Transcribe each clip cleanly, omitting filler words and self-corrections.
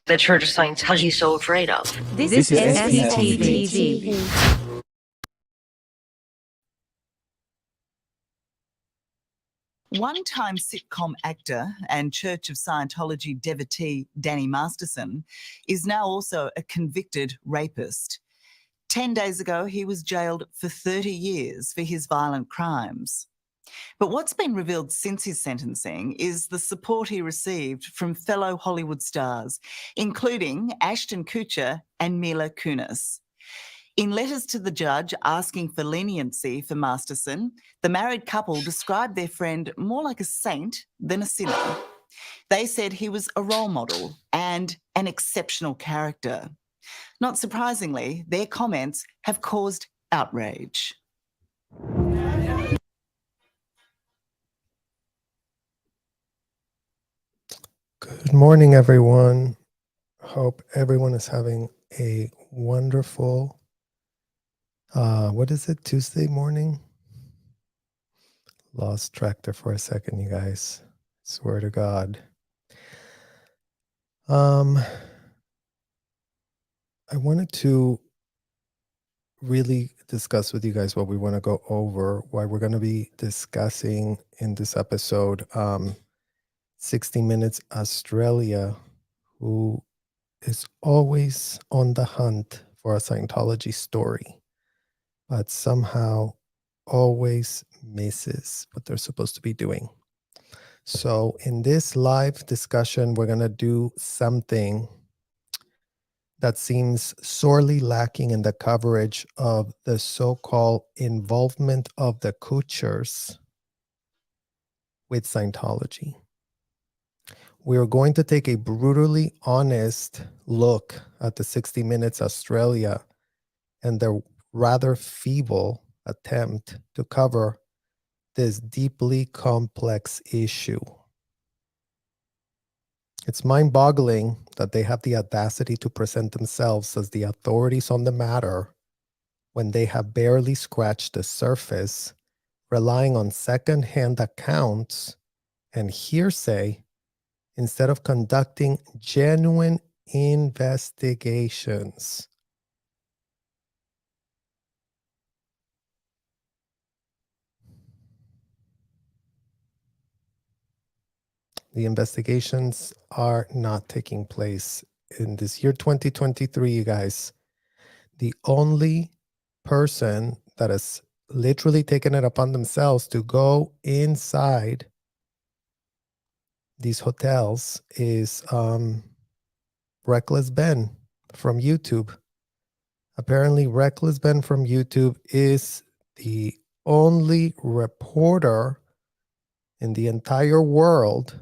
the Church of Scientology is so afraid of. This is SPTV. One-time sitcom actor and Church of Scientology devotee Danny Masterson is now also a convicted rapist. 10 days ago, he was jailed for 30 years for his violent crimes. But what's been revealed since his sentencing is the support he received from fellow Hollywood stars, including Ashton Kutcher and Mila. In letters to the judge asking for leniency for Masterson, the married couple described their friend more like a saint than a sinner. They said he was a role model and an exceptional character. Not surprisingly, their comments have caused outrage. Good morning, everyone. Hope everyone is having a wonderful, Tuesday morning? Lost track there for a second, you guys. Swear to God. I wanted to really discuss with you guys what we want to go over, why we're going to be discussing in this episode 60 Minutes Australia, who is always on the hunt for a Scientology story, but somehow always misses what they're supposed to be doing. So in this live discussion, we're going to do something that seems sorely lacking in the coverage of the so-called involvement of the Kutchers with Scientology. We are going to take a brutally honest look at the 60 Minutes Australia and their rather feeble attempt to cover this deeply complex issue. It's mind-boggling that they have the audacity to present themselves as the authorities on the matter when they have barely scratched the surface, relying on secondhand accounts and hearsay instead of conducting genuine investigations. The investigations are not taking place in this year 2023, you guys. The only person that has literally taken it upon themselves to go inside these hotels is Reckless Ben from YouTube. Apparently, Reckless Ben from YouTube is the only reporter in the entire world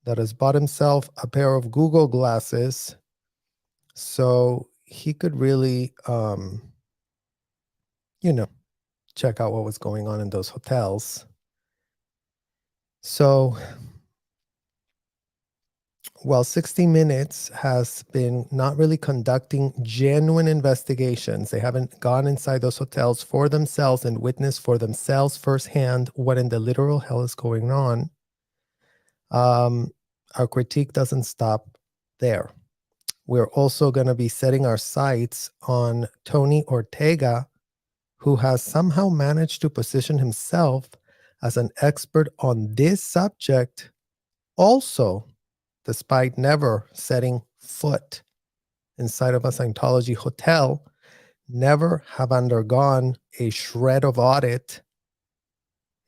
that has bought himself a pair of Google glasses so he could really, check out what was going on in those hotels. So, while 60 Minutes has been not really conducting genuine investigations, they haven't gone inside those hotels for themselves and witnessed for themselves firsthand what in the literal hell is going on. Our critique doesn't stop there. We're also going to be setting our sights on Tony Ortega, who has somehow managed to position himself as an expert on this subject also, despite never setting foot inside of a Scientology hotel, never have undergone a shred of audit,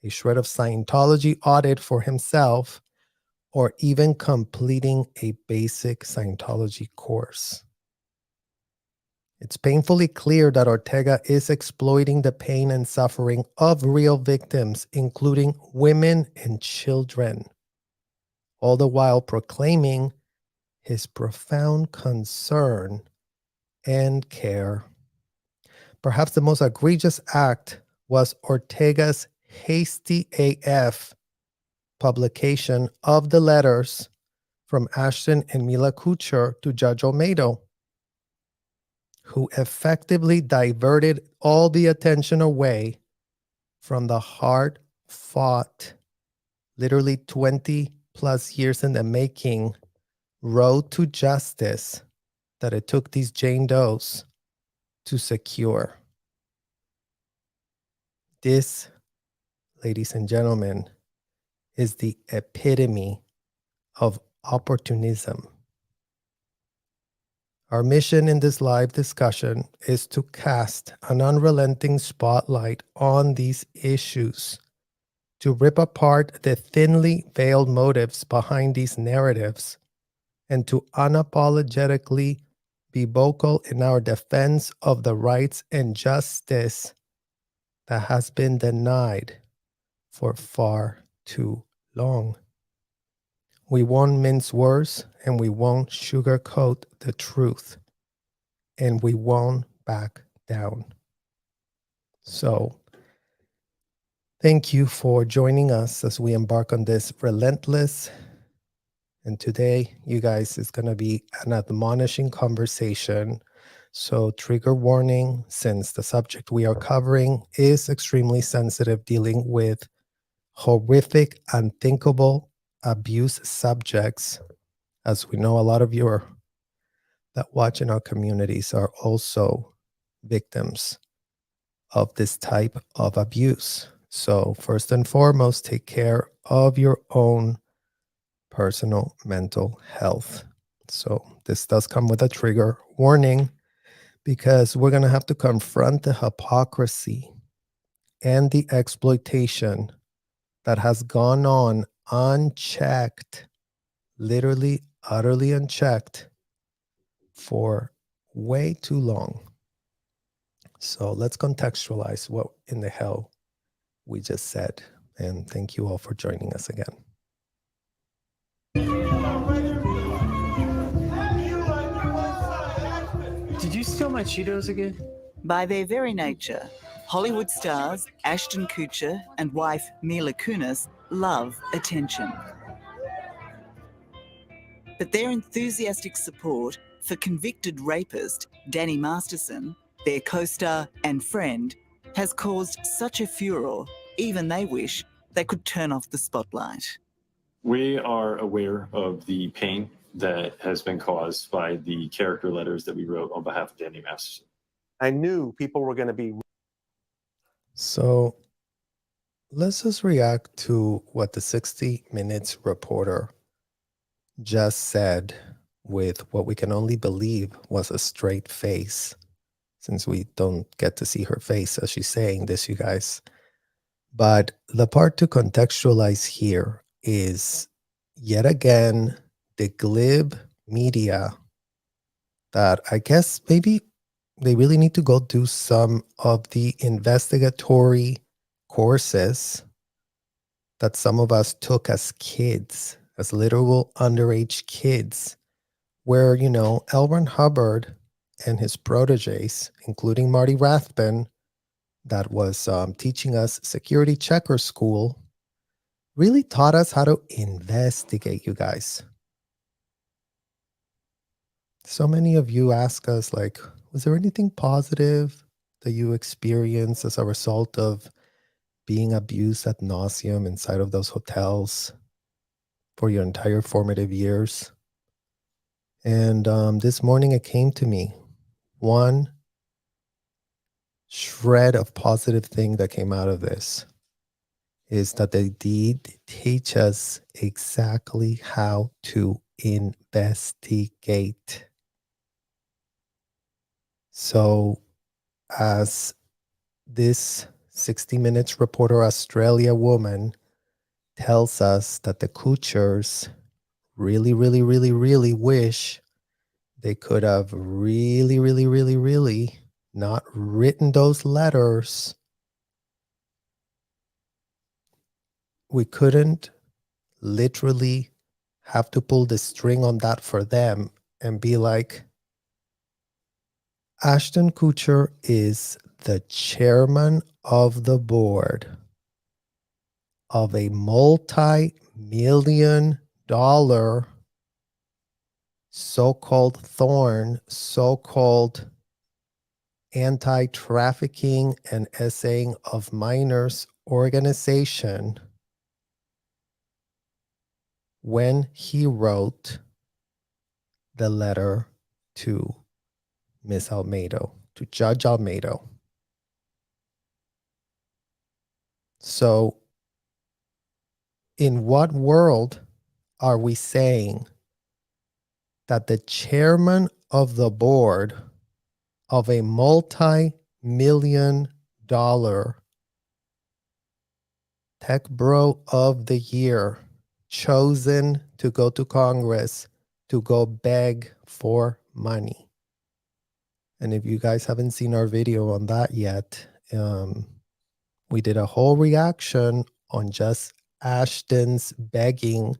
a shred of Scientology audit for himself, or even completing a basic Scientology course. It's painfully clear that Ortega is exploiting the pain and suffering of real victims, including women and children, all the while proclaiming his profound concern and care. Perhaps the most egregious act was Ortega's hasty AF publication of the letters from Ashton and Mila to Judge Olmedo, who effectively diverted all the attention away from the hard-fought, literally 20 plus years in the making, road to justice that it took these Jane Does to secure. This, ladies and gentlemen, is the epitome of opportunism. Our mission in this live discussion is to cast an unrelenting spotlight on these issues, to rip apart the thinly veiled motives behind these narratives, and to unapologetically be vocal in our defense of the rights and justice that has been denied for far too long. We won't mince words and we won't sugarcoat the truth, and we won't back down. So, thank you for joining us as we embark on this relentless, and today, you guys, is going to be an admonishing conversation. So, trigger warning, since the subject we are covering is extremely sensitive, dealing with horrific, unthinkable abuse subjects. As we know, a lot of you that watch in our communities are also victims of this type of abuse. So, first and foremost, take care of your own personal mental health. So, this does come with a trigger warning because we're going to have to confront the hypocrisy and the exploitation that has gone on unchecked, literally, utterly unchecked for way too long. So let's contextualize what in the hell we just said. And thank you all for joining us again. Did you steal my Cheetos again? By their very nature, Hollywood stars Ashton Kutcher and wife Mila Kunis love attention. But their enthusiastic support for convicted rapist Danny Masterson, their co-star and friend, has caused such a furor, even they wish they could turn off the spotlight. We are aware of the pain that has been caused by the character letters that we wrote on behalf of Danny Masterson. I knew people were going to be. So let's just react to what the 60 Minutes reporter just said with what we can only believe was a straight face, since we don't get to see her face as she's saying this, you guys. But the part to contextualize here is, yet again, the glib media that I guess maybe they really need to go do some of the investigatory courses that some of us took as kids, as literal underage kids, where, you know, L. Ron Hubbard and his proteges, including Marty Rathbun, that was teaching us security checker school, really taught us how to investigate, you guys. So many of you ask us, like, was there anything positive that you experienced as a result of being abused ad nauseum inside of those hotels for your entire formative years? And this morning it came to me, one shred of positive thing that came out of this is that they did teach us exactly how to investigate. So as this 60 Minutes reporter Australia woman tells us that the Kutchers really, really, really, really wish they could have really, really, really, really not written those letters. We couldn't literally have to pull the string on that for them and be like, Ashton Kutcher is the chairman of the board of a multi-million-dollar so-called thorn, so-called anti-trafficking and essaying of minors organization, when he wrote the letter to Miss Almeida, to Judge Almeida. So, in what world are we saying that the chairman of the board of a multi-million-dollar tech bro of the year chosen to go to Congress to go beg for money? And if you guys haven't seen our video on that yet, we did a whole reaction on just Ashton's begging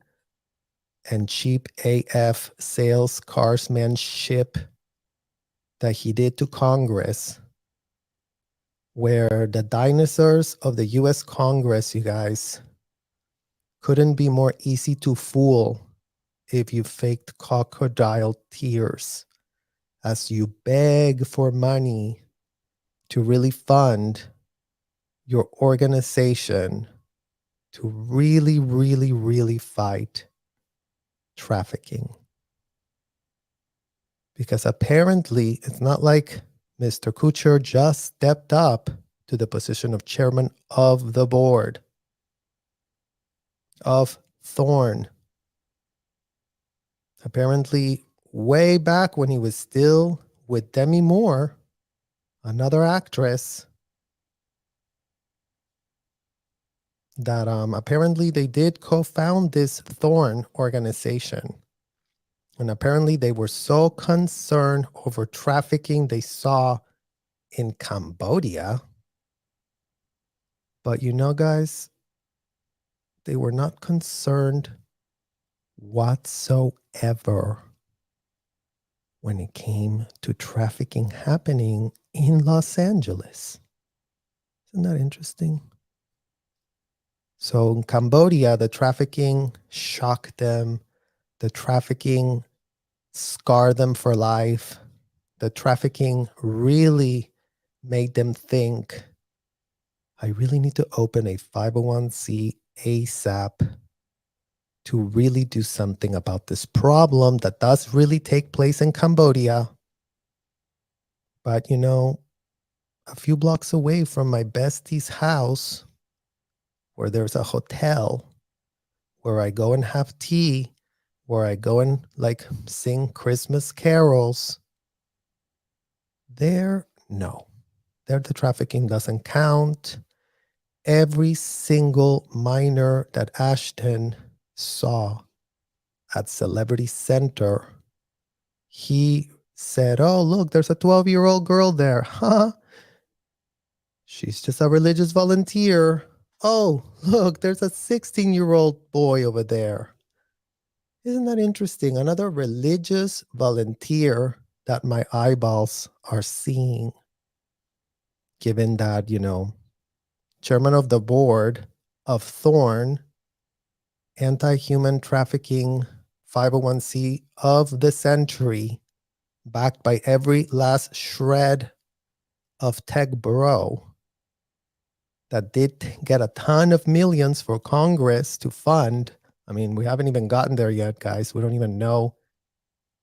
and cheap AF salesmanship that he did to Congress, where the dinosaurs of the US Congress, you guys, couldn't be more easy to fool if you faked crocodile tears as you beg for money to really fund your organization to really, really, really fight trafficking. Because apparently it's not like Mr. Kutcher just stepped up to the position of chairman of the board of Thorn. Apparently, way back when he was still with Demi Moore, another actress, that apparently they did co-found this Thorn organization. And apparently they were so concerned over trafficking they saw in Cambodia. But you know, guys, they were not concerned whatsoever when it came to trafficking happening in Los Angeles. Isn't that interesting? So in Cambodia, the trafficking shocked them. The trafficking scarred them for life. The trafficking really made them think, I really need to open a 501c ASAP to really do something about this problem that does really take place in Cambodia. But, you know, a few blocks away from my bestie's house, where there's a hotel, where I go and have tea, where I go and like sing Christmas carols, there, no. There the trafficking doesn't count. Every single minor that Ashton saw at Celebrity Center, he said, oh, look, there's a 12-year-old girl there. Huh? She's just a religious volunteer. Oh, look, there's a 16-year-old boy over there. Isn't that interesting? Another religious volunteer that my eyeballs are seeing. Given that, you know, chairman of the board of Thorn, anti-human trafficking 501c of the century, backed by every last shred of tech bro, that did get a ton of millions for Congress to fund. I mean, we haven't even gotten there yet, guys. We don't even know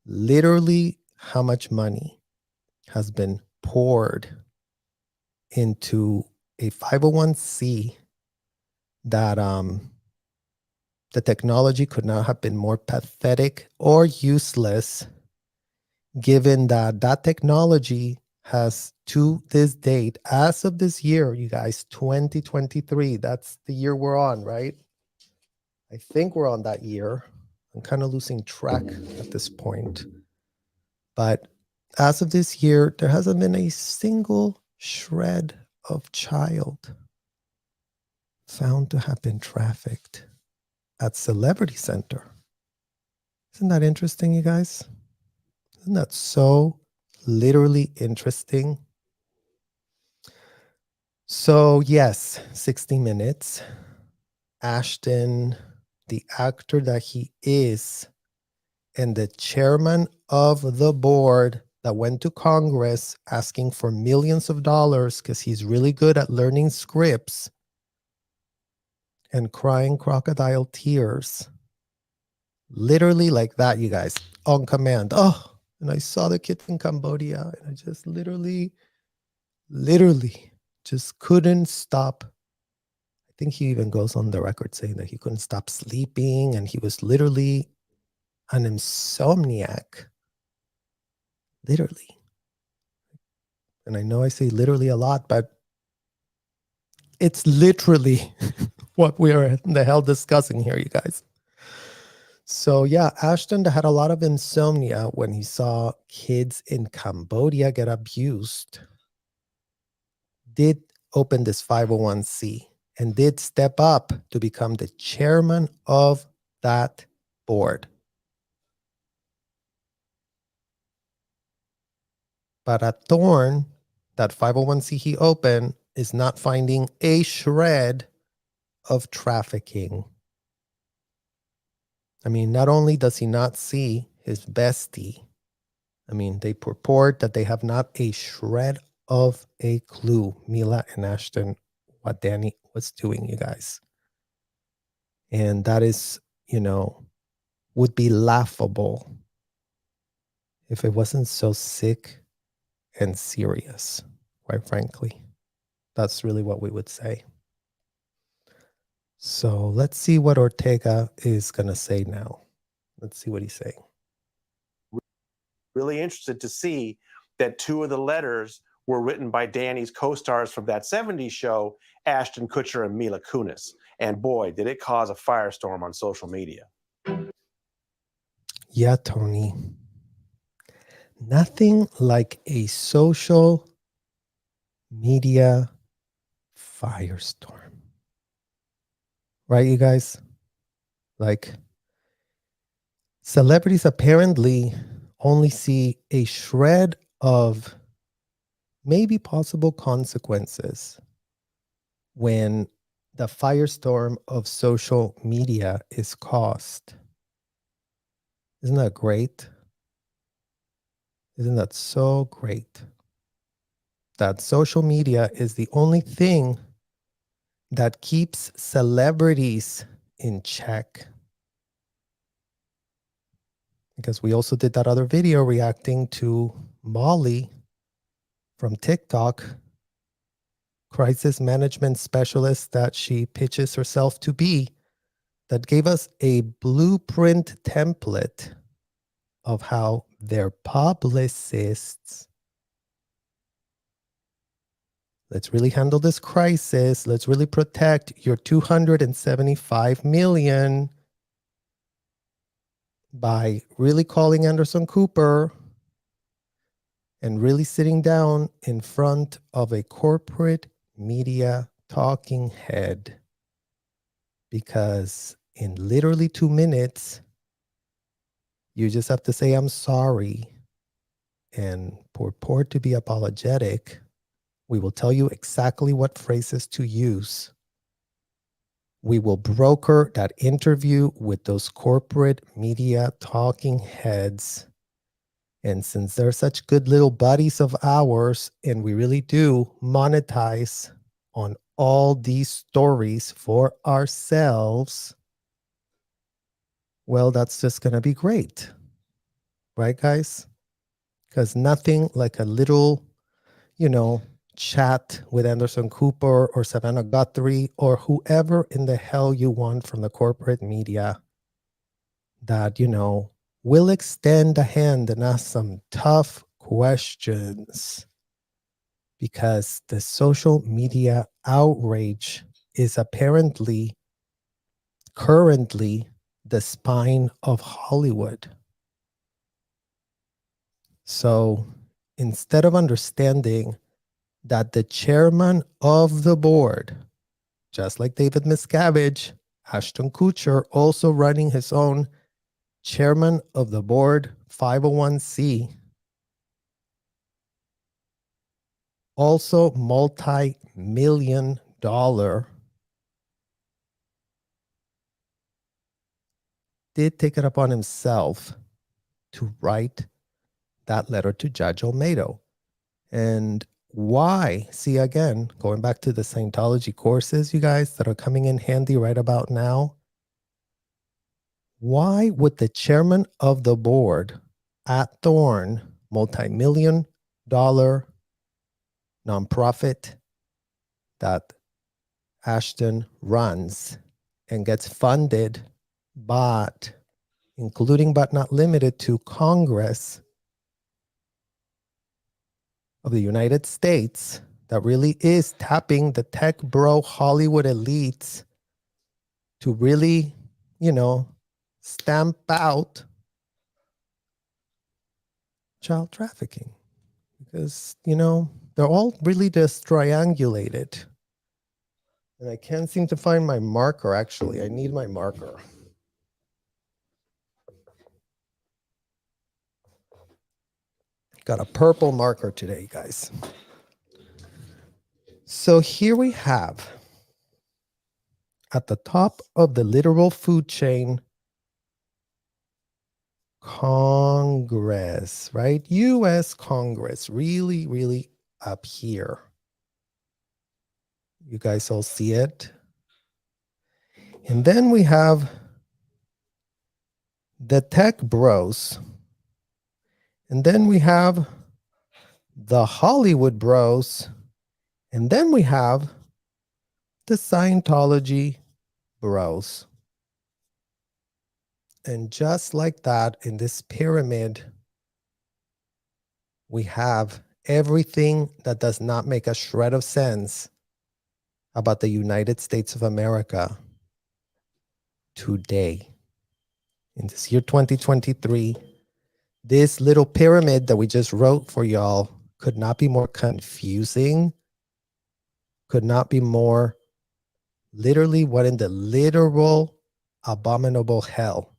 literally how much money has been poured into a 501c that the technology could not have been more pathetic or useless, given that that technology has, to this date, as of this year, you guys, 2023, that's the year we're on, right? I think we're on that year. I'm kind of losing track at this point. But as of this year, there hasn't been a single shred of child found to have been trafficked at Celebrity Center. Isn't that interesting, you guys? Isn't that so literally interesting? So yes, 60 Minutes. Ashton, the actor that he is, and the chairman of the board that went to Congress asking for millions of dollars because he's really good at learning scripts and crying crocodile tears Literally like that, you guys, on command. Oh, and I saw the kid in Cambodia, and I just literally just couldn't stop. I think he even goes on the record saying that he couldn't stop sleeping, and he was literally an insomniac. Literally. And I know I say literally a lot, but it's literally what we are in the hell discussing here, you guys. So yeah, Ashton had a lot of insomnia when he saw kids in Cambodia get abused. Did open this 501c and did step up to become the chairman of that board. But at Thorn, that 501c he opened is not finding a shred of trafficking. I mean, not only does he not see his bestie, I mean, they purport that they have not a shred of a clue, Mila and Ashton, what Danny was doing, you guys. And that is, would be laughable if it wasn't so sick and serious, quite frankly. That's really what we would say. So let's see what Ortega is going to say now. Let's see what he's saying. Really interested to see that 2 of the letters were written by Danny's co-stars from that 70s show, Ashton Kutcher and Mila Kunis. And boy, did it cause a firestorm on social media. Yeah, Tony. Nothing like a social media firestorm. Right, you guys? Like, celebrities apparently only see a shred of maybe possible consequences when the firestorm of social media is caused. Isn't that great? Isn't that so great? That social media is the only thing that keeps celebrities in check. Because we also did that other video reacting to Molly from TikTok, crisis management specialist that she pitches herself to be, that gave us a blueprint template of how their publicists, let's really handle this crisis. Let's really protect your 275 million by really calling Anderson Cooper and really sitting down in front of a corporate media talking head. Because in literally 2 minutes, you just have to say, I'm sorry, and purport to be apologetic. We will tell you exactly what phrases to use. We will broker that interview with those corporate media talking heads. And since they're such good little buddies of ours, and we really do monetize on all these stories for ourselves, well, that's just going to be great. Right, guys? Because nothing like a little, chat with Anderson Cooper or Savannah Guthrie or whoever in the hell you want from the corporate media that, will extend a hand and ask some tough questions. Because the social media outrage is apparently currently the spine of Hollywood. So instead of understanding that the chairman of the board, just like David Miscavige, Ashton Kutcher, also running his own chairman of the board 501c, also multi-million dollar, did take it upon himself to write that letter to Judge Olmedo. And why? See, again, going back to the Scientology courses, you guys, that are coming in handy right about now. Why would the chairman of the board at Thorn, multi-million-dollar nonprofit that Ashton runs and gets funded, but including but not limited to Congress of the United States, that really is tapping the tech bro Hollywood elites to really, stamp out child trafficking? Because, they're all really just triangulated. And I can't seem to find my marker, actually. I need my marker. Got a purple marker today, guys. So here we have, at the top of the literal food chain, Congress, right? U.S. Congress, really, really up here. You guys all see it? And then we have the tech bros. And then we have the Hollywood bros. And then we have the Scientology bros. And just like that, in this pyramid, we have everything that does not make a shred of sense about the United States of America today. In this year 2023, this little pyramid that we just wrote for y'all could not be more confusing, could not be more literally what in the literal abominable hell.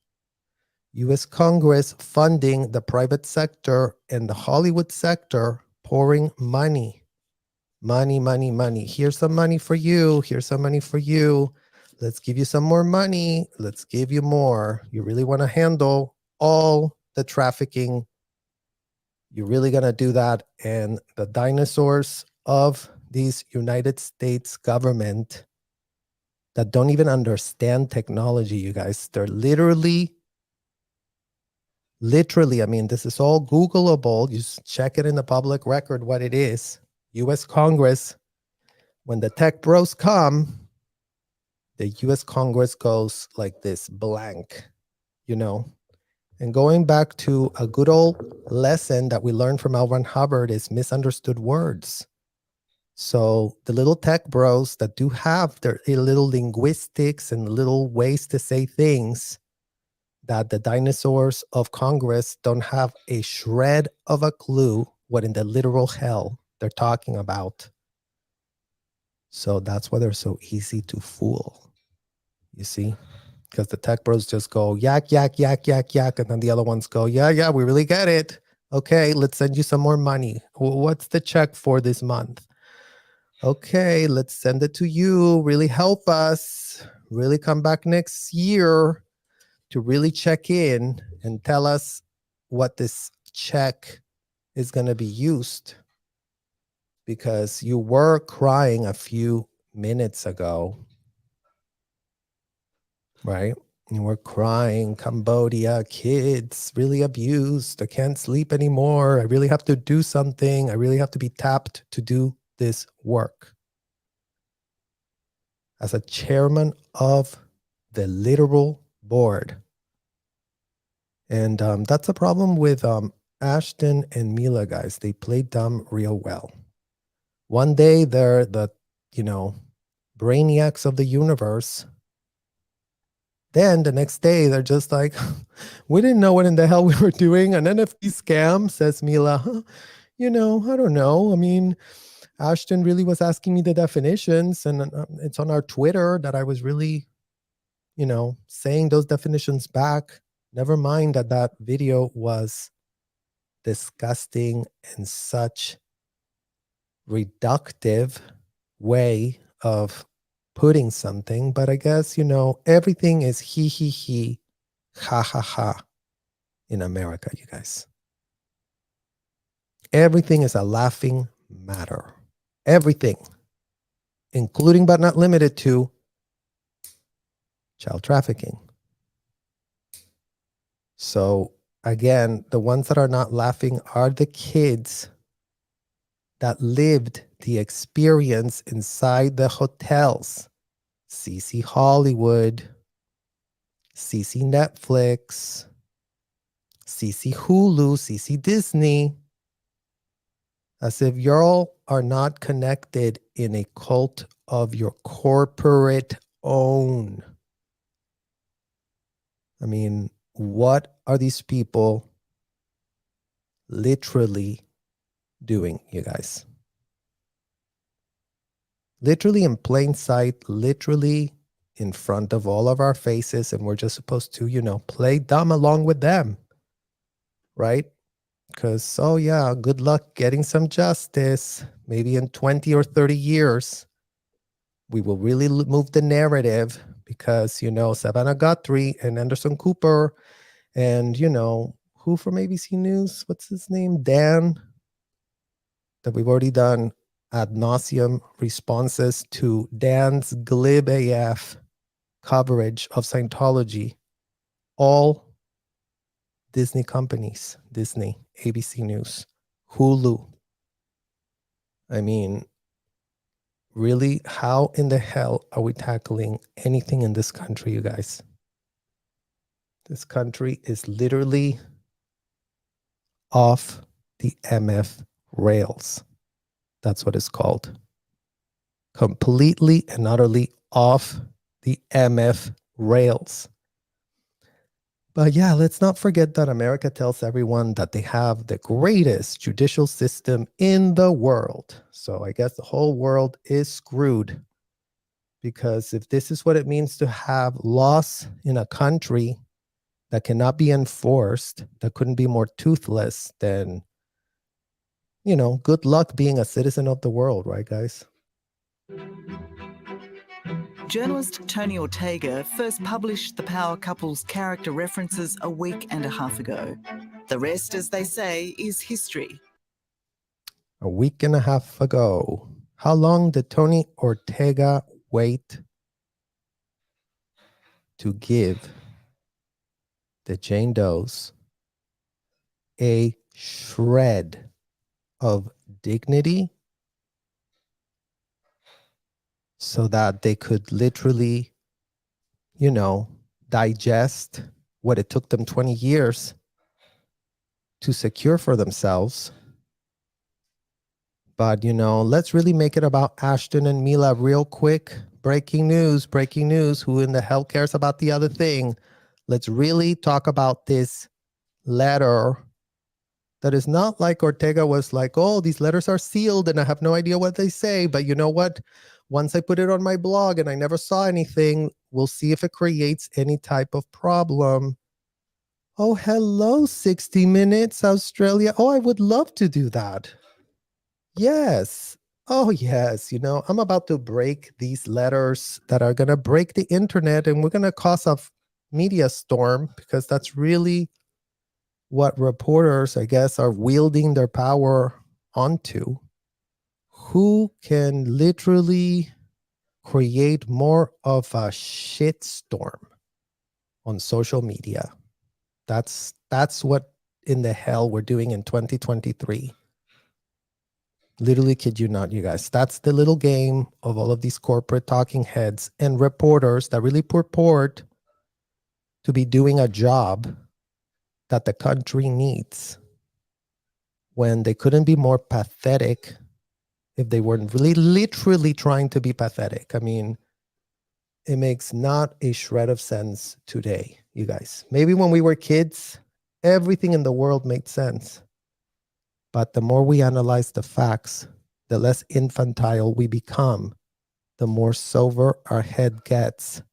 U.S. Congress funding the private sector and the Hollywood sector, pouring money. Money, money, money. Here's some money for you. Here's some money for you. Let's give you some more money. Let's give you more. You really want to handle all the trafficking. You're really going to do that. And the dinosaurs of these United States government that don't even understand technology, you guys, they're literally, I mean, this is all Googleable. You just check it in the public record what it is. U.S. Congress, when the tech bros come, the U.S. Congress goes like this, blank, And going back to a good old lesson that we learned from L. Ron Hubbard is misunderstood words. So the little tech bros that do have their little linguistics and little ways to say things that the dinosaurs of Congress don't have a shred of a clue what in the literal hell they're talking about. So that's why they're so easy to fool, you see? Because the tech bros just go yak, yak, yak, yak, yak. And then the other ones go, yeah, we really get it. Okay, let's send you some more money. What's the check for this month? Okay, let's send it to you. Really help us. Really come back next year to really check in and tell us what this check is going to be used. Because you were crying a few minutes ago, right? You were crying, Cambodia, kids really abused. I can't sleep anymore. I really have to do something. I really have to be tapped to do this work. As a chairman of the literal board. And that's a problem with Ashton and Mila, guys. They play dumb real well. One day they're the, brainiacs of the universe. Then the next day they're just like, we didn't know what in the hell we were doing. An NFT scam, says Mila. I don't know. I mean, Ashton really was asking me the definitions, and it's on our Twitter that I was really, saying those definitions back. Never mind that video was disgusting and such reductive way of putting something. But I guess, everything is he, ha, ha, ha in America, you guys. Everything is a laughing matter. Everything, including but not limited to child trafficking. So again, the ones that are not laughing are the kids that lived the experience inside the hotels. CC Hollywood, CC Netflix, CC Hulu, CC Disney. As if y'all are not connected in a cult of your corporate own. I mean, what are these people literally doing, you guys? Literally in plain sight, literally in front of all of our faces, and we're just supposed to, play dumb along with them, right? Because, oh yeah, good luck getting some justice. Maybe in 20 or 30 years, we will really move the narrative because, Savannah Guthrie and Anderson Cooper and, who from ABC News? What's his name? Dan, that we've already done ad nauseum responses to Dan's glib AF coverage of Scientology. All Disney companies, Disney, ABC News, Hulu. I mean, really, how in the hell are we tackling anything in this country, you guys? This country is literally off the MF rails. That's what it's called. Completely and utterly off the MF rails. But yeah, let's not forget that America tells everyone that they have the greatest judicial system in the world. So I guess the whole world is screwed. Because if this is what it means to have laws in a country that cannot be enforced, that couldn't be more toothless, then, good luck being a citizen of the world, right, guys? Journalist Tony Ortega first published the power couple's character references a week and a half ago. The rest, as they say, is history. A week and a half ago. How long did Tony Ortega wait to give the Jane Does a shred of dignity so that they could literally, digest what it took them 20 years to secure for themselves? But, let's really make it about Ashton and Mila real quick. Breaking news. Who in the hell cares about the other thing? Let's really talk about this letter that is not like Ortega was like, oh, these letters are sealed and I have no idea what they say. But you know what? Once I put it on my blog and I never saw anything, we'll see if it creates any type of problem. Oh, hello, 60 Minutes, Australia. Oh, I would love to do that. Yes. Oh, yes. I'm about to break these letters that are going to break the internet, and we're going to cause a media storm because that's really what reporters, I guess, are wielding their power onto. Who can literally create more of a shitstorm on social media? That's what in the hell we're doing in 2023. Literally kid you not, you guys. That's the little game of all of these corporate talking heads and reporters that really purport to be doing a job that the country needs, when they couldn't be more pathetic if they weren't really literally trying to be pathetic. I mean, it makes not a shred of sense today, you guys. Maybe when we were kids, everything in the world made sense. But the more we analyze the facts, the less infantile we become, the more sober our head gets,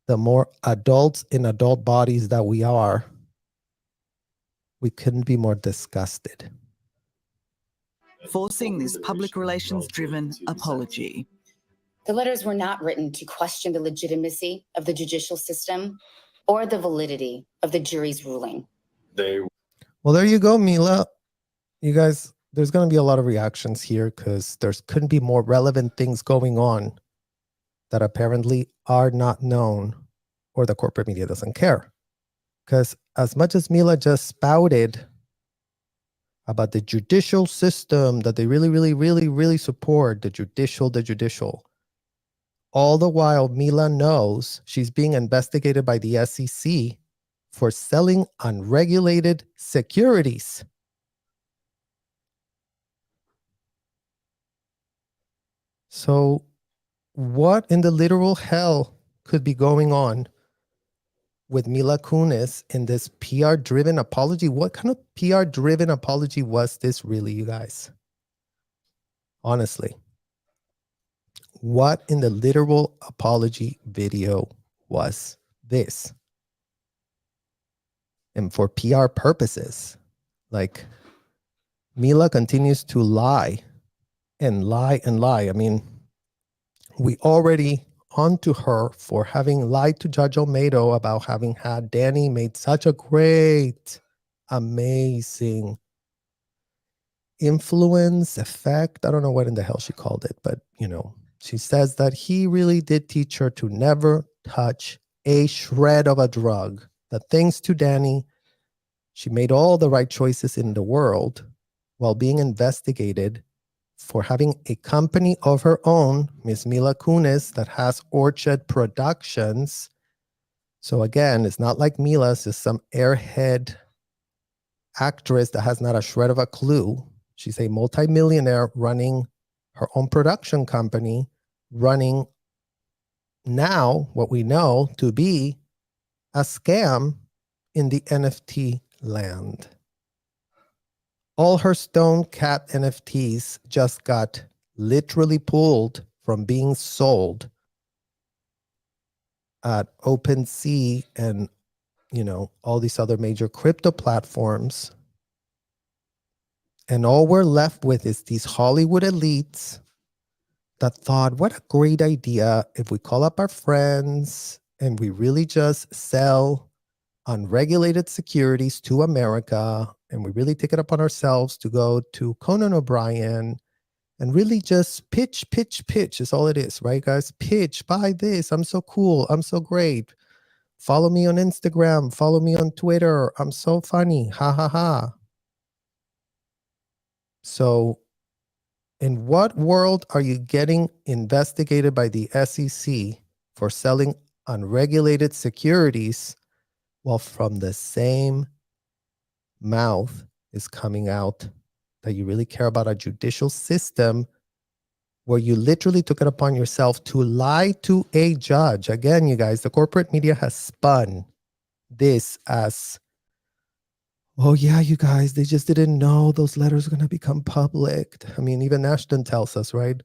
the more adults in adult bodies that we are. We couldn't be more disgusted. Forcing this public relations-driven apology. The letters were not written to question the legitimacy of the judicial system or the validity of the jury's ruling. Well, there you go, Mila. You guys, there's going to be a lot of reactions here because there couldn't be more relevant things going on that apparently are not known, or the corporate media doesn't care. Because as much as Mila just spouted about the judicial system that they really, really, really, really support, the judicial, all the while Mila knows she's being investigated by the SEC for selling unregulated securities. So what in the literal hell could be going on with Mila Kunis in this PR-driven apology? What kind of PR-driven apology was this really, you guys? Honestly. What in the literal apology video was this? And for PR purposes, like Mila continues to lie and lie and lie. I mean, we already onto her for having lied to Judge Olmedo about having had Danny made such a great, amazing influence, effect. I don't know what in the hell she called it, but you know, she says that he really did teach her to never touch a shred of a drug. That thanks to Danny, she made all the right choices in the world while being investigated for having a company of her own, Miss Mila Kunis, that has Orchard Productions. So again, it's not like Mila's is some airhead actress that has not a shred of a clue. She's a multimillionaire running her own production company, running now what we know to be a scam in the NFT land. All her Stone Cat NFTs just got literally pulled from being sold at OpenSea and, you know, all these other major crypto platforms. And all we're left with is these Hollywood elites that thought, what a great idea if we call up our friends and we really just sell unregulated securities to America, and we really take it upon ourselves to go to Conan O'Brien and really just pitch is all it is, right, guys? Pitch, buy this. I'm so cool. I'm so great. Follow me on Instagram. Follow me on Twitter. I'm so funny. Ha ha ha. So in what world are you getting investigated by the SEC for selling unregulated securities while from the same mouth is coming out that you really care about a judicial system where you literally took it upon yourself to lie to a judge? Again, you guys, the corporate media has spun this as, oh yeah, you guys, they just didn't know those letters were going to become public. I mean, even Ashton tells us, right?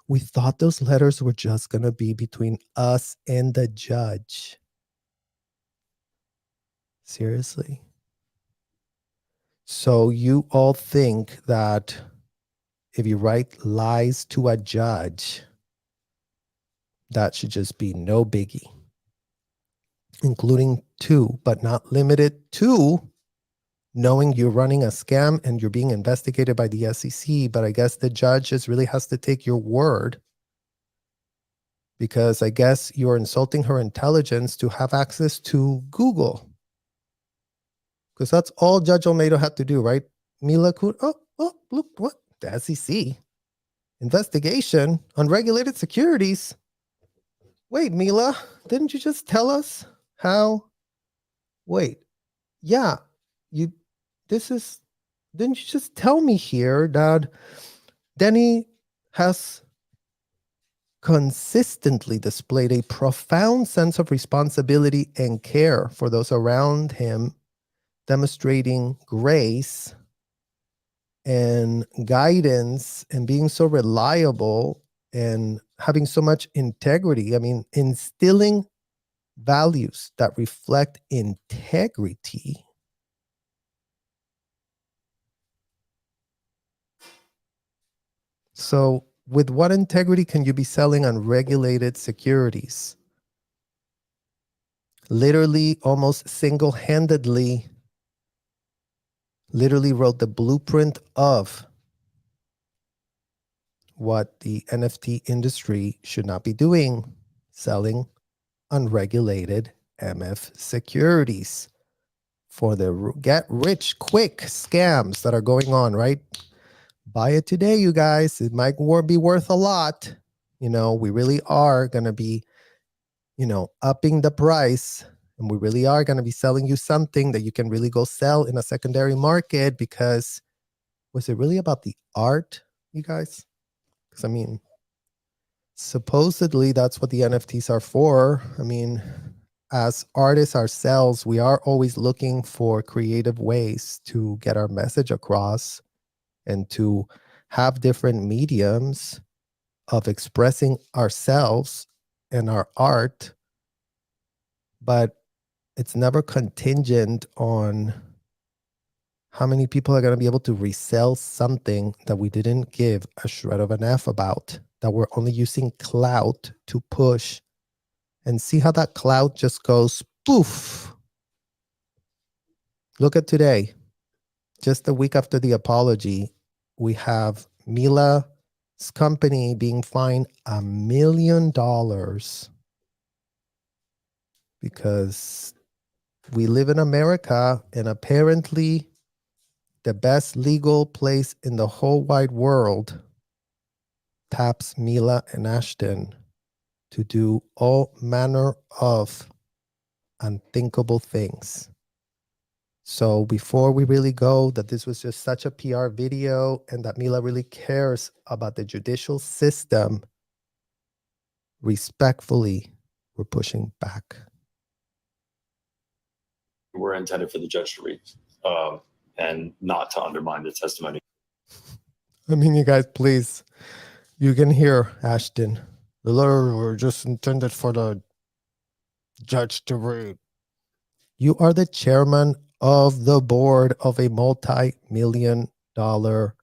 We thought those letters were just going to be between us and the judge. Seriously? So you all think that if you write lies to a judge, that should just be no biggie, including to, but not limited to, knowing you're running a scam and you're being investigated by the SEC. But I guess the judge just really has to take your word, because I guess you're insulting her intelligence to have access to Google. Because that's all Judge Olmedo had to do, right? Mila look, what? The SEC investigation on regulated securities. Wait, Mila, didn't you just tell us how? Wait, yeah, didn't you just tell me here that Danny has consistently displayed a profound sense of responsibility and care for those around him, demonstrating grace and guidance and being so reliable and having so much integrity. I mean, instilling values that reflect integrity. So with what integrity can you be selling unregulated securities? Literally, almost single-handedly, literally wrote the blueprint of what the NFT industry should not be doing, selling unregulated MF securities. for the get rich quick scams that are going on, right? Buy it today, you guys. It might be worth a lot. You know, we really are going to be, you know, upping the price, and we really are going to be selling you something that you can really go sell in a secondary market. Because was it really about the art, you guys? Because I mean, supposedly that's what the NFTs are for. I mean, as artists ourselves, we are always looking for creative ways to get our message across and to have different mediums of expressing ourselves and our art, but it's never contingent on how many people are going to be able to resell something that we didn't give a shred of an F about, that we're only using clout to push, and see how that clout just goes poof. Look at today. Just a week after the apology, we have Mila's company being fined $1 million because we live in America, and apparently the best legal place in the whole wide world taps Mila and Ashton to do all manner of unthinkable things. So before we really go, that this was just such a PR video and that Mila really cares about the judicial system, respectfully, we're pushing back. We're intended for the judge to read and not to undermine the testimony. I mean, you guys, please, you can hear Ashton. The letter were just intended for the judge to read. You are the chairman of the board of a multi-million-dollar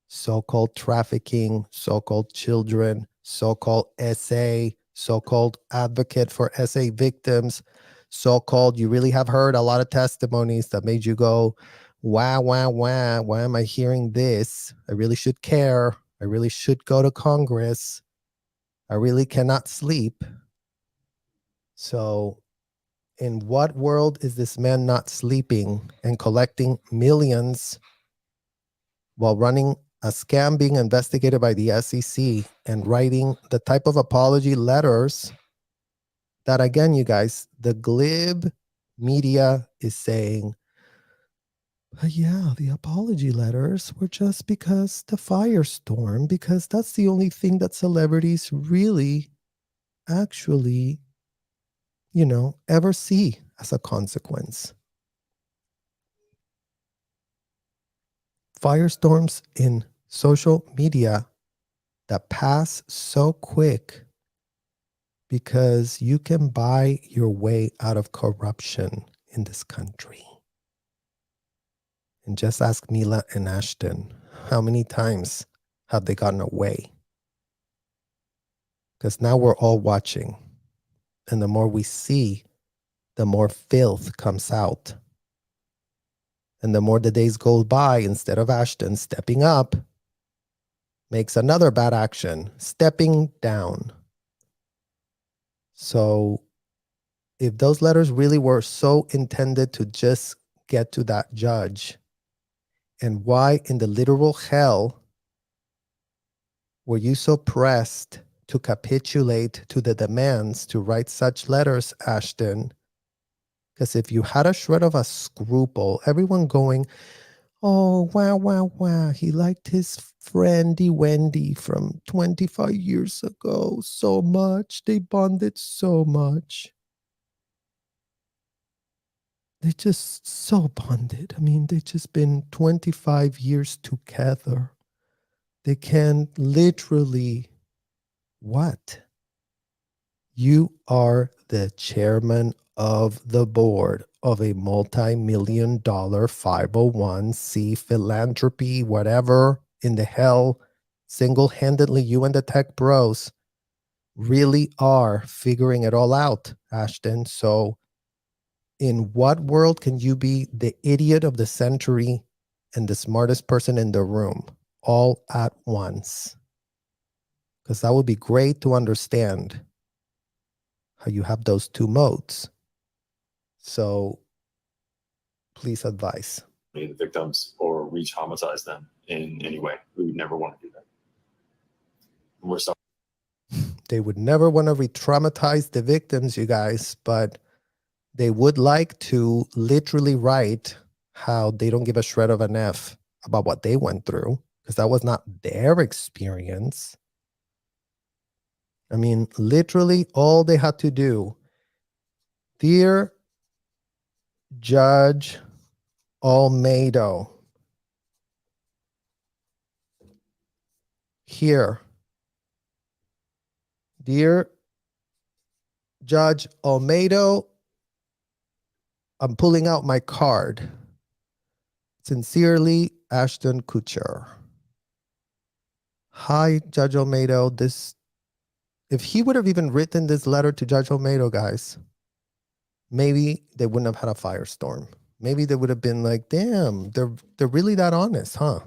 so-called trafficking, so-called children, so-called SA, so-called advocate for SA victims, so-called, you really have heard a lot of testimonies that made you go, wow, wow, wow, why am I hearing this? I really should care. I really should go to Congress. I really cannot sleep. So in what world is this man not sleeping and collecting millions while running a scam being investigated by the SEC and writing the type of apology letters that, again, you guys, the glib media is saying, yeah, the apology letters were just because the firestorm, because that's the only thing that celebrities really actually, you know, ever see as a consequence. Firestorms in social media that pass so quick because you can buy your way out of corruption in this country. And just ask Mila and Ashton, how many times have they gotten away? Because now we're all watching. And the more we see, the more filth comes out. And the more the days go by, instead of Ashton stepping up, makes another bad action, stepping down. So if those letters really were so intended to just get to that judge, and why in the literal hell were you so pressed to capitulate to the demands to write such letters, Ashton? Because if you had a shred of a scruple, everyone going, oh, wow, wow, wow, he liked his friendy Wendy from 25 years ago so much. They bonded so much. They just so bonded. I mean, they just been 25 years together. They can literally, what? You are the chairman of the board of a multi-million-dollar 501c philanthropy, whatever in the hell, single-handedly, you and the tech bros really are figuring it all out, Ashton. So in what world can you be the idiot of the century and the smartest person in the room all at once? Because that would be great to understand how you have those two modes. So Please advise. The victims or re-traumatize them in any way. We would never want to do that. And we're sorry. They would never want to re-traumatize the victims, you guys, but they would like to literally write how they don't give a shred of an F about what they went through, because that was not their experience. I mean, literally all they had to do, dear Judge Almeida, here, dear Judge Almeida, I'm pulling out my card. Sincerely, Ashton Kutcher. Hi, Judge Almeida. If he would have even written this letter to Judge Almeida, guys, maybe they wouldn't have had a firestorm. Maybe they would have been like, damn, they're really that honest, huh?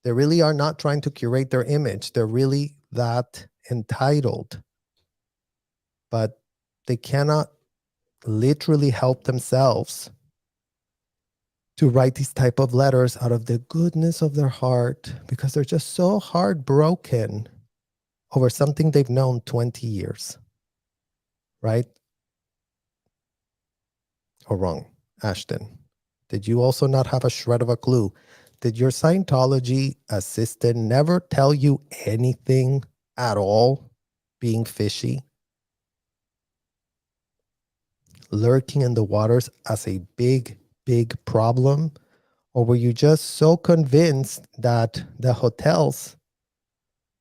They really are not trying to curate their image. They're really that entitled. But they cannot literally help themselves to write these type of letters out of the goodness of their heart, because they're just so heartbroken over something they've known 20 years. Right? Or wrong? Ashton, did you also not have a shred of a clue? Did your Scientology assistant never tell you anything at all, being fishy? Lurking in the waters as a big problem? Or were you just so convinced that the hotels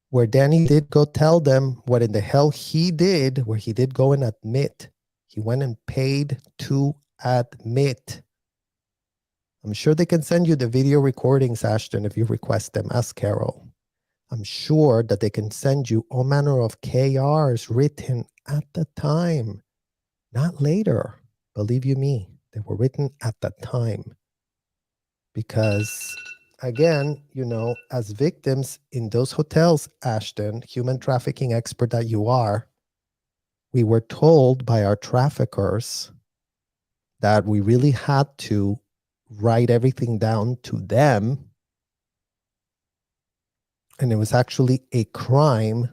where Danny did go tell them what in the hell he did, where he did go and admit, he went and paid to admit. I'm sure they can send you the video recordings, Ashton, if you request them. Ask Carol. I'm sure that they can send you all manner of KRs written at the time, not later. Believe you me, they were written at the time. Because, again, you know, as victims in those hotels, Ashton, human trafficking expert that you are, we were told by our traffickers that we really had to write everything down to them. And it was actually a crime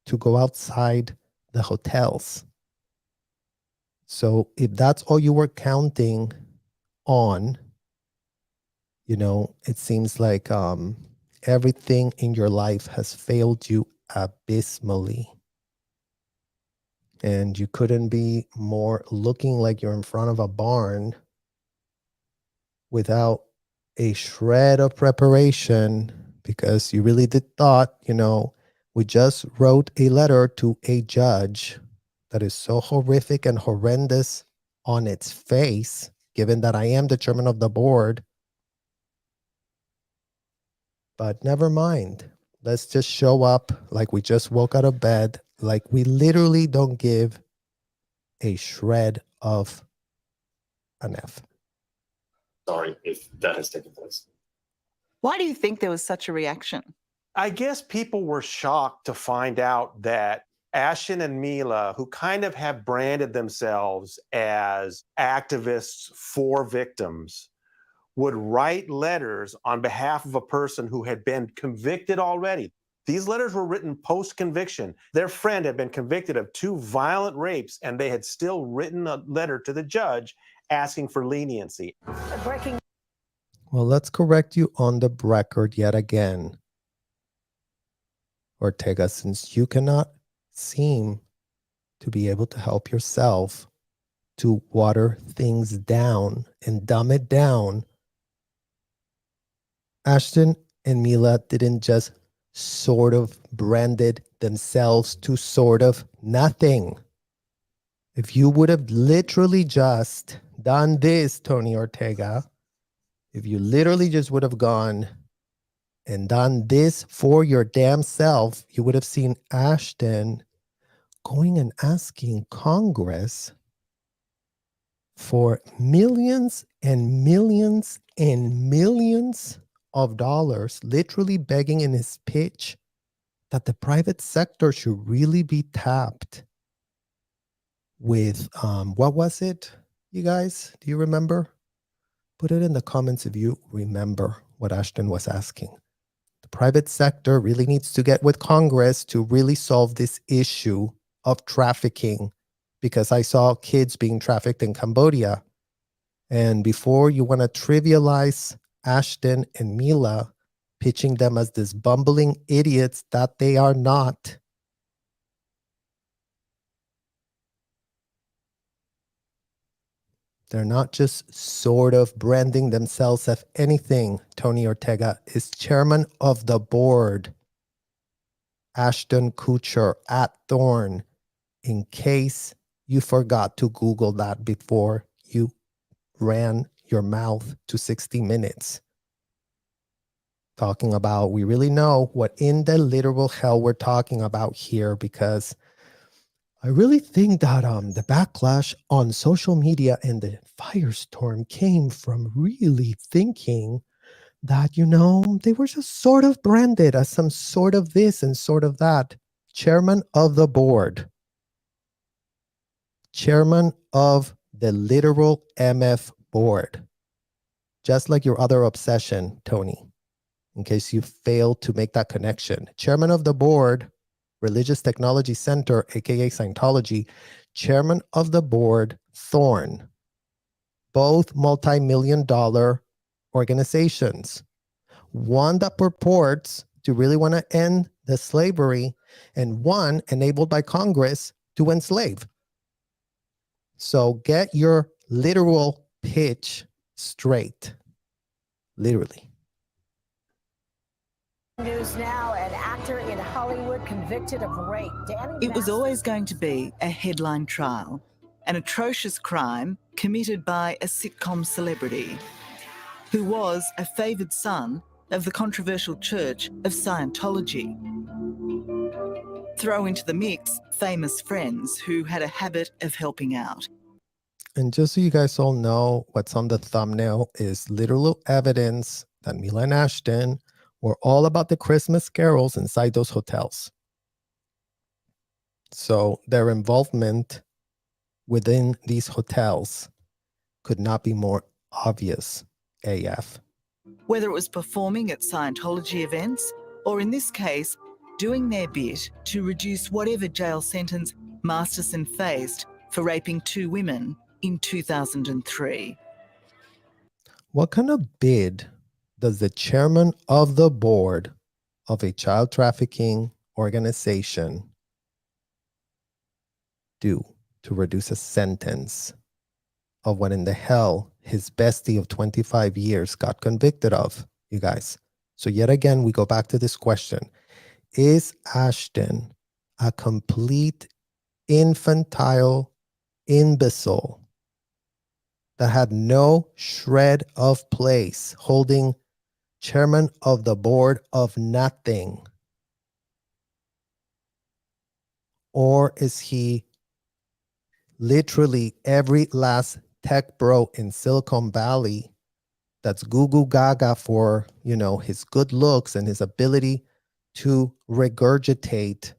to go outside the hotels. So if that's all you were counting on, you know, it seems like everything in your life has failed you abysmally. And you couldn't be more looking like you're in front of a barn without a shred of preparation, because you really did thought, you know, we just wrote a letter to a judge that is so horrific and horrendous on its face, given that I am the chairman of the board. But never mind. Let's just show up like we just woke out of bed, like we literally don't give a shred of an F. Sorry if that has taken place. Why do you think there was such a reaction? I guess people were shocked to find out that Ashton and Mila, who kind of have branded themselves as activists for victims, would write letters on behalf of a person who had been convicted already. These letters were written post-conviction. Their friend had been convicted of 2 violent rapes, and they had still written a letter to the judge asking for leniency. Well, let's correct you on the record yet again, Ortega, since you cannot seem to be able to help yourself to water things down and dumb it down. Ashton and Mila didn't just sort of branded themselves to sort of nothing. If you would have literally just done this, Tony Ortega, if you literally just would have gone and done this for your damn self, you would have seen Ashton going and asking Congress for millions and millions and millions of dollars, literally begging in his pitch that the private sector should really be tapped with, what was it, you guys? Do you remember? Put it in the comments if you remember what Ashton was asking. The private sector really needs to get with Congress to really solve this issue of trafficking, because I saw kids being trafficked in Cambodia. And before you want to trivialize Ashton and Mila, pitching them as this bumbling idiots that they are not. They're not just sort of branding themselves as anything. Tony Ortega is chairman of the board. Ashton Kutcher at Thorn, in case you forgot to Google that before you ran your mouth to 60 minutes. Talking about, we really know what in the literal hell we're talking about here, because I really think that the backlash on social media and the firestorm came from really thinking that, you know, they were just sort of branded as some sort of this and sort of that. Chairman of the board. Chairman of the literal MF board. Just like your other obsession, Tony, in case you failed to make that connection. Chairman of the board, Religious Technology Center, aka Scientology. Chairman of the board, Thorn. Both multi-million-dollar organizations. One that purports to really want to end the slavery, and one enabled by Congress to enslave. So get your literal pitch straight. Literally. News now, an actor in Hollywood convicted of rape. It was always going to be a headline trial, an atrocious crime committed by a sitcom celebrity who was a favoured son of the controversial Church of Scientology. Throw into the mix famous friends who had a habit of helping out. And just so you guys all know, what's on the thumbnail is literal evidence that Mila and Ashton were all about the Christmas carols inside those hotels. So their involvement within these hotels could not be more obvious AF. Whether it was performing at Scientology events, or in this case, doing their bit to reduce whatever jail sentence Masterson faced for raping 2 women in 2003. What kind of bid does the chairman of the board of a child trafficking organization do to reduce a sentence of what in the hell his bestie of 25 years got convicted of, you guys? So yet again, we go back to this question. Is Ashton a complete infantile imbecile that had no shred of place, holding chairman of the board of nothing? Or is he literally every last tech bro in Silicon Valley that's goo goo gaga for, you know, his good looks and his ability to regurgitate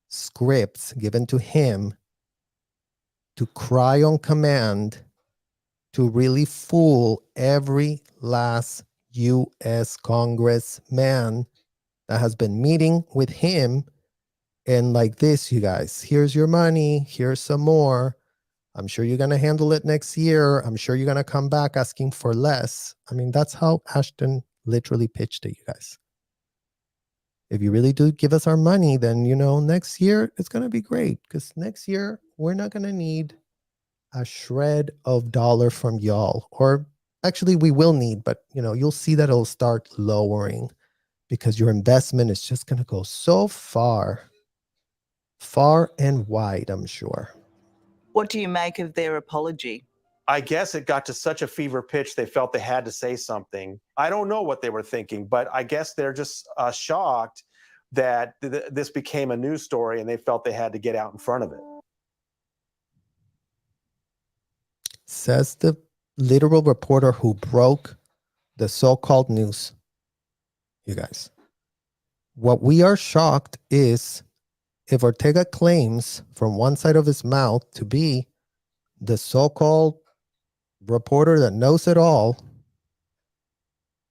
scripts given to him to cry on command, to really fool every last U.S. congressman that has been meeting with him, and like this, you guys, here's your money, here's some more. I'm sure you're going to handle it next year. I'm sure you're going to come back asking for less. I mean, that's how Ashton literally pitched it, you guys. If you really do give us our money, then, you know, next year it's going to be great, because next year we're not going to need a shred of dollar from y'all. Or actually we will need, but, you know, you'll see that it'll start lowering because your investment is just going to go so far and wide, I'm sure. What do you make of their apology? I guess it got to such a fever pitch they felt they had to say something. I don't know what they were thinking, but I guess they're just shocked that this became a news story and they felt they had to get out in front of it. Says the literal reporter who broke the so-called news. You guys, what we are shocked is if Ortega claims from one side of his mouth to be the so-called reporter that knows it all,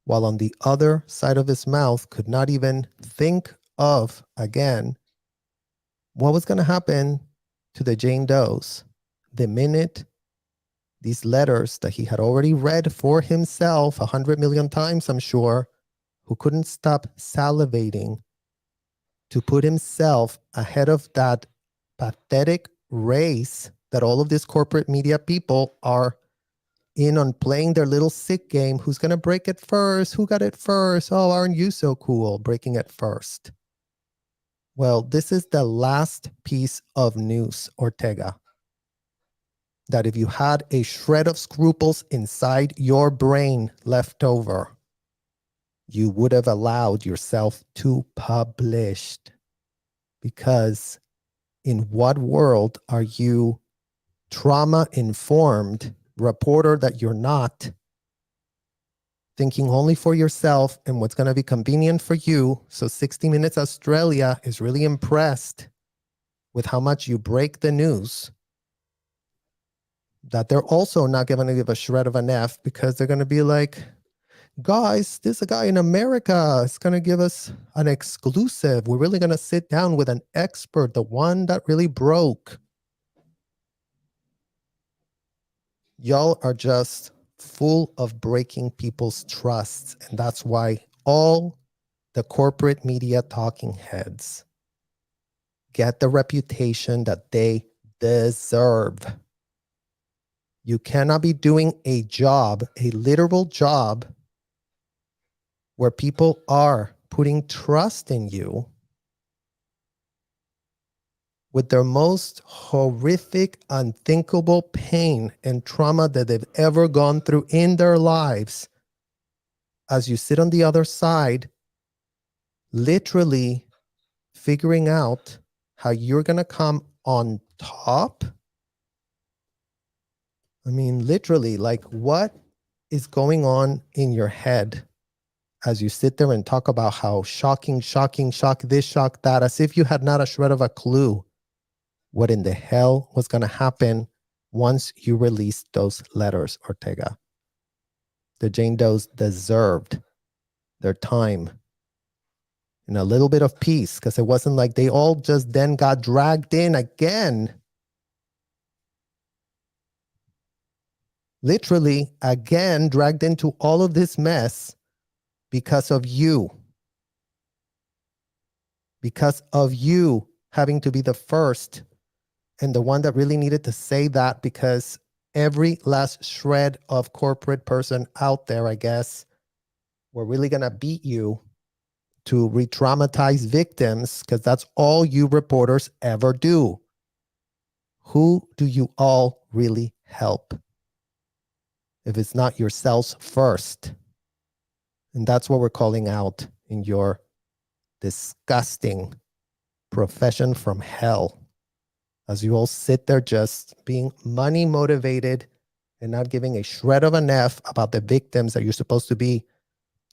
while on the other side of his mouth could not even think of, again, what was going to happen to the Jane Does the minute these letters that he had already read for himself 100 million times, I'm sure, who couldn't stop salivating to put himself ahead of that pathetic race that all of these corporate media people are in on playing their little sick game. Who's going to break it first? Who got it first? Oh, aren't you so cool breaking it first? Well, this is the last piece of news, Ortega, that if you had a shred of scruples inside your brain left over, you would have allowed yourself to publish. Because in what world are you, trauma-informed reporter that you're not, thinking only for yourself and what's going to be convenient for you? So 60 Minutes Australia is really impressed with how much you break the news, that they're also not going to give a shred of an F, because they're going to be like, guys, there's a guy in America is going to give us an exclusive. We're really going to sit down with an expert, the one that really broke. Y'all are just full of breaking people's trusts. And that's why all the corporate media talking heads get the reputation that they deserve. You cannot be doing a job, a literal job, where people are putting trust in you with their most horrific, unthinkable pain and trauma that they've ever gone through in their lives. As you sit on the other side, literally figuring out how you're going to come on top. I mean, literally, like, what is going on in your head as you sit there and talk about how shocking, shock this, shock that, as if you had not a shred of a clue what in the hell was going to happen once you released those letters, Ortega. The Jane Does deserved their time and a little bit of peace, because it wasn't like they all just then got dragged in again. Literally, again, dragged into all of this mess because of you. Because of you having to be the first and the one that really needed to say that, because every last shred of corporate person out there, I guess, were really going to beat you to re-traumatize victims, because that's all you reporters ever do. Who do you all really help if it's not yourselves first? And that's what we're calling out in your disgusting profession from hell, as you all sit there just being money motivated and not giving a shred of an F about the victims that you're supposed to be.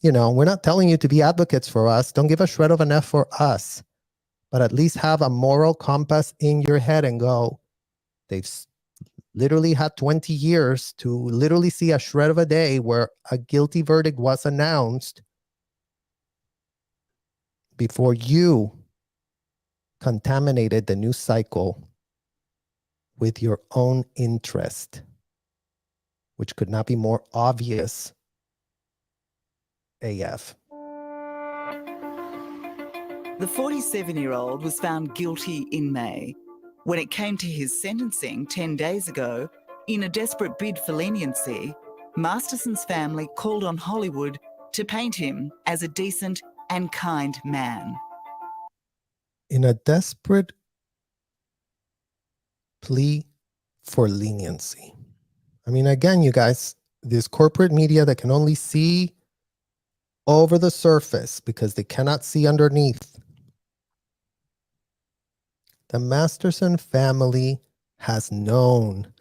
You know, we're not telling you to be advocates for us. Don't give a shred of an F for us, but at least have a moral compass in your head and go, they've literally had 20 years to literally see a shred of a day where a guilty verdict was announced before you contaminated the news cycle with your own interest, which could not be more obvious AF. The 47-year-old was found guilty in May. When it came to his sentencing 10 days ago, in a desperate bid for leniency, Masterson's family called on Hollywood to paint him as a decent and kind man. In a desperate plea for leniency. I mean, again, you guys, this corporate media that can only see over the surface because they cannot see underneath. The Masterson family has known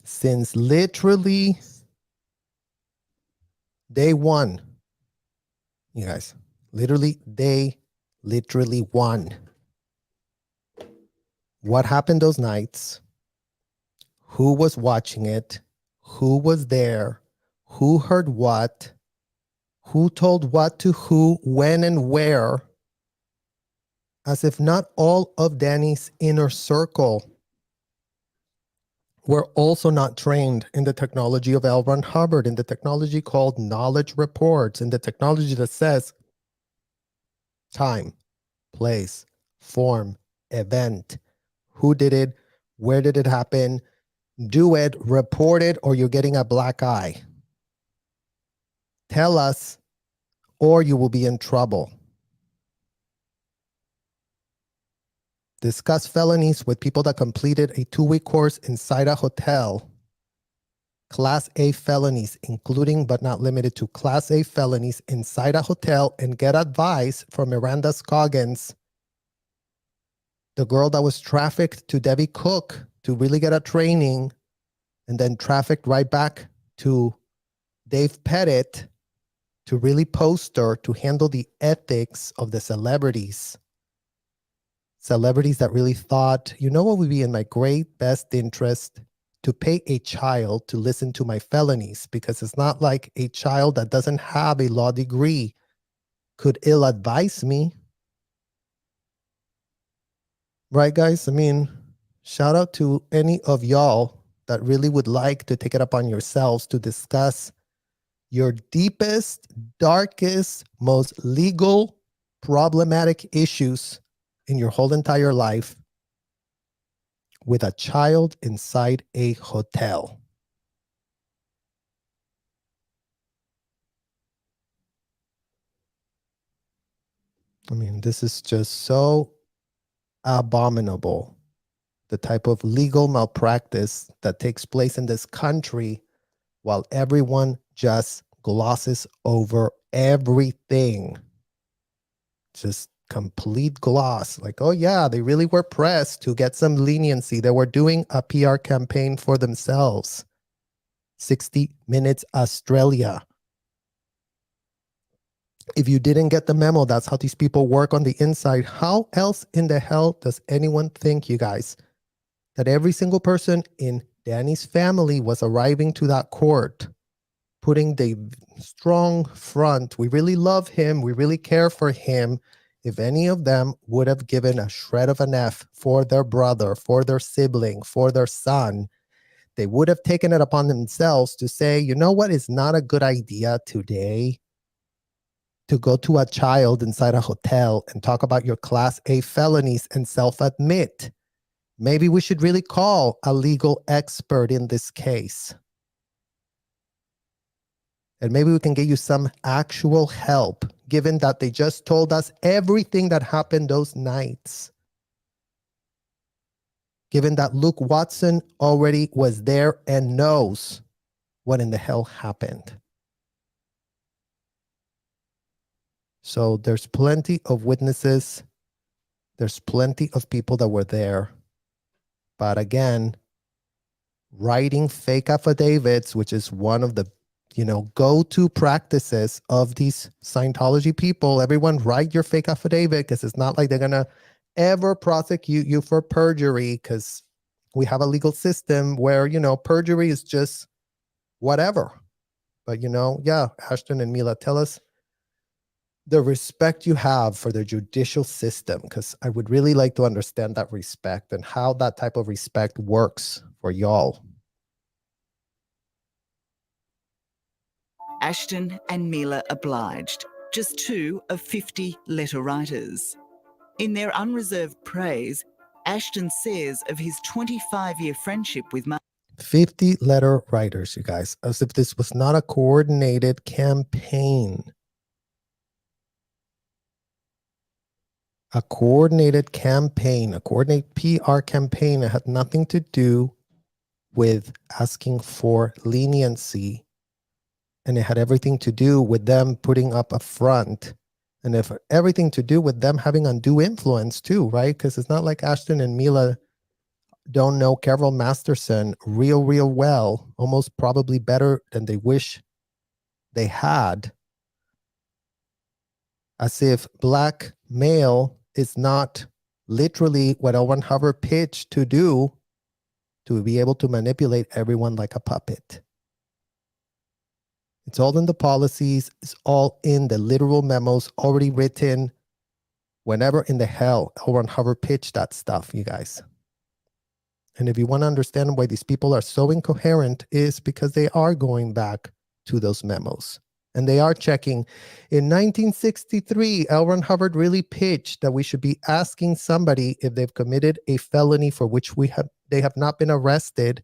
since literally day one. You guys, they literally won. What happened those nights? Who was watching it? who was there, who heard what, who told what to who, when, and where, as if not all of Danny's inner circle were also not trained in the technology of L. Ron Hubbard, in the technology called knowledge reports, in the technology that says time, place, form, event, who did it, where did it happen, do it, report it, or you're getting a black eye. Tell us, or you will be in trouble. Discuss felonies with people that completed a 2-week course inside a hotel. Class A felonies, including but not limited to Class A felonies inside a hotel, and get advice from Miranda Scoggins, the girl that was trafficked to Debbie Cook to really get a training, and then trafficked right back to Dave Pettit to really poster to handle the ethics of the celebrities. Celebrities that really thought, you know what would be in my great best interest? To pay a child to listen to my felonies, because it's not like a child that doesn't have a law degree could ill advise me. Right, guys? I mean, shout out to any of y'all that really would like to take it upon yourselves to discuss your deepest, darkest, most legal, problematic issues in your whole entire life with a child inside a hotel. I mean, this is just so abominable. The type of legal malpractice that takes place in this country while everyone just glosses over everything. Just complete gloss. Like, oh yeah, they really were pressed to get some leniency. They were doing a PR campaign for themselves. 60 Minutes Australia. If you didn't get the memo, that's how these people work on the inside. How else in the hell does anyone think, you guys, that every single person in Danny's family was arriving to that court, putting the strong front? We really love him. We really care for him. If any of them would have given a shred of an F for their brother, for their sibling, for their son, they would have taken it upon themselves to say, you know what is not a good idea today? To go to a child inside a hotel and talk about your Class A felonies and self-admit. Maybe we should really call a legal expert in this case. And maybe we can get you some actual help, given that they just told us everything that happened those nights. Given that Luke Watson already was there and knows what in the hell happened. So there's plenty of witnesses. There's plenty of people that were there. But again, writing fake affidavits, which is one of the go-to practices of these Scientology people. Everyone write your fake affidavit, because it's not like they're going to ever prosecute you for perjury, because we have a legal system where, perjury is just whatever. But, yeah, Ashton and Mila, tell us the respect you have for the judicial system, because I would really like to understand that respect and how that type of respect works for y'all. Ashton and Mila obliged, just 2 of 50 letter writers. In their unreserved praise, Ashton says of his 25-year friendship with 50 letter writers, you guys, as if this was not a coordinated campaign. A coordinated campaign, a coordinated PR campaign that had nothing to do with asking for leniency. And it had everything to do with them putting up a front. And if everything to do with them having undue influence too, right? Because it's not like Ashton and Mila don't know Carol Masterson real well, almost probably better than they wish they had. As if blackmail is not literally what L. Ron Hubbard pitched to do, to be able to manipulate everyone like a puppet. It's all in the policies. It's all in the literal memos already written. Whenever in the hell L. Ron Hubbard pitched that stuff, you guys. And if you want to understand why these people are so incoherent, is because they are going back to those memos. And they are checking. In 1963, L. Ron Hubbard really pitched that we should be asking somebody if they've committed a felony for which they have not been arrested,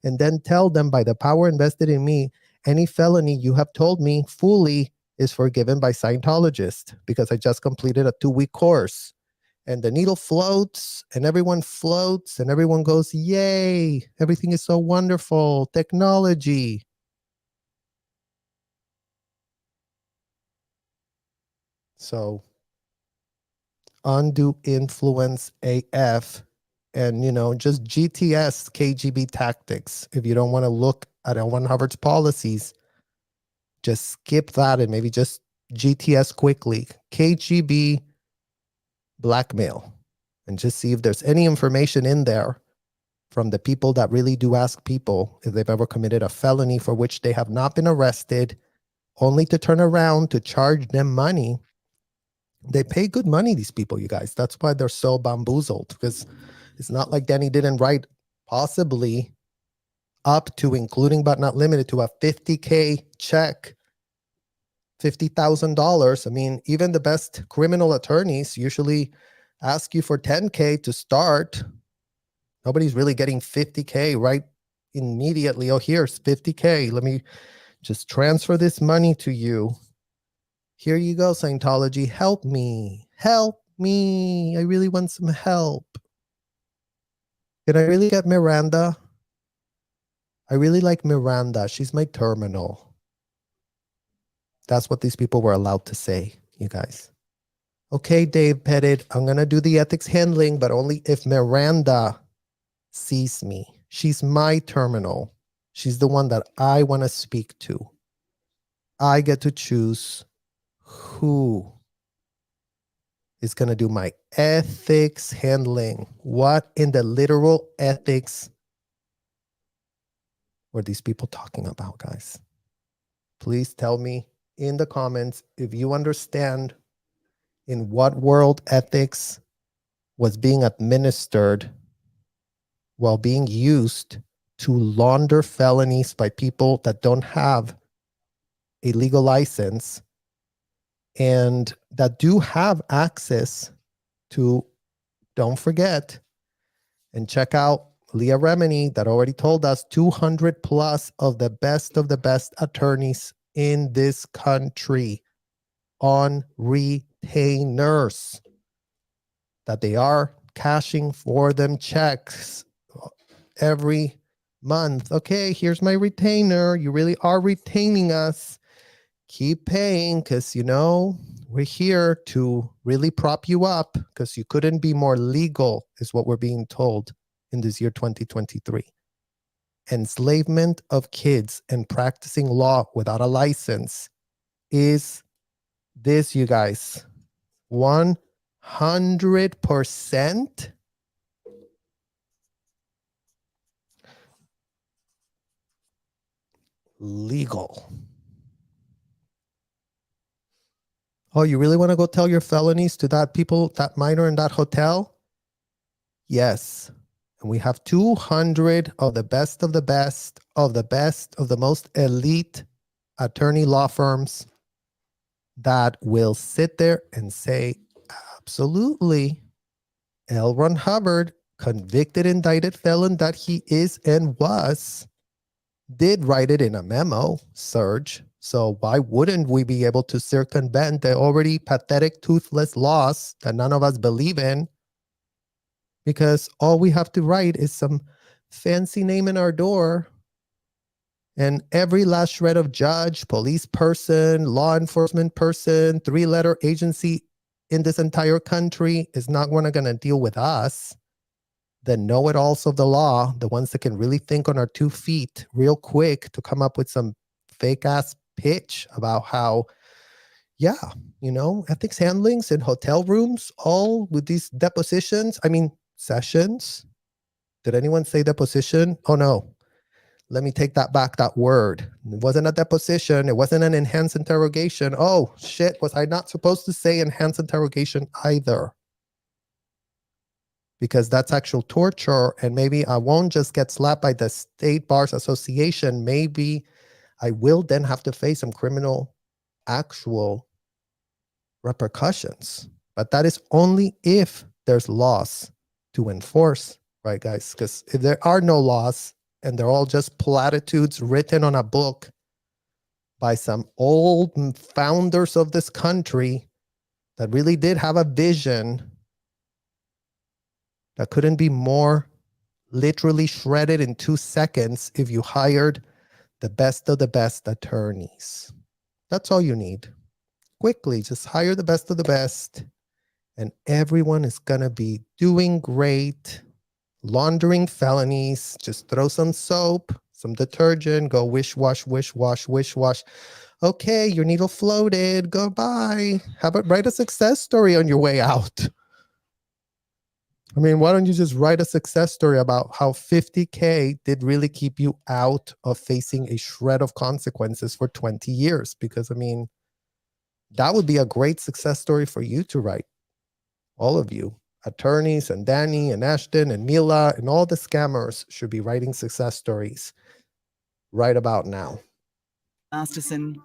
and then tell them, by the power invested in me, any felony you have told me fully is forgiven by Scientologists, because I just completed a 2-week course. And the needle floats, and everyone floats, and everyone goes, yay, everything is so wonderful, technology. So, undue influence AF, and, just GTS KGB tactics. If you don't want to look at L. Ron Hubbard's policies, just skip that and maybe just GTS quickly. KGB blackmail, and just see if there's any information in there from the people that really do ask people if they've ever committed a felony for which they have not been arrested, only to turn around to charge them money. They pay good money, these people, you guys. That's why they're so bamboozled, because it's not like Danny didn't write possibly up to, including but not limited to, a $50K check, $50,000. I mean, even the best criminal attorneys usually ask you for $10K to start. Nobody's really getting $50K right immediately. Oh, here's $50K. Let me just transfer this money to you. Here you go, Scientology. Help me. Help me. I really want some help. Can I really get Miranda? I really like Miranda. She's my terminal. That's what these people were allowed to say, you guys. Okay, Dave Pettit, I'm going to do the ethics handling, but only if Miranda sees me. She's my terminal. She's the one that I want to speak to. I get to choose who is going to do my ethics handling. What in the literal ethics were these people talking about, guys? Please tell me in the comments if you understand in what world ethics was being administered while being used to launder felonies by people that don't have a legal license and that do have access to, don't forget, and check out Leah Remini that already told us 200 plus of the best attorneys in this country on retainers, that they are cashing for them checks every month. Okay, here's my retainer. You really are retaining us. Keep paying, because, we're here to really prop you up, because you couldn't be more legal, is what we're being told in this year 2023. Enslavement of kids and practicing law without a license is this, you guys, 100% legal. Oh, you really want to go tell your felonies to that minor in that hotel? Yes. And we have 200 of the best of the best of the most elite attorney law firms that will sit there and say, absolutely, L. Ron Hubbard, convicted, indicted felon that he is and was, did write it in a memo, Serge. So why wouldn't we be able to circumvent the already pathetic, toothless laws that none of us believe in? Because all we have to write is some fancy name in our door, and every last shred of judge, police person, law enforcement person, 3-letter agency in this entire country is not going to deal with us. The know-it-alls of the law, the ones that can really think on our 2 feet real quick to come up with some fake-ass pitch about how, ethics handlings in hotel rooms, all with these depositions. I mean, sessions. Did anyone say deposition? Oh, no. let me take that back, that word. It wasn't a deposition. It wasn't an enhanced interrogation. Oh, shit. Was I not supposed to say enhanced interrogation either? Because that's actual torture. And maybe I won't just get slapped by the State Bars Association. Maybe I will then have to face some criminal actual repercussions. But that is only if there's laws to enforce, right, guys? Because if there are no laws, and they're all just platitudes written on a book by some old founders of this country that really did have a vision that couldn't be more literally shredded in 2 seconds if you hired the best of the best attorneys. That's all you need. Quickly, just hire the best of the best, and everyone is going to be doing great. Laundering felonies, just throw some soap, some detergent, go wish wash, wish wash, wish wash. Okay, your needle floated. Goodbye. How about write a success story on your way out? I mean, why don't you just write a success story about how 50K did really keep you out of facing a shred of consequences for 20 years? Because, I mean, that would be a great success story for you to write. All of you. Attorneys and Danny and Ashton and Mila and all the scammers should be writing success stories right about now. Masterson,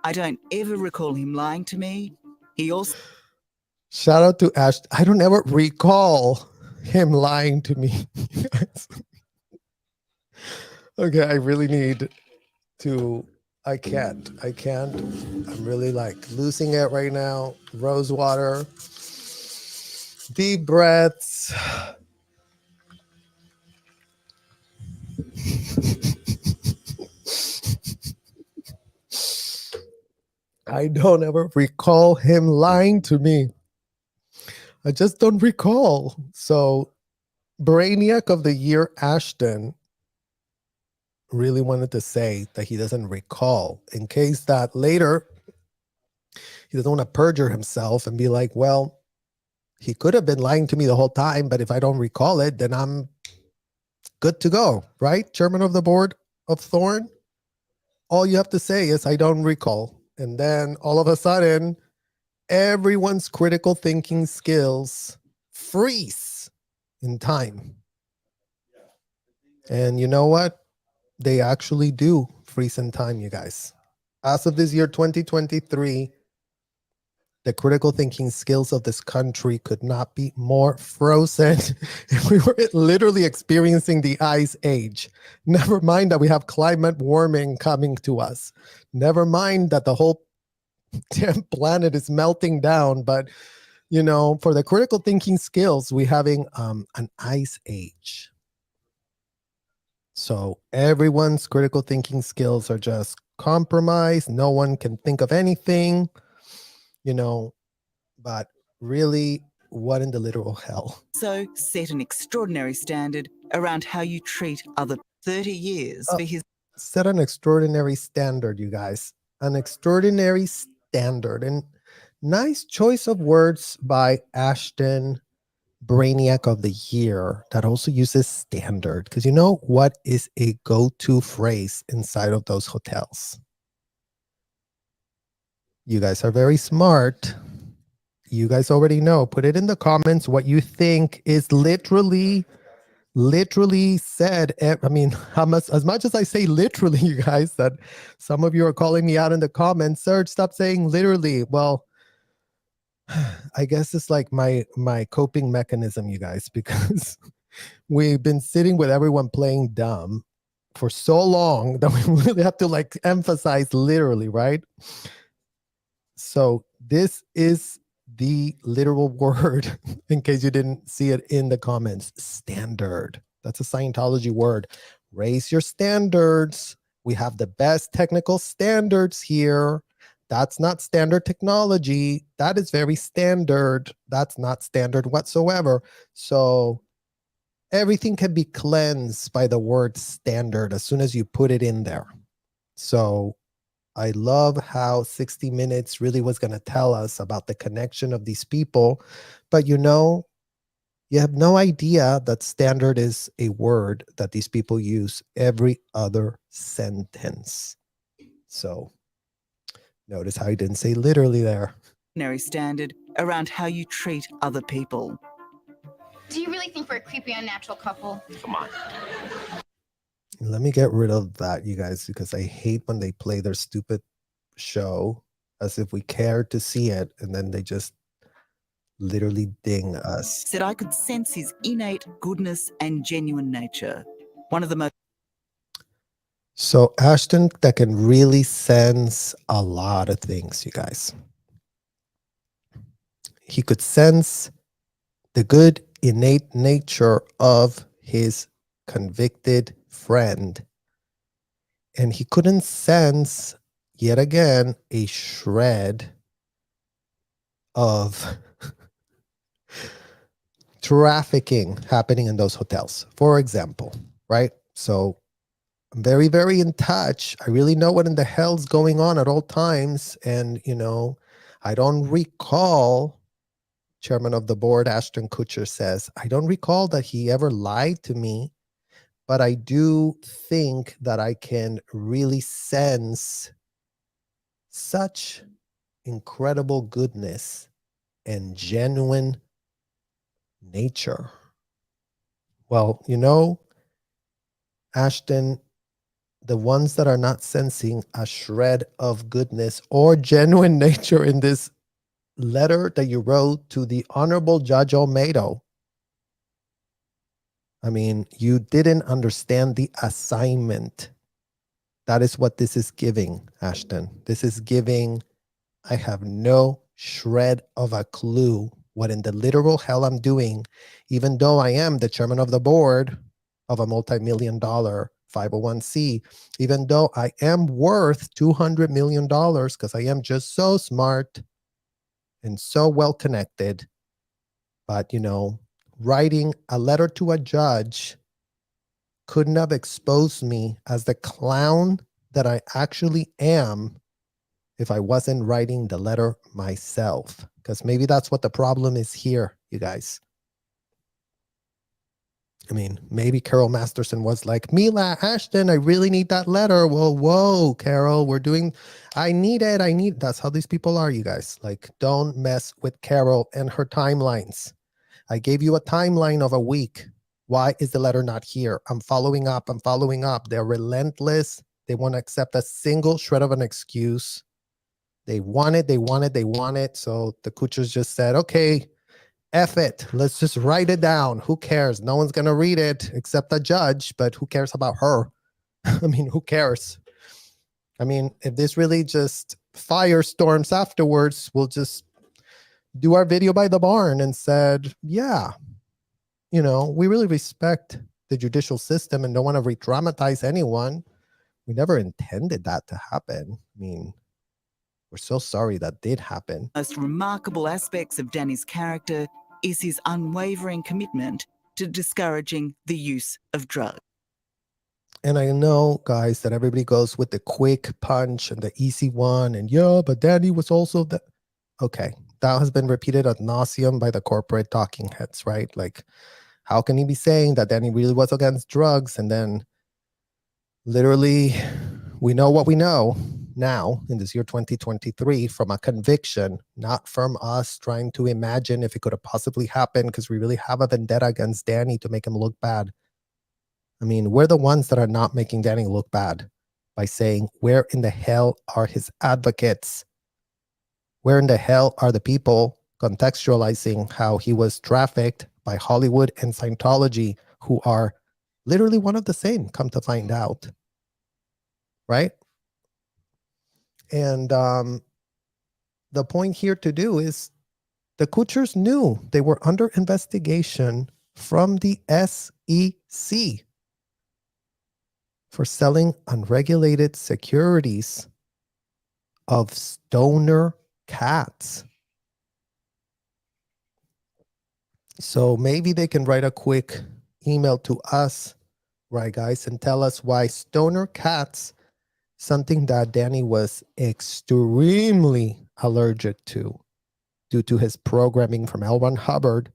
I don't ever recall him lying to me. He also... Shout out to Ashton. I don't ever recall him lying to me. Okay, I really need to... I can't. I'm really like losing it right now. Rose water. Deep breaths. I don't ever recall him lying to me. I just don't recall. So, Brainiac of the Year Ashton really wanted to say that he doesn't recall, in case that later he doesn't want to perjure himself and be like, well, he could have been lying to me the whole time, but if I don't recall it, then I'm good to go, right? Chairman of the board of Thorn. All you have to say is, I don't recall. And then all of a sudden, everyone's critical thinking skills freeze in time. And you know what? They actually do freeze in time, you guys. As of this year, 2023, the critical thinking skills of this country could not be more frozen. We were literally experiencing the ice age. Never mind that we have climate warming coming to us. Never mind that the whole damn planet is melting down. But, you know, for the critical thinking skills, we're having an ice age. So everyone's critical thinking skills are just compromised. No one can think of anything. You know, but really, what in the literal hell? So set an extraordinary standard around how you treat other 30 years for his... Set an extraordinary standard, you guys. An extraordinary standard. And nice choice of words by Ashton, Brainiac of the Year, that also uses standard. Because you know what is a go-to phrase inside of those hotels? You guys are very smart. You guys already know. Put it in the comments what you think is literally said. I mean, as much as I say literally, you guys, that some of you are calling me out in the comments, Serge, stop saying literally. Well, I guess it's like my coping mechanism, you guys, because we've been sitting with everyone playing dumb for so long that we really have to like emphasize literally, right? So this is the literal word, in case you didn't see it in the comments. Standard. That's a Scientology word. Raise your standards. We have the best technical standards here. That's not standard technology. That is very standard. That's not standard whatsoever. So everything can be cleansed by the word standard as soon as you put it in there. So I love how 60 Minutes really was going to tell us about the connection of these people. But you know, You have no idea that standard is a word that these people use every other sentence. So notice how he didn't say literally there. Standard around how you treat other people. Do you really think we're a creepy, unnatural couple? Come on. Let me get rid of that, you guys, because I hate when they play their stupid show as if we cared to see it, and then they just literally ding us. Said I could sense his innate goodness and genuine nature. One of the most. So Ashton, that can really sense a lot of things, you guys. He could sense the good innate nature of his convicted friend. And he couldn't sense, yet again, a shred of trafficking happening in those hotels, for example, right? So I'm very, very in touch. I really know what in the hell's going on at all times. And, you know, I don't recall, Chairman of the board, Ashton Kutcher says, I don't recall that he ever lied to me, but I do think that I can really sense such incredible goodness and genuine nature. Well, you know, Ashton, the ones that are not sensing a shred of goodness or genuine nature in this letter that you wrote to the Honorable Judge Olmedo, I mean, you didn't understand the assignment. That is what this is giving, Ashton. This is giving, I have no shred of a clue what in the literal hell I'm doing, even though I am the chairman of the board of a multi-million-dollar 501c, even though I am worth $200 million because I am just so smart and so well connected. But, you know, writing a letter to a judge couldn't have exposed me as the clown that I actually am if I wasn't writing the letter myself. Because maybe that's what the problem is here, you guys. I mean, maybe Carol Masterson was like, Mila, Ashton, I really need that letter. Well, whoa, Carol, I need it. That's how these people are, you guys. Like, don't mess with Carol and her timelines. I gave you a timeline of a week. Why is the letter not here? I'm following up. They're relentless. They won't accept a single shred of an excuse. They want it. So the Kutchers just said, okay, F it. Let's just write it down. Who cares? No one's going to read it except the judge, but who cares about her? I mean, who cares? I mean, if this really just firestorms afterwards, we'll just do our video by the barn and said, yeah, you know, we really respect the judicial system and don't want to re-dramatize anyone. We never intended that to happen. I mean, we're so sorry that did happen. Most remarkable aspects of Danny's character is his unwavering commitment to discouraging the use of drugs. And I know, guys, that everybody goes with the quick punch and the easy one. And yeah, but Danny was also the... Okay, that has been repeated ad nauseum by the corporate talking heads, right? Like, how can he be saying that Danny really was against drugs? And then literally, we know what we know now in this year 2023 from a conviction, not from us trying to imagine if it could have possibly happened, because we really have a vendetta against Danny to make him look bad. I mean, we're the ones that are not making Danny look bad by saying, where in the hell are his advocates? Where in the hell are the people contextualizing how he was trafficked by Hollywood and Scientology, who are literally one of the same, come to find out, right? And the point here to do is the Kutchers knew they were under investigation from the SEC for selling unregulated securities of stoner cats. So maybe they can write a quick email to us, right, guys, and tell us why stoner cats, something that Danny was extremely allergic to due to his programming from L. Ron Hubbard,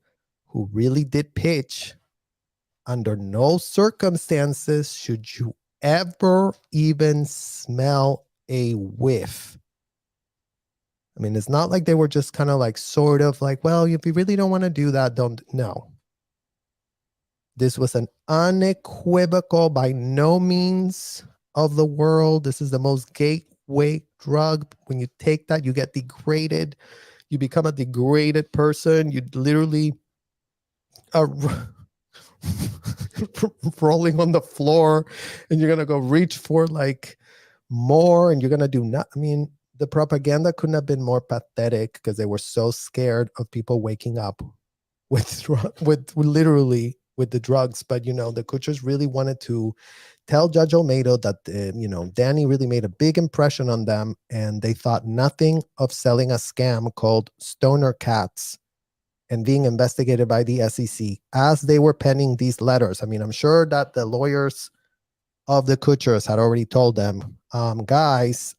who really did pitch, under no circumstances should you ever even smell a whiff. I mean, it's not like they were just kind of like sort of like, well, if you really don't want to do that, don't. No. This was an unequivocal, by no means of the world. This is the most gateway drug. When you take that, you get degraded. You become a degraded person. You literally are rolling on the floor, and you're going to go reach for like more, and you're going to do not. I mean, the propaganda couldn't have been more pathetic because they were so scared of people waking up with literally with the drugs. But, you know, the Kutchers really wanted to tell Judge Olmedo that, you know, Danny really made a big impression on them, and they thought nothing of selling a scam called Stoner Cats and being investigated by the SEC as they were penning these letters. I mean, I'm sure that the lawyers of the Kutchers had already told them, guys,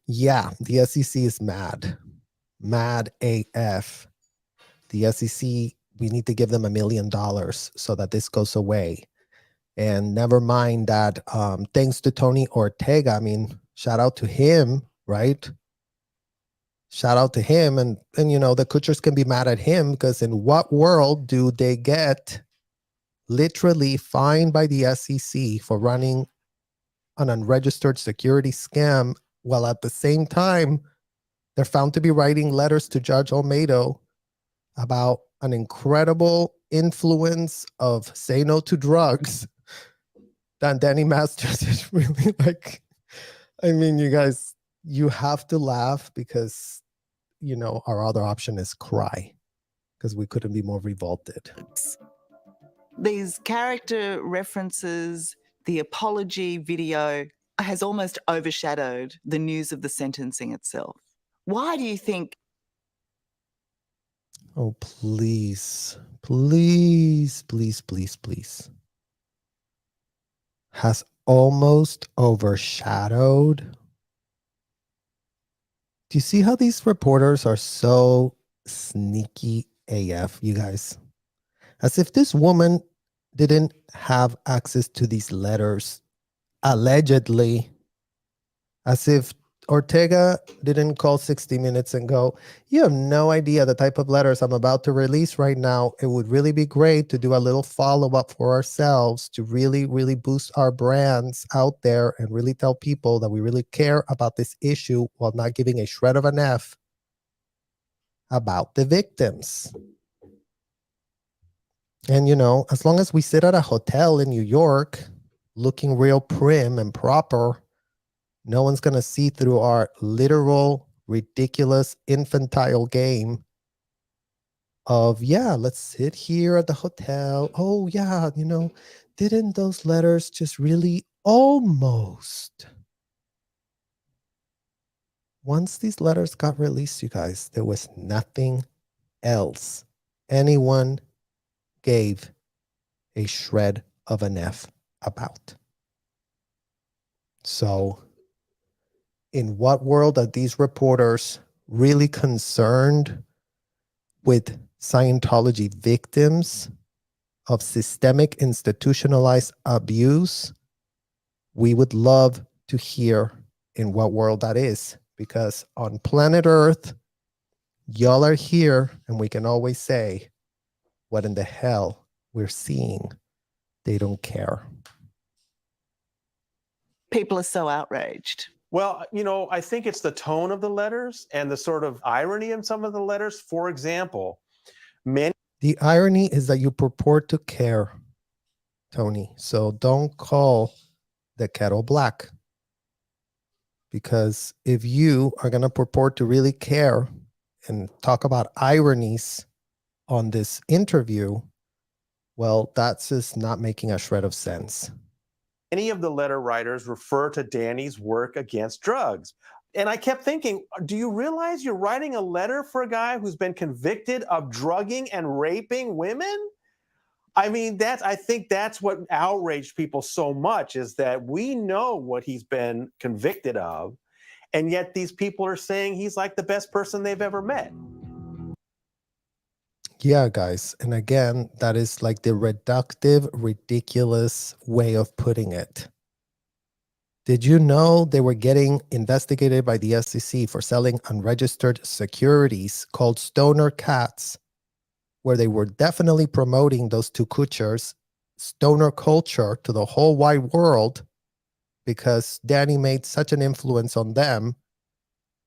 yeah, the SEC is mad AF. The SEC, we need to give them $1 million so that this goes away. And never mind that, thanks to Tony Ortega, I mean, shout out to him, right? Shout out to him. And you know, the Kutchers can be mad at him because in what world do they get literally fined by the SEC for running an unregistered security scam, while at the same time, they're found to be writing letters to Judge Olmedo about an incredible influence of say no to drugs that Danny Masters is really like, I mean, you guys, you have to laugh because, you know, our other option is cry because we couldn't be more revolted. These character references, the apology video has almost overshadowed the news of the sentencing itself. Why do you think? Oh, please, please, please, please, please. Has almost overshadowed. Do you see how these reporters are so sneaky AF, you guys? As if this woman didn't have access to these letters, allegedly. As if Ortega didn't call 60 Minutes and go, you have no idea the type of letters I'm about to release right now. It would really be great to do a little follow-up for ourselves to really, really boost our brands out there and really tell people that we really care about this issue while not giving a shred of an F about the victims. And, you know, as long as we sit at a hotel in New York looking real prim and proper, no one's going to see through our literal, ridiculous, infantile game of, yeah, let's sit here at the hotel. Oh, yeah, you know, didn't those letters just really almost? Once these letters got released, you guys, there was nothing else anyone gave a shred of an F about. So, in what world are these reporters really concerned with Scientology victims of systemic institutionalized abuse? We would love to hear in what world that is, because on planet Earth, y'all are here and we can always say, what in the hell we're seeing? They don't care. People are so outraged. Well, you know, I think it's the tone of the letters and the sort of irony in some of the letters. For example, the irony is that you purport to care, Tony. So don't call the kettle black. Because if you are going to purport to really care and talk about ironies on this interview, well, that's just not making a shred of sense. Many of the letter writers refer to Danny's work against drugs. And I kept thinking, do you realize you're writing a letter for a guy who's been convicted of drugging and raping women? I mean, I think that's what outraged people so much, is that we know what he's been convicted of, and yet these people are saying he's like the best person they've ever met. Yeah, guys. And again, that is like the reductive, ridiculous way of putting it. Did you know they were getting investigated by the SEC for selling unregistered securities called stoner cats, where they were definitely promoting those two Kutchers, stoner culture to the whole wide world, because Danny made such an influence on them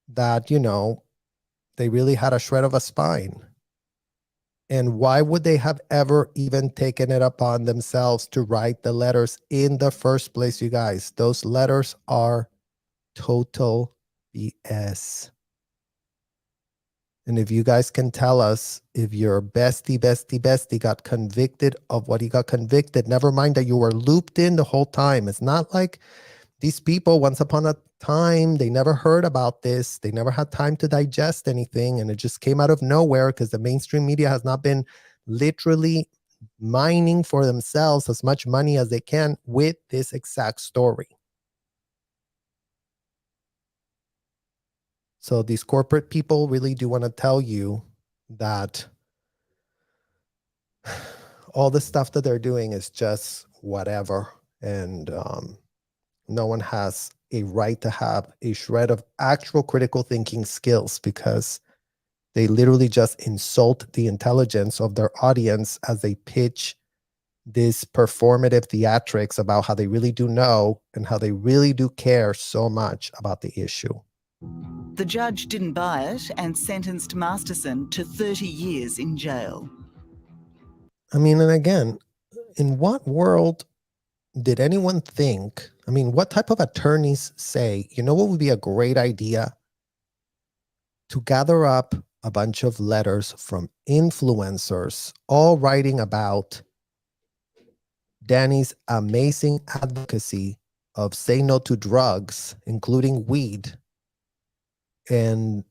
that, you know, they really had a shred of a spine. And why would they have ever even taken it upon themselves to write the letters in the first place, you guys? Those letters are total BS. And if you guys can tell us if your bestie got convicted of what he got convicted, never mind that you were looped in the whole time. It's not like these people, once upon a time, they never heard about this. They never had time to digest anything. And it just came out of nowhere because the mainstream media has not been literally mining for themselves as much money as they can with this exact story. So these corporate people really do want to tell you that all the stuff that they're doing is just whatever. And no one has a right to have a shred of actual critical thinking skills, because they literally just insult the intelligence of their audience as they pitch this performative theatrics about how they really do know and how they really do care so much about the issue. The judge didn't buy it and sentenced Masterson to 30 years in jail. I mean, and again, in what world did anyone think, I mean, what type of attorneys say, you know what would be a great idea? To gather up a bunch of letters from influencers, all writing about Danny's amazing advocacy of say no to drugs, including weed. And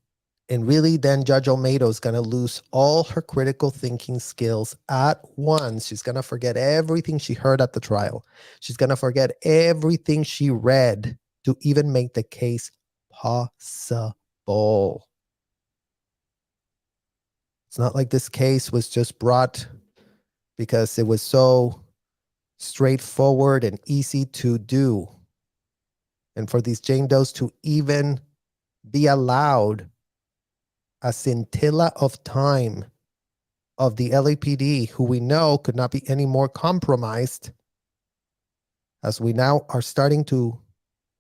really then Judge Olmedo is going to lose all her critical thinking skills at once. She's going to forget everything she heard at the trial. She's going to forget everything she read to even make the case possible. It's not like this case was just brought because it was so straightforward and easy to do. And for these Jane Does to even be allowed a scintilla of time of the LAPD, who we know could not be any more compromised, as we now are starting to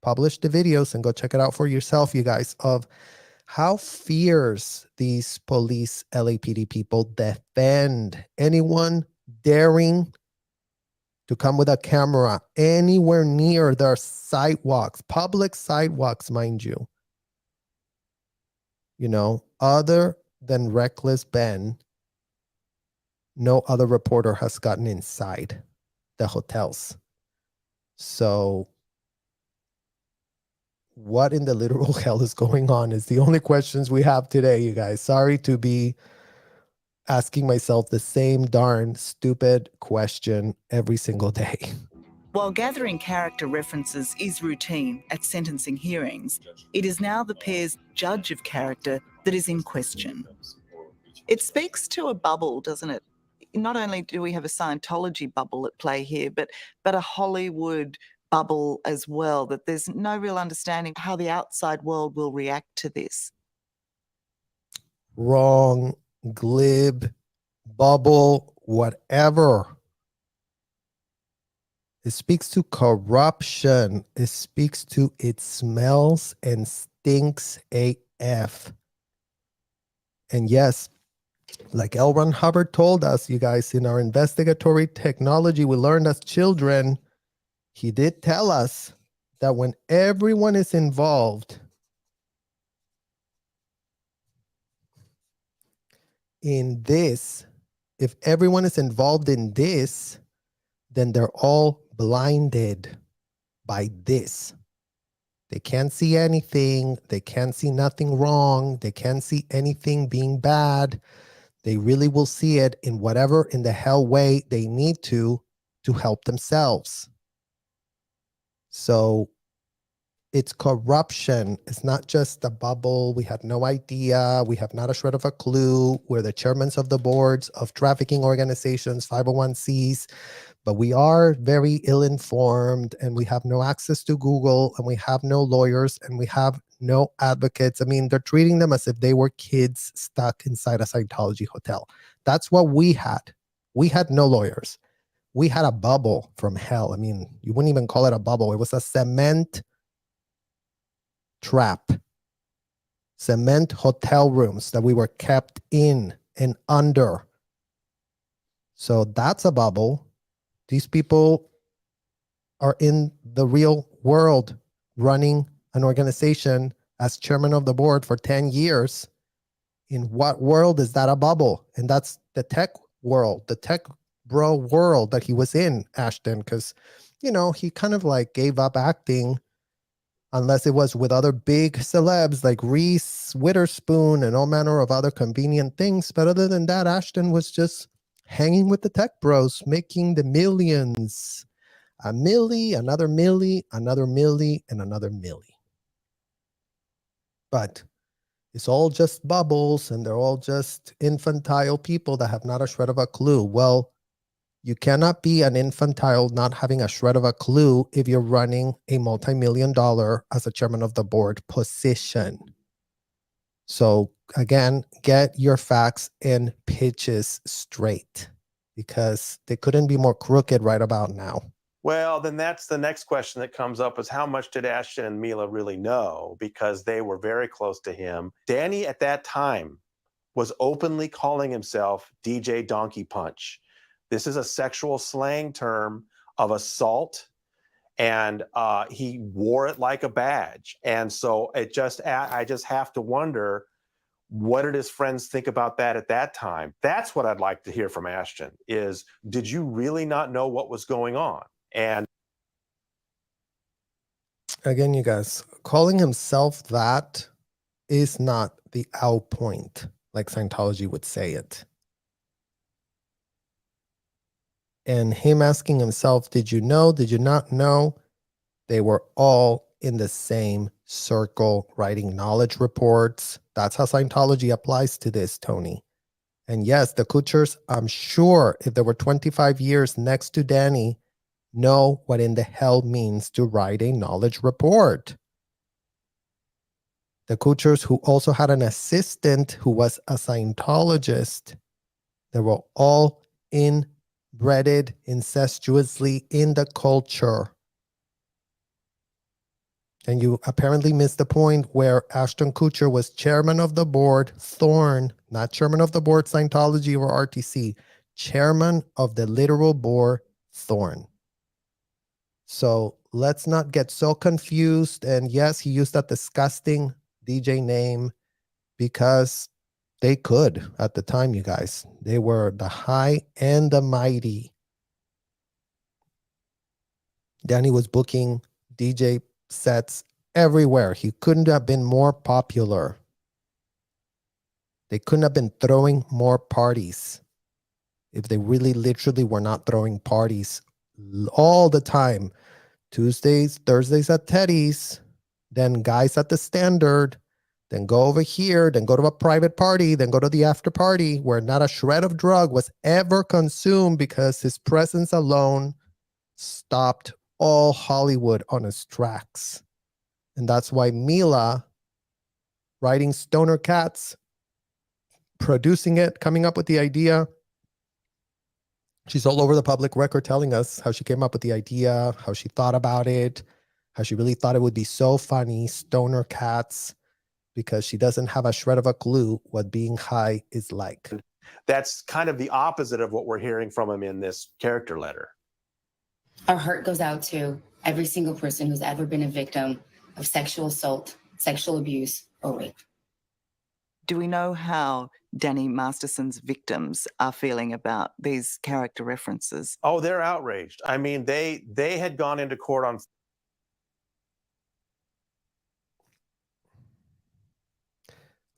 publish the videos, and go check it out for yourself, you guys, of how fierce these police LAPD people defend anyone daring to come with a camera anywhere near their sidewalks, public sidewalks, mind you. You know, other than Reckless Ben, no other reporter has gotten inside the hotels. So what in the literal hell is going on is the only questions we have today, you guys. Sorry to be asking myself the same darn stupid question every single day. While gathering character references is routine at sentencing hearings, it is now the pair's judge of character that is in question. It speaks to a bubble, doesn't it? Not only do we have a Scientology bubble at play here, but a Hollywood bubble as well, that there's no real understanding how the outside world will react to this. Wrong, glib, bubble, whatever. It speaks to corruption. It speaks to it smells and stinks AF. And yes, like L. Ron Hubbard told us, you guys, in our investigatory technology we learned as children, he did tell us that when everyone is involved in this, if everyone is involved in this, then they're all blinded by this. They can't see anything. They can't see nothing wrong. They can't see anything being bad. They really will see it in whatever in the hell way they need to help themselves. So It's corruption. It's not just a bubble. We have no idea. We have not a shred of a clue. We're the chairmen of the boards of trafficking organizations, 501cs, but we are very ill-informed, and we have no access to Google, and we have no lawyers, and we have no advocates. I mean, they're treating them as if they were kids stuck inside a Scientology hotel. That's what we had. We had no lawyers. We had a bubble from hell. I mean, you wouldn't even call it a bubble. It was a cement trap, cement hotel rooms that we were kept in and under. So that's a bubble. These people are in the real world running an organization as chairman of the board for 10 years. In what world is that a bubble? And that's the tech world, the tech bro world that he was in, Ashton, because, you know, he kind of like gave up acting unless it was with other big celebs like Reese Witherspoon and all manner of other convenient things. But other than that, Ashton was just hanging with the tech bros, making the millions. A milli, another milli, another milli, and another milli. But it's all just bubbles, and they're all just infantile people that have not a shred of a clue. Well, you cannot be an infantile not having a shred of a clue if you're running a multi-million-dollar as a chairman of the board position. So again, get your facts and pitches straight, because they couldn't be more crooked right about now. Well, then that's the next question that comes up is how much did Ashton and Mila really know? Because they were very close to him. Danny at that time was openly calling himself DJ Donkey Punch. This is a sexual slang term of assault, and he wore it like a badge. And so I just have to wonder, what did his friends think about that at that time? That's what I'd like to hear from Ashton is, did you really not know what was going on? And again, you guys, calling himself that is not the out point, like Scientology would say it. And him asking himself, did you know? Did you not know? They were all in the same circle writing knowledge reports. That's how Scientology applies to this, Tony. And yes, the Kutchers, I'm sure if there were 25 years next to Danny, know what in the hell means to write a knowledge report. The Kutchers, who also had an assistant who was a Scientologist, they were all inbred incestuously in the culture. And you apparently missed the point where Ashton Kutcher was chairman of the board, Thorn, not chairman of the board, Scientology or RTC, chairman of the literal board, Thorn. So let's not get so confused. And yes, he used that disgusting DJ name because they could at the time, you guys. They were the high and the mighty. Danny was booking DJ sets everywhere. He couldn't have been more popular. They couldn't have been throwing more parties if they really literally were not throwing parties all the time. Tuesdays, Thursdays at Teddy's, then guys at the Standard, then go over here, then go to a private party, then go to the after party where not a shred of drug was ever consumed because his presence alone stopped all Hollywood on its tracks. And that's why Mila, writing Stoner Cats, producing it, coming up with the idea, she's all over the public record telling us how she came up with the idea, how she thought about it, how she really thought it would be so funny, Stoner Cats, because she doesn't have a shred of a clue what being high is like. that's kind of the opposite of what we're hearing from him in this character letter. Our heart goes out to every single person who's ever been a victim of sexual assault, sexual abuse, or rape. Do we know how Danny Masterson's victims are feeling about these character references? Oh, they're outraged. I mean, they had gone into court on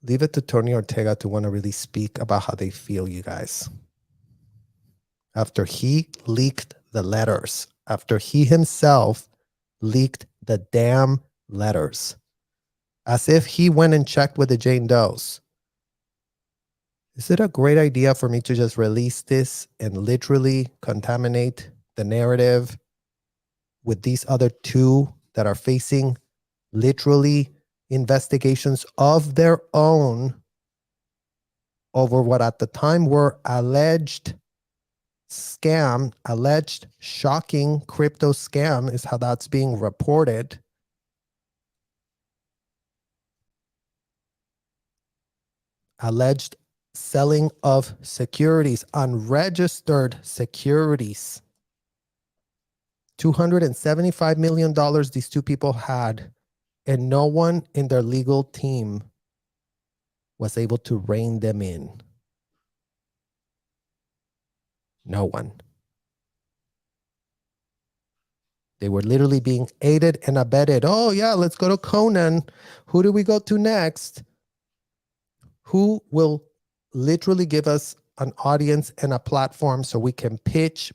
Leave it to Tony Ortega to want to really speak about how they feel, you guys. After he leaked the letters, after he himself leaked the damn letters, as if he went and checked with the Jane Does. Is it a great idea for me to just release this and literally contaminate the narrative with these other two that are facing literally investigations of their own over what at the time were alleged scam, alleged shocking crypto scam is how that's being reported. Alleged selling of securities, unregistered securities. $275 million these two people had, and no one in their legal team was able to rein them in. No one. They were literally being aided and abetted. Oh, yeah, let's go to Conan. Who do we go to next? Who will literally give us an audience and a platform so we can pitch.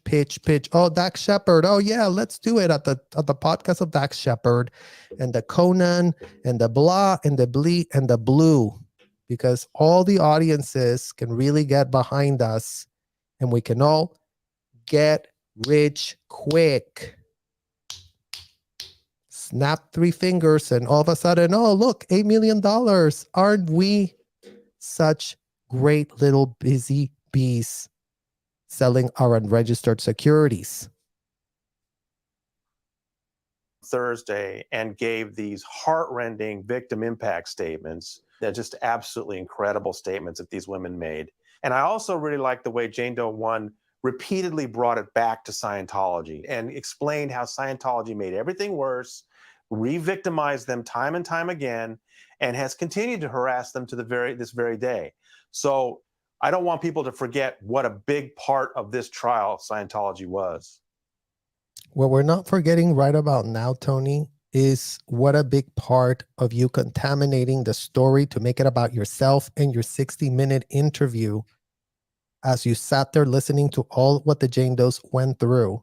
Oh, Dax Shepard. Oh, yeah, let's do it at the podcast of Dax Shepard and the Conan and the blah and the blee and the blue, because all the audiences can really get behind us and we can all get rich quick. Snap 3 fingers and all of a sudden, oh, look, $8 million. Aren't we such great little busy bees selling our unregistered securities? Thursday and gave these heart-rending victim impact statements. They're just absolutely incredible statements that these women made. And I also really like the way Jane Doe 1 repeatedly brought it back to Scientology and explained how Scientology made everything worse, re-victimized them time and time again, and has continued to harass them to this very day. So I don't want people to forget what a big part of this trial Scientology was. What we're not forgetting right about now, Tony, is what a big part of you contaminating the story to make it about yourself and your 60-minute interview as you sat there listening to all what the Jane Does went through,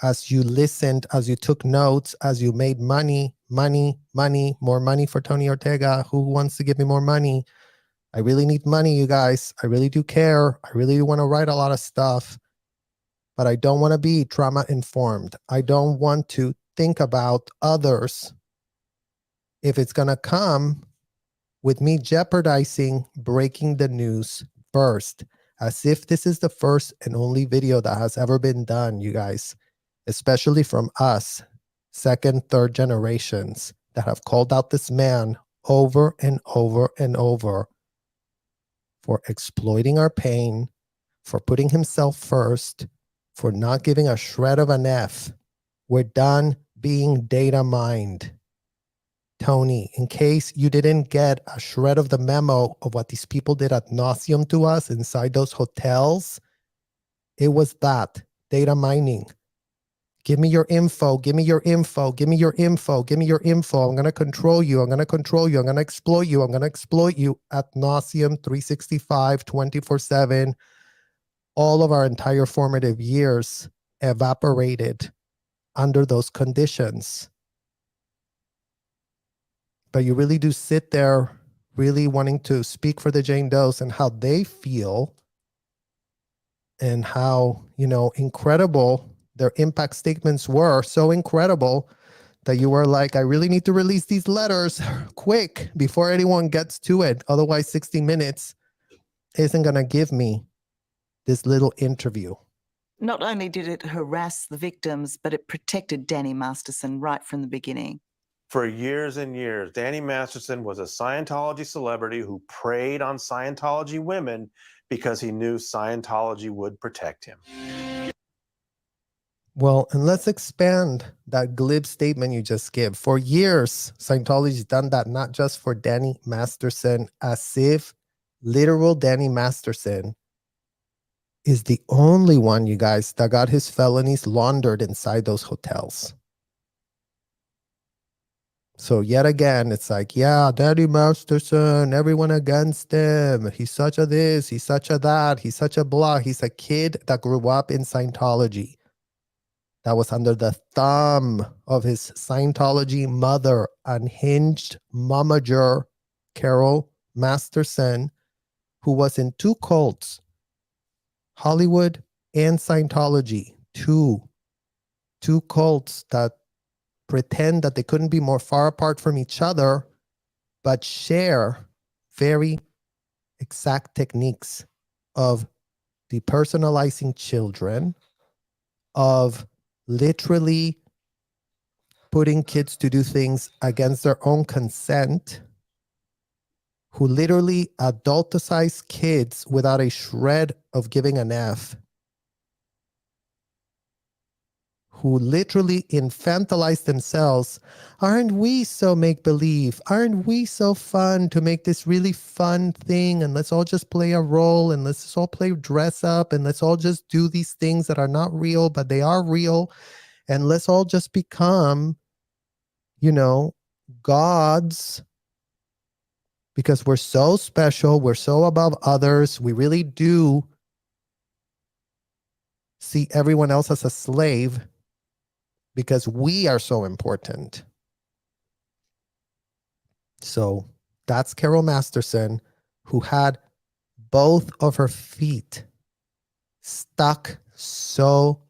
as you listened, as you took notes, as you made money, more money for Tony Ortega. Who wants to give me more money? I really need money, you guys. I really do care. I really want to write a lot of stuff, but I don't want to be trauma informed. I don't want to think about others if it's going to come with me jeopardizing breaking the news first, as if this is the first and only video that has ever been done, you guys, especially from us, second, third generations that have called out this man over and over and over for exploiting our pain, for putting himself first, for not giving a shred of an F. We're done being data mined. Tony, in case you didn't get a shred of the memo of what these people did ad nauseum to us inside those hotels, it was that, data mining. Give me your info, give me your info, give me your info, give me your info. I'm going to control you. I'm going to control you. I'm going to exploit you. I'm going to exploit you ad nauseum, 365, 24/7. All of our entire formative years evaporated under those conditions. But you really do sit there really wanting to speak for the Jane Does and how they feel and how, incredible their impact statements were. So incredible that you were like, I really need to release these letters quick before anyone gets to it. Otherwise, 60 minutes isn't going to give me this little interview. Not only did it harass the victims, but it protected Danny Masterson right from the beginning. For years and years, Danny Masterson was a Scientology celebrity who preyed on Scientology women because he knew Scientology would protect him. Well, and let's expand that glib statement you just gave. For years, Scientology's done that, not just for Danny Masterson, as if literal Danny Masterson is the only one, you guys, that got his felonies laundered inside those hotels. So yet again, it's like, yeah, Danny Masterson, everyone against him. He's such a this, he's such a that, he's such a blah. He's a kid that grew up in Scientology. that was under the thumb of his Scientology mother, unhinged momager Carol Masterson, who was in two cults, Hollywood and Scientology, two cults that pretend that they couldn't be more far apart from each other, but share very exact techniques of depersonalizing children, of literally putting kids to do things against their own consent, who literally adulticize kids without a shred of giving an F, who literally infantilize themselves. Aren't we so make-believe? Aren't we so fun to make this really fun thing? And let's all just play a role, and let's just all play dress up, and let's all just do these things that are not real, but they are real. And let's all just become, gods, because we're so special. We're so above others. We really do see everyone else as a slave, because we are so important. So that's Carol Masterson, who had both of her feet stuck so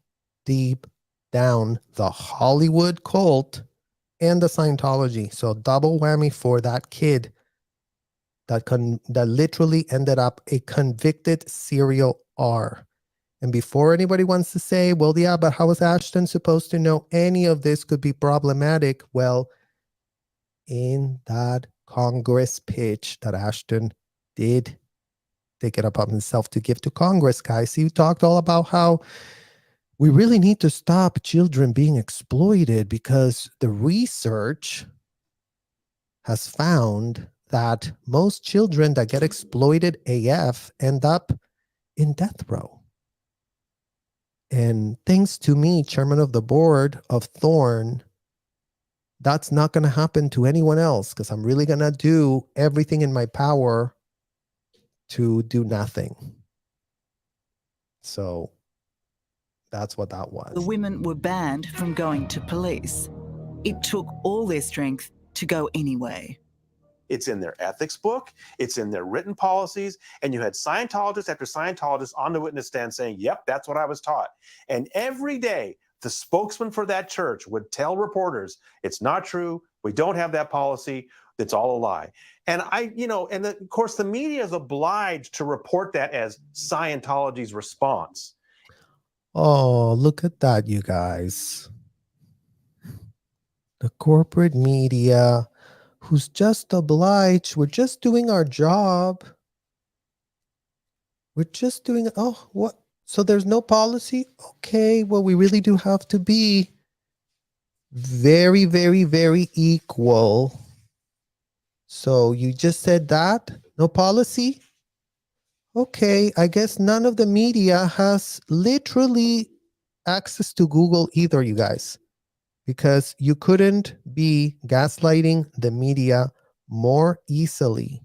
deep down the Hollywood cult and the Scientology. So double whammy for that kid that literally ended up a convicted serial R. And before anybody wants to say, well, yeah, but how is Ashton supposed to know any of this could be problematic? Well, in that Congress pitch that Ashton did take it upon himself to give to Congress, guys, he talked all about how we really need to stop children being exploited, because the research has found that most children that get exploited AF end up in death row. And thanks to me, chairman of the board of Thorn, that's not going to happen to anyone else, because I'm really going to do everything in my power to do nothing. So that's what that was. The women were banned from going to police. It took all their strength to go anyway. It's in their ethics book. It's in their written policies. And you had Scientologist after Scientologist on the witness stand saying, yep, that's what I was taught. And every day, the spokesman for that church would tell reporters, it's not true. We don't have that policy. It's all a lie. And of course, the media is obliged to report that as Scientology's response. Oh, look at that, you guys. The corporate media, who's just obliged. We're just doing our job. We're just doing, oh, what? So there's no policy? Okay, well, we really do have to be very, very, very equal. So you just said that? No policy? Okay, I guess none of the media has literally access to Google either, you guys, because you couldn't be gaslighting the media more easily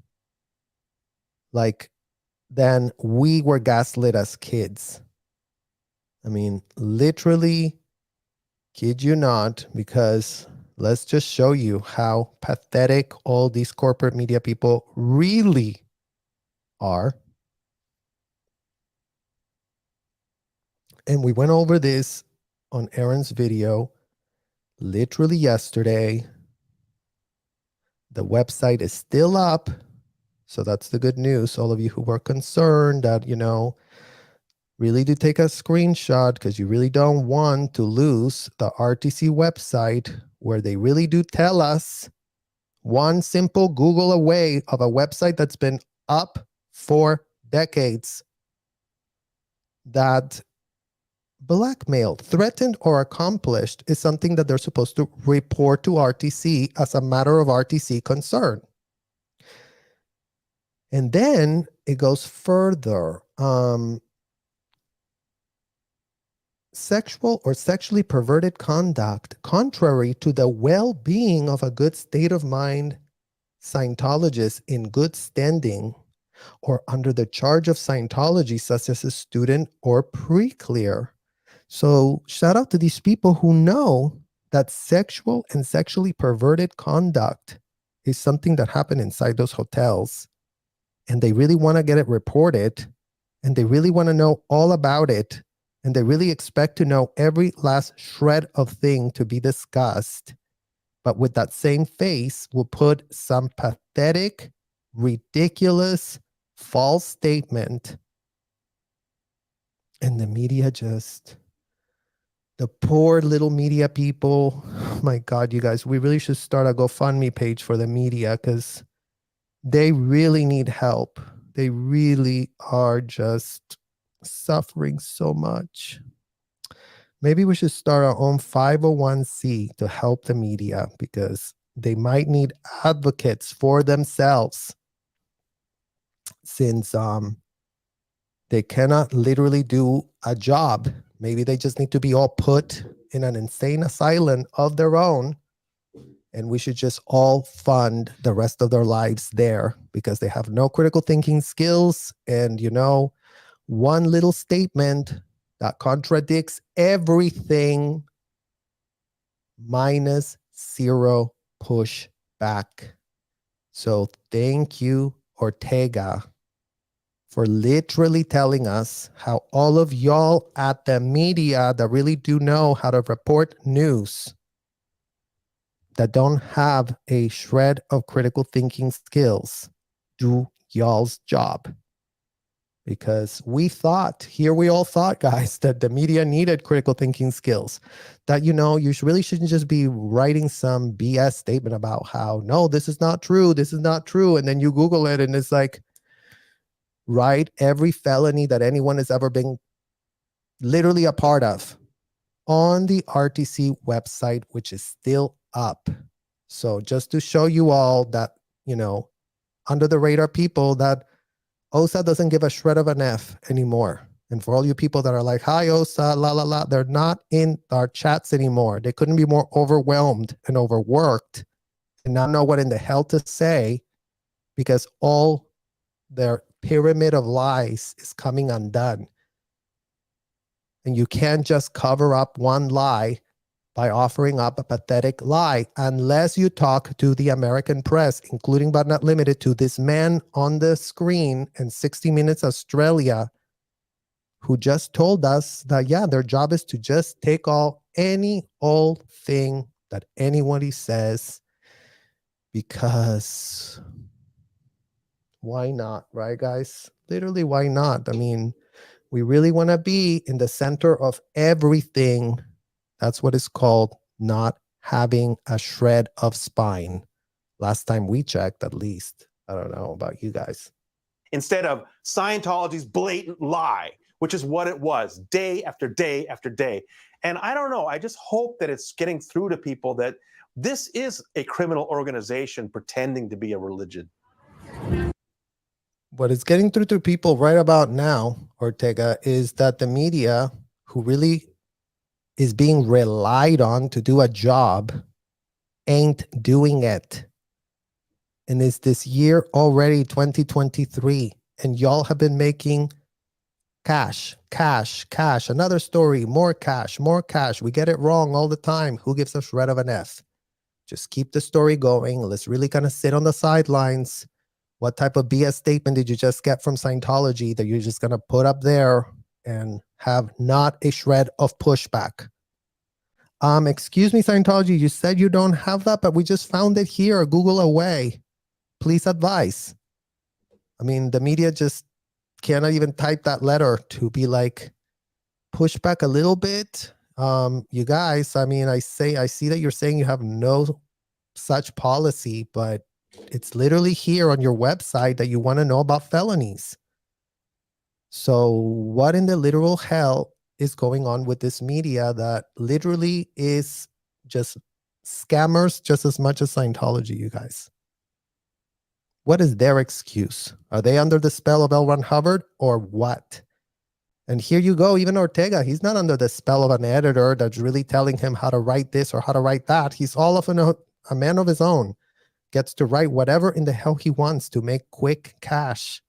than we were gaslit as kids. I mean, literally, kid you not, because let's just show you how pathetic all these corporate media people really are. And we went over this on Aaron's video literally yesterday. The website is still up. So that's the good news. All of you who were concerned that, really do take a screenshot, because you really don't want to lose the RTC website, where they really do tell us one simple Google away of a website that's been up for decades, that blackmailed, threatened, or accomplished is something that they're supposed to report to RTC as a matter of RTC concern. And then it goes further. Sexual or sexually perverted conduct contrary to the well-being of a good state of mind Scientologist in good standing or under the charge of Scientology, such as a student or pre-clear. So shout out to these people who know that sexual and sexually perverted conduct is something that happened inside those hotels. And they really want to get it reported. And they really want to know all about it. And they really expect to know every last shred of thing to be discussed. But with that same face, will put some pathetic, ridiculous, false statement. And the media just, the poor little media people. Oh my God, you guys, we really should start a GoFundMe page for the media because they really need help. They really are just suffering so much. Maybe we should start our own 501c to help the media because they might need advocates for themselves since they cannot literally do a job. Maybe they just need to be all put in an insane asylum of their own. And we should just all fund the rest of their lives there because they have no critical thinking skills. And, you know, one little statement that contradicts everything minus zero pushback. So thank you, Ortega, for literally telling us how all of y'all at the media that really do know how to report news that don't have a shred of critical thinking skills do y'all's job. Because we all thought, guys, that the media needed critical thinking skills. That, you know, you really shouldn't just be writing some BS statement about how, no, this is not true, this is not true. And then you Google it and it's like, write every felony that anyone has ever been literally a part of on the RTC website, which is still up. So just to show you all that, you know, under the radar people, that OSA doesn't give a shred of an F anymore. And for all you people that are like, hi, OSA, la, la, la, they're not in our chats anymore. They couldn't be more overwhelmed and overworked and not know what in the hell to say because all their pyramid of lies is coming undone. And you can't just cover up one lie by offering up a pathetic lie unless you talk to the American press, including but not limited to this man on the screen in 60 Minutes Australia, who just told us that, yeah, their job is to just take any old thing that anybody says because why not, right, guys? Literally, why not? I mean, we really want to be in the center of everything. That's what it's called, not having a shred of spine. Last time we checked, at least. I don't know about you guys. Instead of Scientology's blatant lie, which is what it was, day after day after day. And I don't know, I just hope that it's getting through to people that this is a criminal organization pretending to be a religion. What is getting through to people right about now, Ortega, is that the media, who really is being relied on to do a job, ain't doing it. And it's this year already, 2023, and y'all have been making cash, cash, cash. Another story, more cash, more cash. We get it wrong all the time. Who gives a shred of an F? Just keep the story going. Let's really kind of sit on the sidelines. What type of BS statement did you just get from Scientology that you're just going to put up there and have not a shred of pushback? Excuse me, Scientology, you said you don't have that, but we just found it here, Google away. Please advise. I mean, the media just cannot even type that letter to be like, push back a little bit. You guys, I mean, I see that you're saying you have no such policy, but it's literally here on your website that you want to know about felonies. So what in the literal hell is going on with this media that literally is just scammers just as much as Scientology, you guys? What is their excuse? Are they under the spell of L. Ron Hubbard or what? And here you go, even Ortega, he's not under the spell of an editor that's really telling him how to write this or how to write that. He's all of a man of his own. Gets to write whatever in the hell he wants to make quick cash.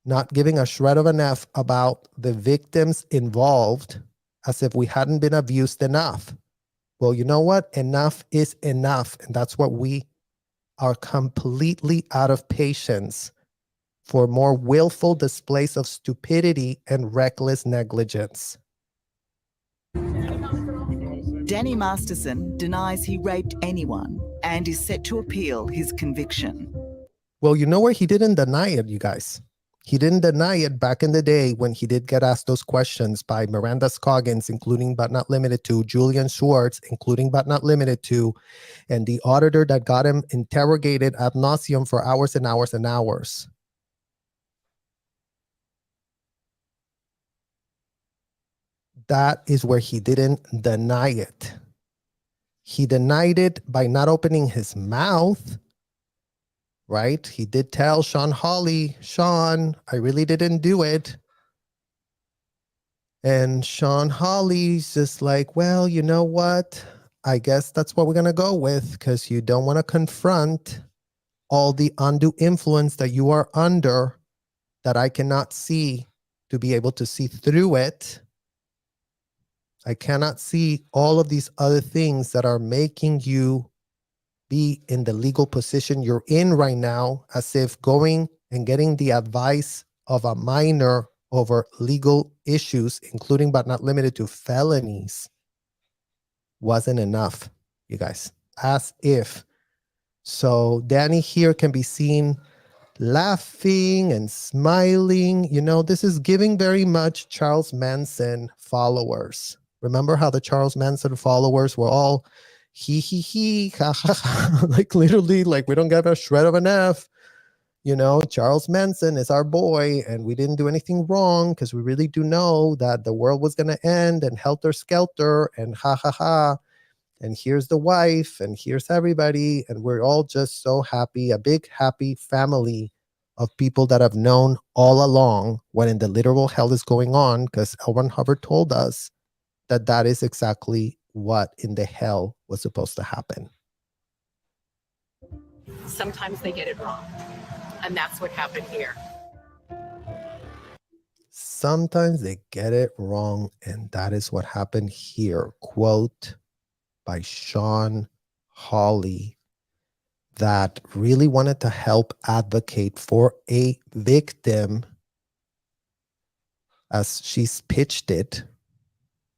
not giving a shred of an F about the victims involved, as if we hadn't been abused enough. Well, you know what? Enough is enough. And that's what we are completely out of patience for more willful displays of stupidity and reckless negligence. Danny Masterson denies he raped anyone and is set to appeal his conviction. Well, you know where he didn't deny it, you guys. He didn't deny it back in the day when he did get asked those questions by Miranda Scoggins, including but not limited to, Julian Schwartz, including but not limited to, and the auditor that got him interrogated ad nauseum for hours and hours and hours. That is where he didn't deny it. He denied it by not opening his mouth, right? He did tell Sean Hawley, Sean, I really didn't do it. And Sean Hawley's just like, well, you know what? I guess that's what we're going to go with, because you don't want to confront all the undue influence that you are under that I cannot see to be able to see through it. I cannot see all of these other things that are making you be in the legal position you're in right now, as if going and getting the advice of a minor over legal issues, including but not limited to felonies, wasn't enough, you guys. As if. So Danny here can be seen laughing and smiling. You know, this is giving very much Charles Manson followers. Remember how the Charles Manson followers were all he, ha, ha, ha. Like literally, like we don't give a shred of an F. You know, Charles Manson is our boy and we didn't do anything wrong because we really do know that the world was going to end and helter skelter and ha, ha, ha. And here's the wife and here's everybody. And we're all just so happy, a big happy family of people that have known all along when in the literal hell is going on, because L. Ron Hubbard told us that that is exactly what in the hell was supposed to happen. Sometimes they get it wrong. And that's what happened here. Sometimes they get it wrong, and that is what happened here. Quote by Sean Hawley, that really wanted to help advocate for a victim as she's pitched it,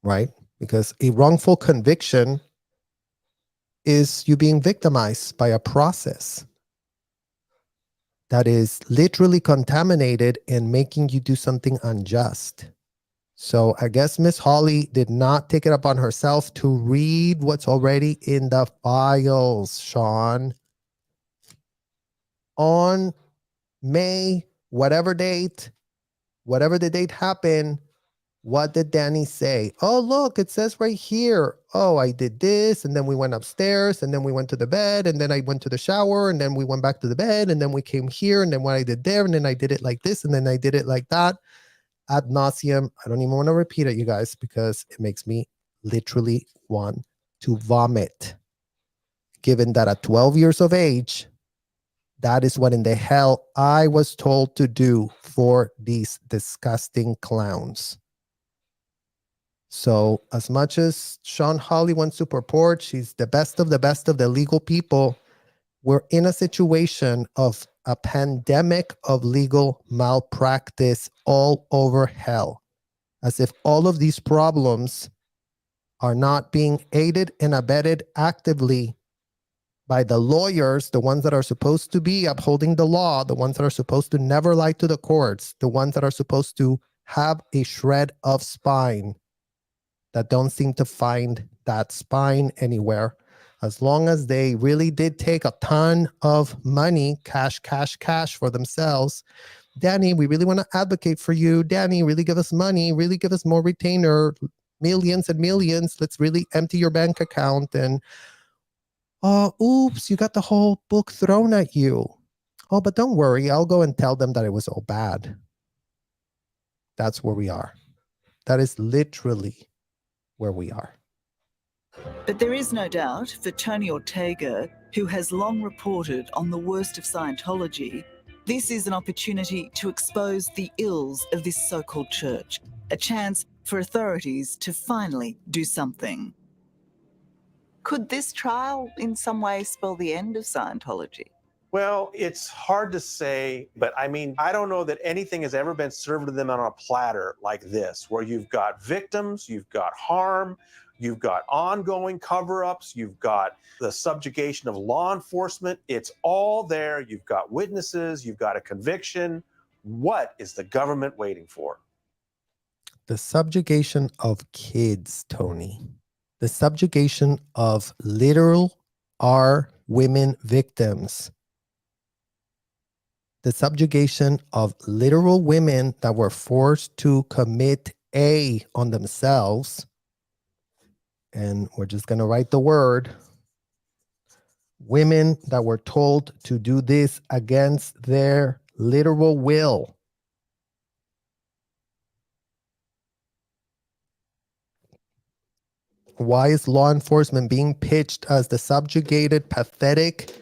right? Because a wrongful conviction is you being victimized by a process that is literally contaminated and making you do something unjust. So I guess Miss Hawley did not take it upon herself to read what's already in the files, Sean. On May, whatever the date happened, what did Danny say? Oh, look, it says right here. Oh, I did this, and then we went upstairs, and then we went to the bed, and then I went to the shower, and then we went back to the bed, and then we came here, and then what I did there, and then I did it like this, and then I did it like that. Ad nauseum. I don't even want to repeat it, you guys, because it makes me literally want to vomit. Given that at 12 years of age, that is what in the hell I was told to do for these disgusting clowns. So as much as Sean Hawley wants to purport she's the best of the legal people, we're in a situation of a pandemic of legal malpractice all over hell. As if all of these problems are not being aided and abetted actively by the lawyers, the ones that are supposed to be upholding the law, the ones that are supposed to never lie to the courts, the ones that are supposed to have a shred of spine, that don't seem to find that spine anywhere. As long as they really did take a ton of money, cash for themselves. Danny, we really want to advocate for you. Danny, really give us money, really give us more retainer, millions and millions. Let's really empty your bank account. And oops, you got the whole book thrown at you. Oh, but don't worry, I'll go and tell them that it was all bad. That's where we are. That is literally where we are. But there is no doubt for Tony Ortega, who has long reported on the worst of Scientology, This is an opportunity to expose the ills of this so-called church, a chance for authorities to finally do something. Could this trial in some way spell the end of Scientology? Well, it's hard to say, but I mean, I don't know that anything has ever been served to them on a platter like this, where you've got victims, you've got harm, you've got ongoing cover-ups, you've got the subjugation of law enforcement. It's all there. You've got witnesses, you've got a conviction. What is the government waiting for? The subjugation of kids, Tony. The subjugation of literal women victims. The subjugation of literal women that were forced to commit on themselves. And we're just going to write the word. Women that were told to do this against their literal will. Why is law enforcement being pitched as the subjugated, pathetic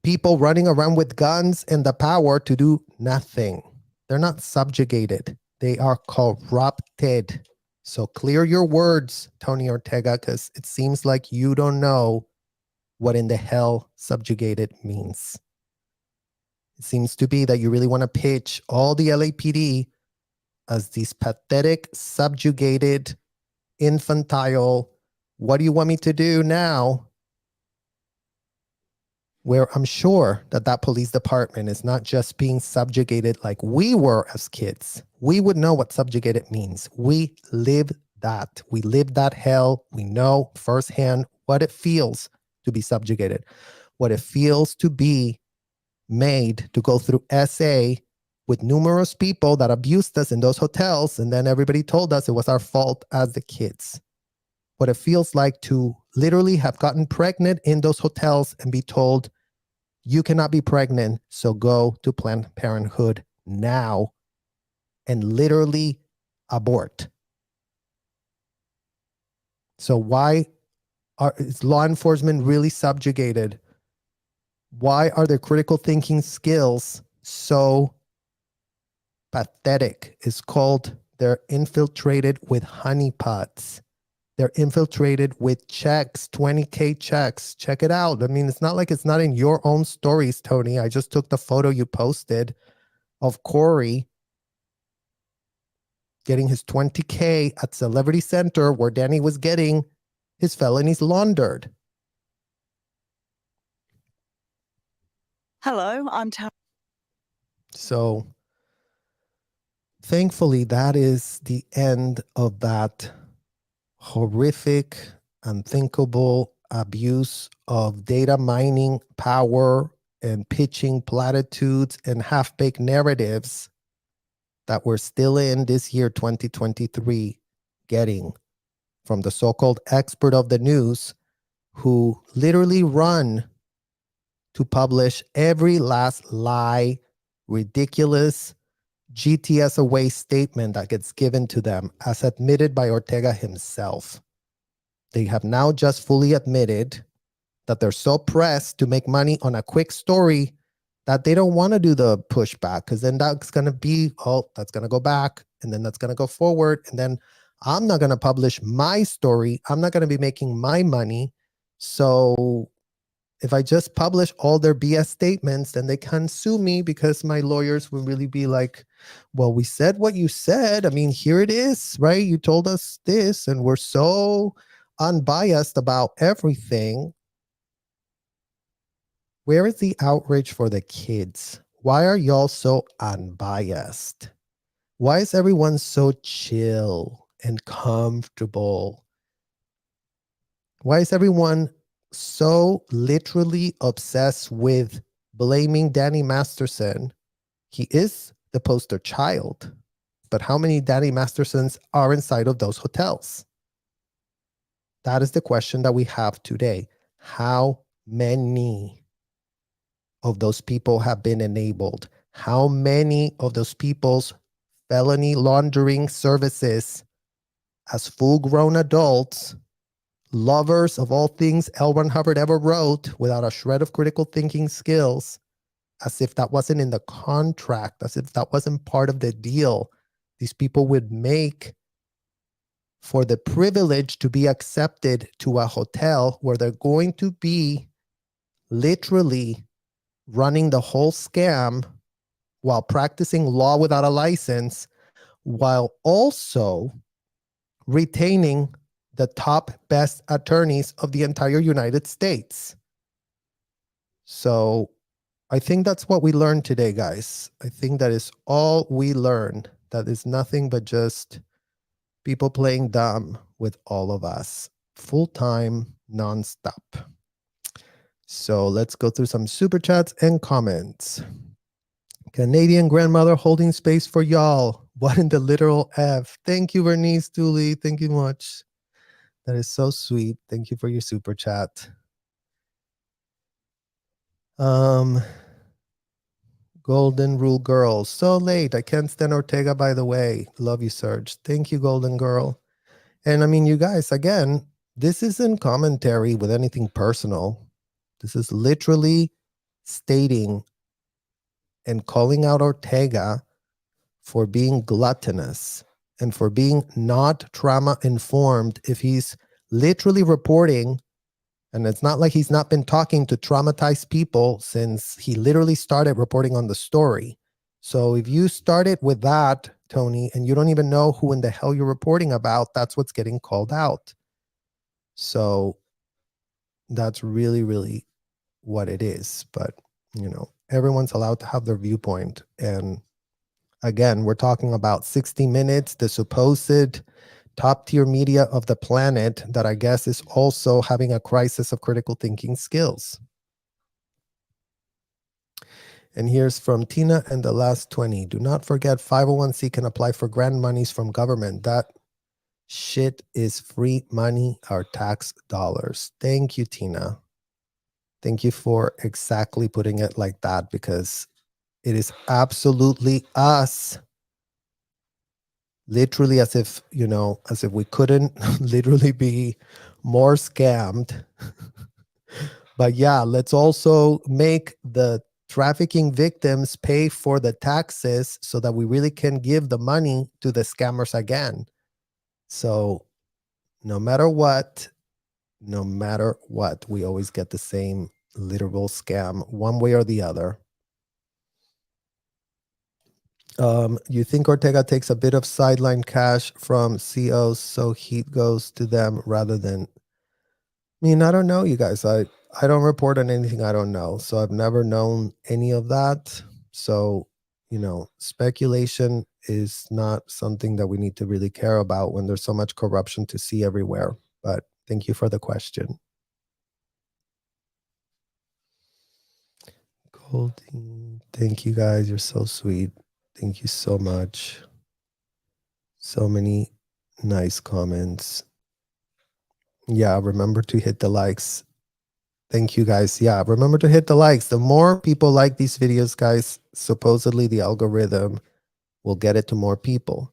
people running around with guns and the power to do nothing? They're not subjugated. They are corrupted. So clear your words, Tony Ortega, because it seems like you don't know what in the hell subjugated means. It seems to be that you really want to pitch all the LAPD as these pathetic, subjugated, infantile, what do you want me to do now? Where I'm sure that that police department is not just being subjugated like we were as kids. We would know what subjugated means. We live that. We live that hell. We know firsthand what it feels to be subjugated, what it feels to be made to go through SA with numerous people that abused us in those hotels, and then everybody told us it was our fault as the kids. What it feels like to literally have gotten pregnant in those hotels and be told, you cannot be pregnant, so go to Planned Parenthood now and literally abort. So why is law enforcement really subjugated? Why are their critical thinking skills so pathetic? It's called they're infiltrated with honeypots. They're infiltrated with checks, 20K checks. Check it out. I mean, it's not like it's not in your own stories, Tony. I just took the photo you posted of Corey getting his 20K at Celebrity Center where Danny was getting his felonies laundered. Hello, I'm Tara. So thankfully, that is the end of that horrific, unthinkable abuse of data mining power and pitching platitudes and half-baked narratives that we're still in this year, 2023, getting from the so-called expert of the news who literally run to publish every last lie, ridiculous, GTS away statement that gets given to them as admitted by Ortega himself. They have now just fully admitted that they're so pressed to make money on a quick story that they don't want to do the pushback, because then that's going to be, oh, that's going to go back and then that's going to go forward. And then I'm not going to publish my story. I'm not going to be making my money. So if I just publish all their BS statements, then they can't sue me because my lawyers will really be like, well, we said what you said. I mean, here it is, right? You told us this and we're so unbiased about everything. Where is the outrage for the kids? Why are y'all so unbiased? Why is everyone so chill and comfortable? Why is everyone so literally obsessed with blaming Danny Masterson? He is the poster child, but how many Danny Mastersons are inside of those hotels? That is the question that we have today. How many of those people have been enabled? How many of those people's felony laundering services as full-grown adults, lovers of all things L. Ron Hubbard ever wrote without a shred of critical thinking skills, as if that wasn't in the contract, as if that wasn't part of the deal these people would make for the privilege to be accepted to a hotel where they're going to be literally running the whole scam while practicing law without a license, while also retaining the top best attorneys of the entire United States. So I think that's what we learned today, guys. I think that is all we learned. That is nothing but just people playing dumb with all of us, full-time, nonstop. So let's go through some super chats and comments. Canadian grandmother holding space for y'all. What in the literal F? Thank you, Bernice Dooley. Thank you much. That is so sweet. Thank you for your super chat. Golden Rule Girl. So late. I can't stand Ortega, by the way. Love you, Serge. Thank you, Golden Girl. And I mean, you guys, again, this isn't commentary with anything personal. This is literally stating and calling out Ortega for being gluttonous and for being not trauma informed if he's literally reporting. And it's not like he's not been talking to traumatized people since he literally started reporting on the story. So if you started with that, Tony, and you don't even know who in the hell you're reporting about, that's what's getting called out. So that's really, really what it is. But, you know, everyone's allowed to have their viewpoint. And again, we're talking about 60 Minutes, the supposed top tier media of the planet that I guess is also having a crisis of critical thinking skills. And here's from Tina and the last 20. Do not forget 501c can apply for grant monies from government. That shit is free money, our tax dollars. Thank you, Tina. Thank you for exactly putting it like that, because it is absolutely us. Literally as if, you know, as if we couldn't literally be more scammed. But yeah, let's also make the trafficking victims pay for the taxes so that we really can give the money to the scammers again. So no matter what, we always get the same literal scam one way or the other. You think Ortega takes a bit of sideline cash from COs so heat goes to them rather than... I mean, I don't know, you guys. I don't report on anything I don't know. So I've never known any of that. So, you know, speculation is not something that we need to really care about when there's so much corruption to see everywhere. But thank you for the question. Goldie, thank you guys. You're so sweet. Thank you so much. So many nice comments. Yeah, remember to hit the likes. Thank you, guys. Yeah, remember to hit the likes. The more people like these videos, guys, supposedly the algorithm will get it to more people.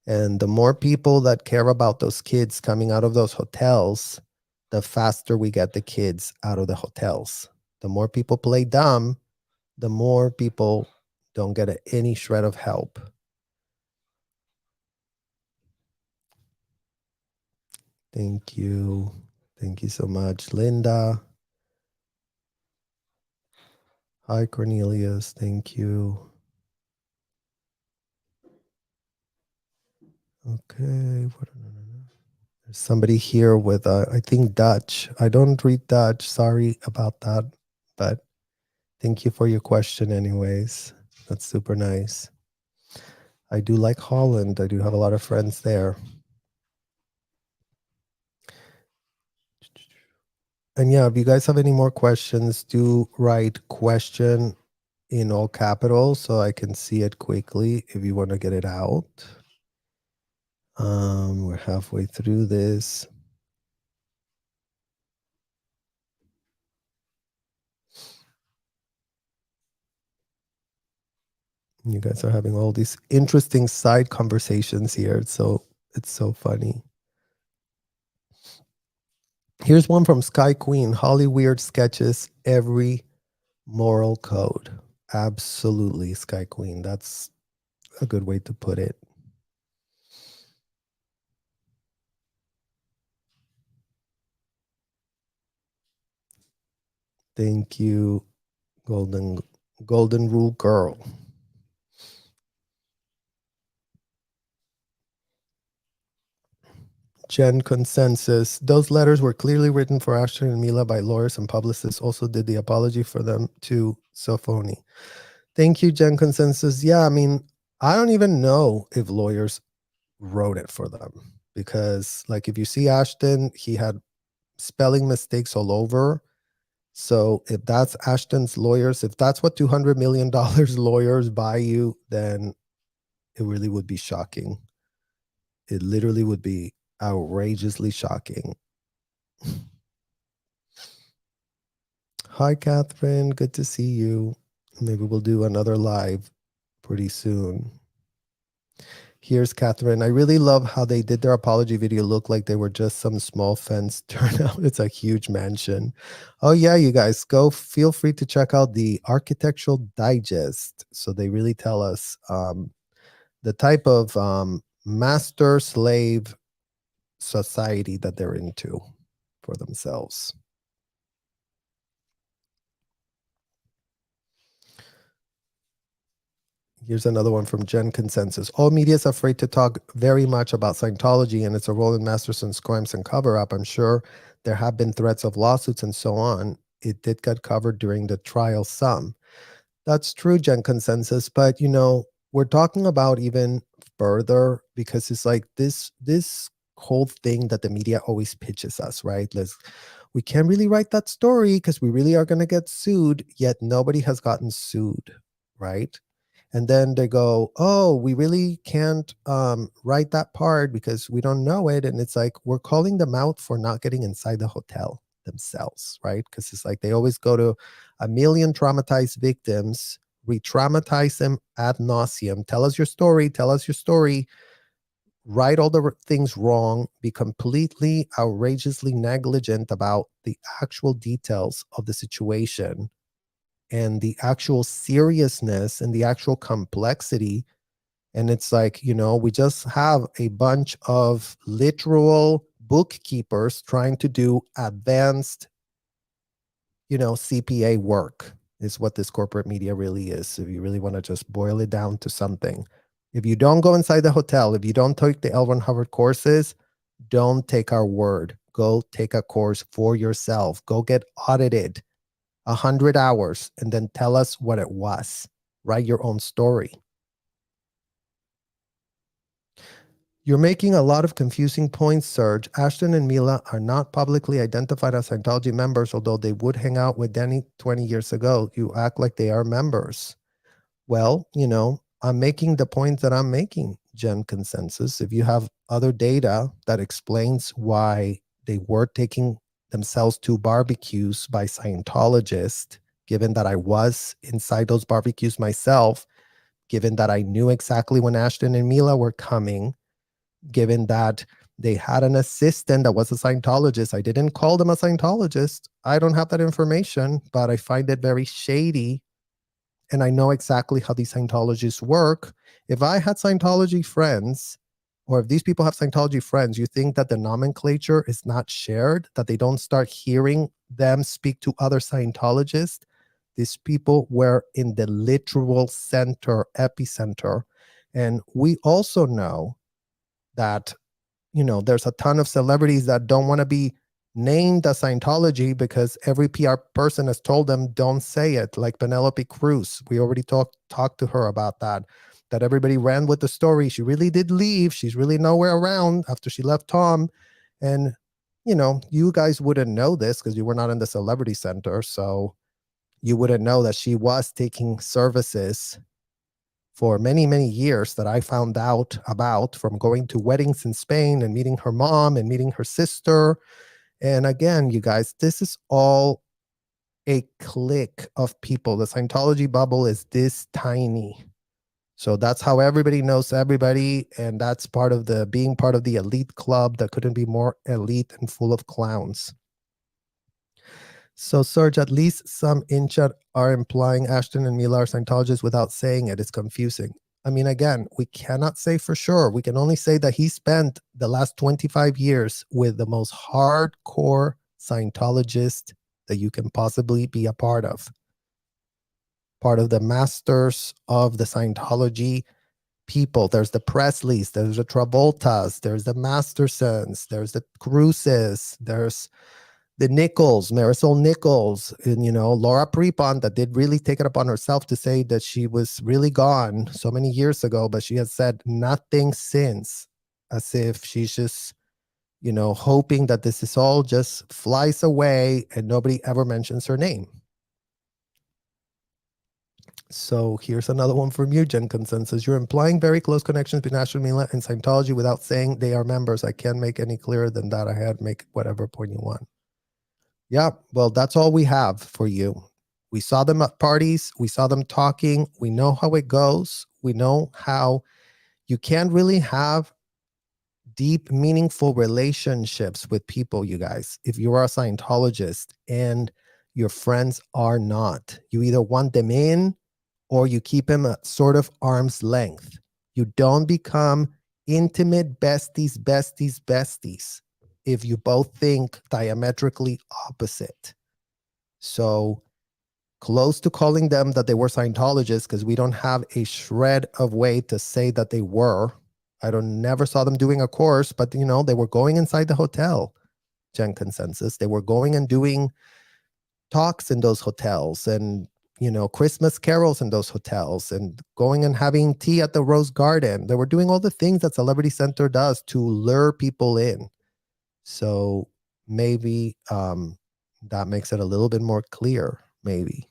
And the more people that care about those kids coming out of those hotels, the faster we get the kids out of the hotels. The more people play dumb, the more people don't get any shred of help. Thank you. Thank you so much, Linda. Hi, Cornelius. Thank you. Okay. There's somebody here with, I think, Dutch. I don't read Dutch. Sorry about that. But thank you for your question anyways. That's super nice. I do like Holland. I do have a lot of friends there. And yeah, if you guys have any more questions, do write question in all capitals so I can see it quickly if you want to get it out. We're halfway through this. You guys are having all these interesting side conversations here. It's so funny. Here's one from Sky Queen. Holly Weird sketches every moral code. Absolutely, Sky Queen. That's a good way to put it. Thank you, Golden Rule Girl. Gen Consensus. Those letters were clearly written for Ashton and Mila by lawyers and publicists. Also did the apology for them to Sophoni. Thank you, Gen Consensus. Yeah, I mean, I don't even know if lawyers wrote it for them, because like if you see Ashton, he had spelling mistakes all over. So if that's Ashton's lawyers, if that's what $200 million lawyers buy you, then it really would be shocking. It literally would be outrageously shocking. Hi, Catherine. Good to see you. Maybe we'll do another live pretty soon. Here's Catherine. I really love how they did their apology video look like they were just some small fence. Turn out it's a huge mansion. Oh yeah, you guys, go feel free to check out the Architectural Digest. So they really tell us the type of master-slave society that they're into for themselves. Here's another one from Gen Consensus. All media is afraid to talk very much about Scientology and its role in Masterson's crimes and cover-up. I'm sure there have been threats of lawsuits and so on. It did get covered during the trial some. That's true, Gen Consensus. But, you know, we're talking about even further, because it's like this whole thing that the media always pitches us, right? We can't really write that story because we really are going to get sued, yet nobody has gotten sued, right? And then they go, oh, we really can't write that part because we don't know it. And it's like, we're calling them out for not getting inside the hotel themselves, right? Because it's like they always go to a million traumatized victims, re-traumatize them ad nauseum. Tell us your story. Tell us your story. Write all the things wrong. Be completely outrageously negligent about the actual details of the situation and the actual seriousness and the actual complexity. And it's like, you know, we just have a bunch of literal bookkeepers trying to do advanced, you know, CPA work is what this corporate media really is. If you really want to just boil it down to something. If you don't go inside the hotel, if you don't take the L. Ron Hubbard courses, don't take our word. Go take a course for yourself. Go get audited 100 hours and then tell us what it was. Write your own story. You're making a lot of confusing points, Serge. Ashton and Mila are not publicly identified as Scientology members, although they would hang out with Danny 20 years ago. You act like they are members. Well, you know, I'm making the point that I'm making, Gen Consensus. If you have other data that explains why they were taking themselves to barbecues by Scientologists, given that I was inside those barbecues myself, given that I knew exactly when Ashton and Mila were coming, given that they had an assistant that was a Scientologist. I didn't call them a Scientologist. I don't have that information, but I find it very shady. And I know exactly how these Scientologists work. If I had Scientology friends, or if these people have Scientology friends, you think that the nomenclature is not shared, that they don't start hearing them speak to other Scientologists? These people were in the literal center, epicenter. And we also know that, you know, there's a ton of celebrities that don't want to be named as Scientology because every PR person has told them don't say it, like Penelope Cruz. We already talked to her about that everybody ran with the story. She really did leave. She's really nowhere around after she left Tom. And, you know, you guys wouldn't know this because you were not in the celebrity center. So you wouldn't know that she was taking services for many, many years that I found out about from going to weddings in Spain and meeting her mom and meeting her sister. And again, you guys, this is all a clique of people. The Scientology bubble is this tiny. So that's how everybody knows everybody. And that's part of the being part of the elite club that couldn't be more elite and full of clowns. So, Serge, at least some in chat are implying Ashton and Mila are Scientologists without saying it. It's confusing. I mean, again, we cannot say for sure. We can only say that he spent the last 25 years with the most hardcore Scientologist that you can possibly be a part of the masters of the Scientology people. There's the Presleys, there's the Travoltas, there's the Mastersons, there's the Cruises, there's the Nichols, Marisol Nichols, and Laura Prepon, that did really take it upon herself to say that she was really gone so many years ago, but she has said nothing since, as if she's just hoping that this is all just flies away and nobody ever mentions her name. So here's another one from you, Gen Consensus. You're implying very close connections between Ashton, Mila, and Scientology without saying they are members. I can't make any clearer than that. I had make whatever point you want. Yeah, well, that's all we have for you. We saw them at parties. We saw them talking. We know how it goes. We know how you can't really have deep, meaningful relationships with people, you guys, if you are a Scientologist and your friends are not. You either want them in or you keep them at sort of arm's length. You don't become intimate besties if you both think diametrically opposite. So close to calling them that they were Scientologists, because we don't have a shred of way to say that they were. Never saw them doing a course, but they were going inside the hotel, Gen Consensus. They were going and doing talks in those hotels and Christmas carols in those hotels and going and having tea at the Rose Garden. They were doing all the things that Celebrity Center does to lure people in. So maybe that makes it a little bit more clear, maybe.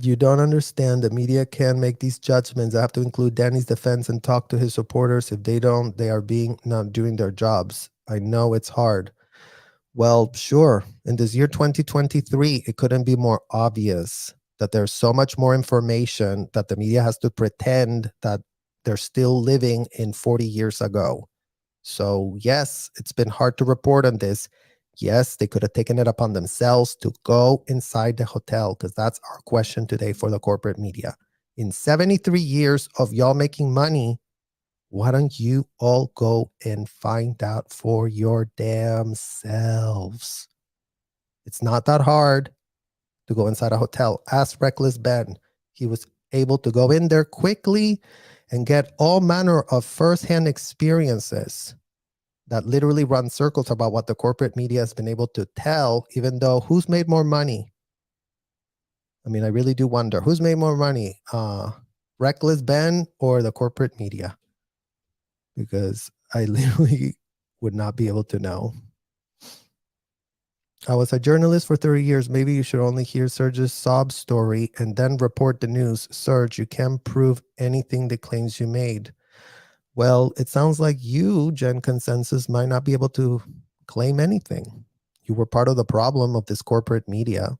You don't understand. The media can make these judgments. I have to include Danny's defense and talk to his supporters. If they don't, they are not doing their jobs. I know it's hard. Well, sure. In this year 2023, it couldn't be more obvious that there's so much more information that the media has to pretend that they're still living in 40 years ago. So yes, it's been hard to report on this. Yes, they could have taken it upon themselves to go inside the hotel, because that's our question today for the corporate media. In 73 years of y'all making money, why don't you all go and find out for your damn selves? It's not that hard to go inside a hotel. Ask Reckless Ben. He was able to go in there quickly and get all manner of firsthand experiences that literally run circles about what the corporate media has been able to tell, even though who's made more money? I mean, I really do wonder who's made more money, Reckless Ben or the corporate media? Because I literally would not be able to know. I was a journalist for 30 years. Maybe you should only hear Serge's sob story and then report the news. Serge, you can't prove anything the claims you made. Well, it sounds like you, Gen Consensus, might not be able to claim anything. You were part of the problem of this corporate media.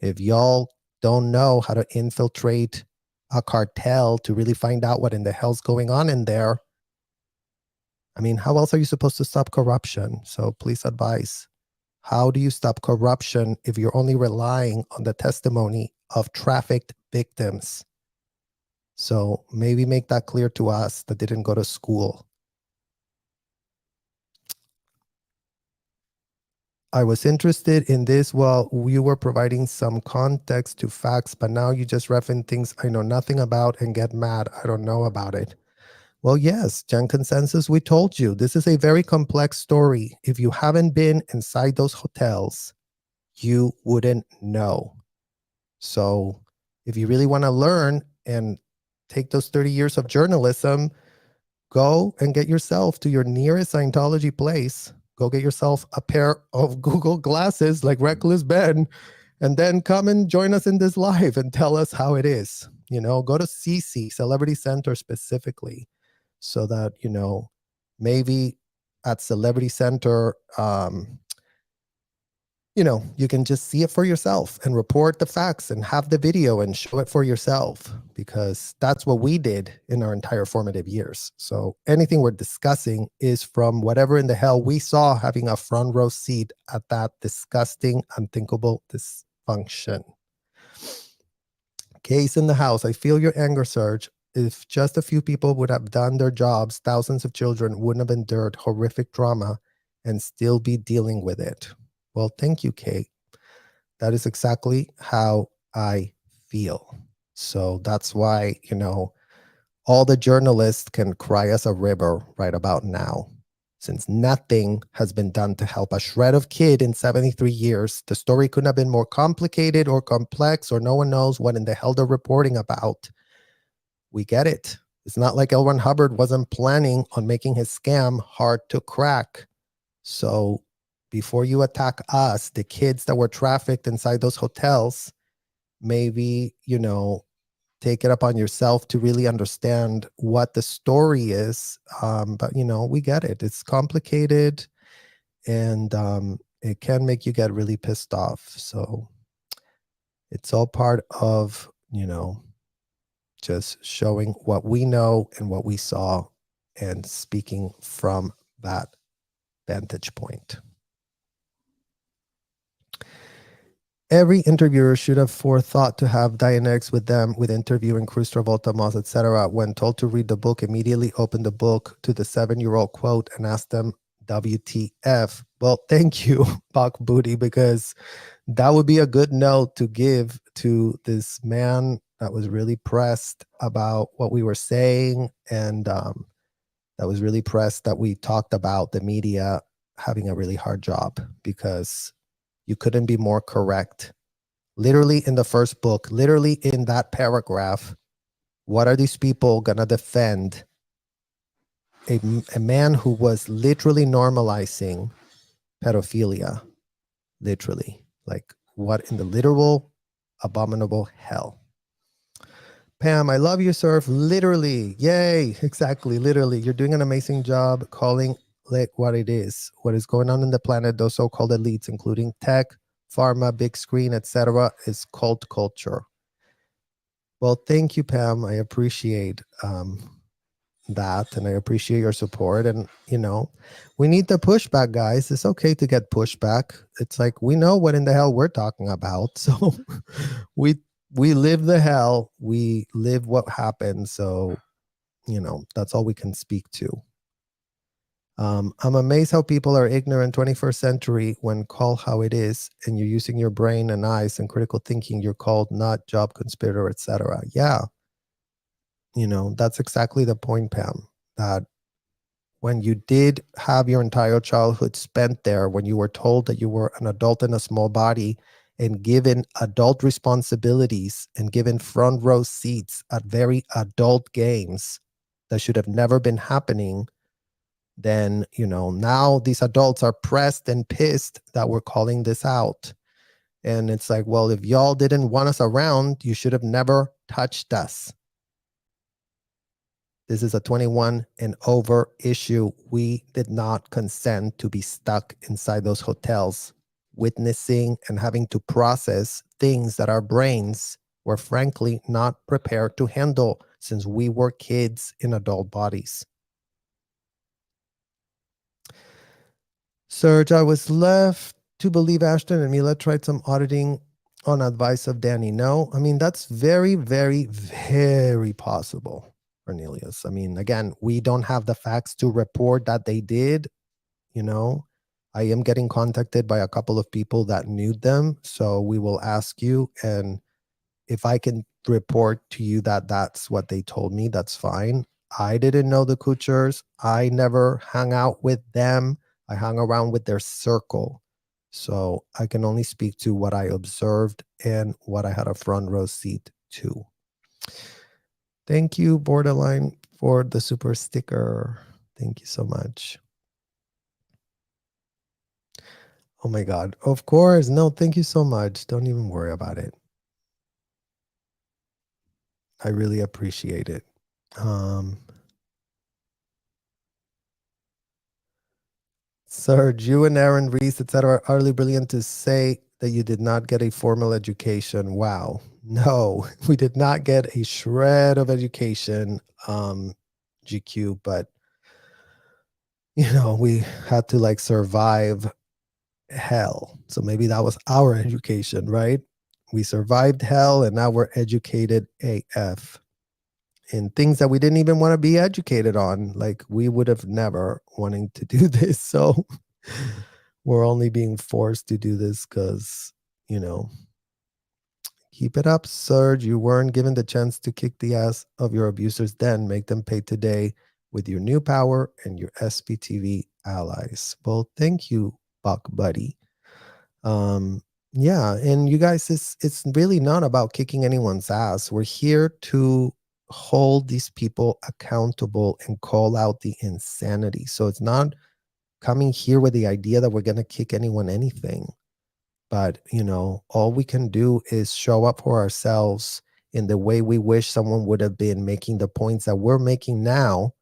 If y'all don't know how to infiltrate a cartel to really find out what in the hell's going on in there, I mean, how else are you supposed to stop corruption? So please advise. How do you stop corruption if you're only relying on the testimony of trafficked victims? So maybe make that clear to us that didn't go to school. I was interested in this while you were providing some context to facts, but now you just reference things I know nothing about and get mad. I don't know about it. Well, yes, Gen Consensus, we told you this is a very complex story. If you haven't been inside those hotels, you wouldn't know. So if you really want to learn and take those 30 years of journalism, go and get yourself to your nearest Scientology place. Go get yourself a pair of Google glasses like Reckless Ben, and then come and join us in this live and tell us how it is. Go to CC, Celebrity Center specifically, so that, maybe at Celebrity Center, you can just see it for yourself and report the facts and have the video and show it for yourself. because that's what we did in our entire formative years. So anything we're discussing is from whatever in the hell we saw having a front row seat at that disgusting, unthinkable dysfunction. Case in the house. I feel your anger surge. If just a few people would have done their jobs, thousands of children wouldn't have endured horrific trauma and still be dealing with it. Well, thank you, Kate. That is exactly how I feel. So that's why, you know, all the journalists can cry us a river right about now. Since nothing has been done to help a shred of kid in 73 years, the story couldn't have been more complicated or complex, or no one knows what in the hell they're reporting about. We get it. It's not like L. Ron Hubbard wasn't planning on making his scam hard to crack. So before you attack us, the kids that were trafficked inside those hotels, maybe, you know, take it upon yourself to really understand what the story is. But, you know, we get it. It's complicated, and it can make you get really pissed off. So it's all part of, you know, just showing what we know and what we saw and speaking from that vantage point. Every interviewer should have forethought to have Dianetics with them with interviewing Cruz Travolta, Moss, etc. When told to read the book, immediately open the book to the 7-year-old quote and ask them WTF. Well, thank you, Bach Booty, because that would be a good note to give to this man that was really pressed about what we were saying, and that was really pressed that we talked about the media having a really hard job, because you couldn't be more correct. Literally in the first book, literally in that paragraph, what are these people going to defend? A man who was literally normalizing pedophilia. Literally. Like, what in the literal abominable hell? Pam, I love you, Surf. Literally. Yay. Exactly. Literally. You're doing an amazing job calling it what it is. What is going on in the planet, those so-called elites, including tech, pharma, big screen, etc., is cult culture. Well, thank you, Pam. I appreciate that, and I appreciate your support. And, you know, we need the pushback, guys. It's okay to get pushback. It's like, we know what in the hell we're talking about. So we live the hell. We live what happened. So, you know, that's all we can speak to. I'm amazed how people are ignorant 21st century when called how it is, and you're using your brain and eyes and critical thinking. You're called not job conspirator, etc. Yeah. You know, that's exactly the point, Pam, that when you did have your entire childhood spent there, when you were told that you were an adult in a small body and given adult responsibilities and given front row seats at very adult games that should have never been happening, then, you know, now these adults are pressed and pissed that we're calling this out. And it's like, well, if y'all didn't want us around, you should have never touched us. This is a 21 and over issue. We did not consent to be stuck inside those hotels, witnessing and having to process things that our brains were frankly not prepared to handle, since we were kids in adult bodies. Serge, I was left to believe Ashton and Mila tried some auditing on advice of Danny. No, I mean, that's very, very, very possible, Cornelius. I mean, again, we don't have the facts to report that they did. You know, I am getting contacted by a couple of people that knew them. So we will ask you. And if I can report to you that that's what they told me, that's fine. I didn't know the Kutchers. I never hung out with them. I hung around with their circle. So I can only speak to what I observed and what I had a front row seat to. Thank you, Borderline, for the super sticker. Thank you so much. Oh my God. Of course. No, thank you so much. Don't even worry about it. I really appreciate it. Serge, you and Aaron Reese, etc., are utterly brilliant to say that you did not get a formal education. Wow. No, we did not get a shred of education, GQ, but we had to like survive hell. So maybe that was our education, right? We survived hell and now we're educated AF in things that we didn't even want to be educated on. Like we would have never wanting to do this. So we're only being forced to do this because, keep it up, Serge. You weren't given the chance to kick the ass of your abusers then. Make them pay today with your new power and your SPTV allies. Well, thank you, Buck Buddy. Yeah, and you guys, it's really not about kicking anyone's ass. We're here to hold these people accountable and call out the insanity. So it's not coming here with the idea that we're going to kick anyone anything. But, all we can do is show up for ourselves in the way we wish someone would have been, making the points that we're making now.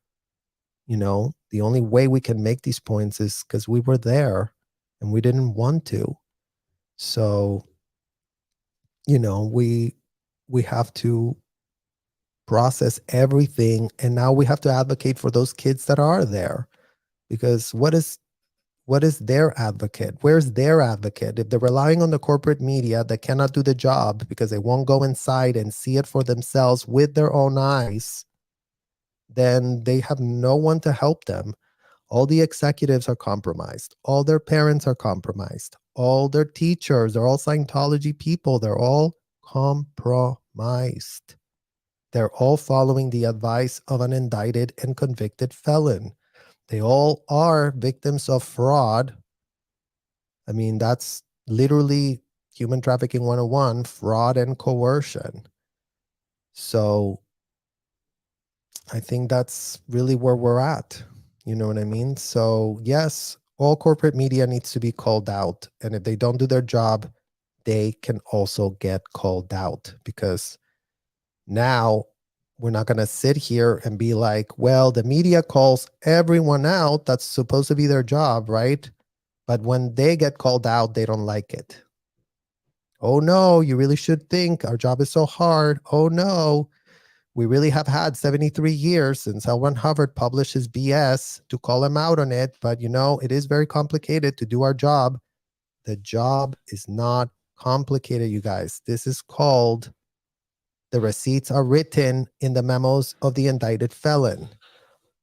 The only way we can make these points is because we were there and we didn't want to. So, we have to process everything. And now we have to advocate for those kids that are there. Because what is their advocate? Where's their advocate? If they're relying on the corporate media that cannot do the job because they won't go inside and see it for themselves with their own eyes, then they have no one to help them. All the executives are compromised. All their parents are compromised. All their teachers are all Scientology people. They're all compromised. They're all following the advice of an indicted and convicted felon. They all are victims of fraud. I mean, that's literally human trafficking 101, fraud and coercion. So I think that's really where we're at. You know what I mean? So yes, all corporate media needs to be called out. And if they don't do their job, they can also get called out, because now we're not going to sit here and be like, well, the media calls everyone out. That's supposed to be their job, right? But when they get called out, they don't like it. Oh no, you really should think our job is so hard. Oh no, we really have had 73 years since L. Ron Hubbard published his BS to call him out on it. But it is very complicated to do our job. The job is not complicated, you guys. This is called, the receipts are written in the memos of the indicted felon.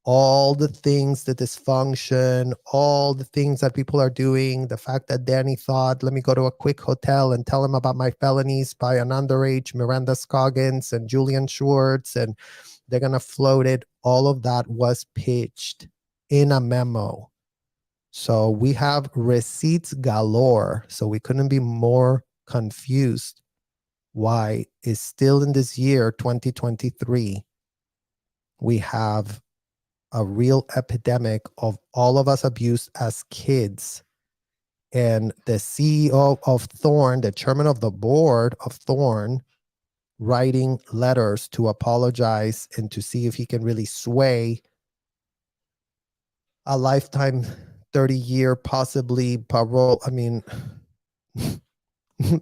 All the things, the dysfunction, all the things that people are doing, the fact that Danny thought, let me go to a quick hotel and tell him about my felonies by an underage Miranda Scoggins and Julian Schwartz, and they're going to float it. All of that was pitched in a memo. So we have receipts galore. So we couldn't be more confused why is still in this year, 2023, we have a real epidemic of all of us abused as kids. And the CEO of Thorn, the chairman of the board of Thorn, writing letters to apologize and to see if he can really sway a lifetime, 30-year, possibly parole. I mean,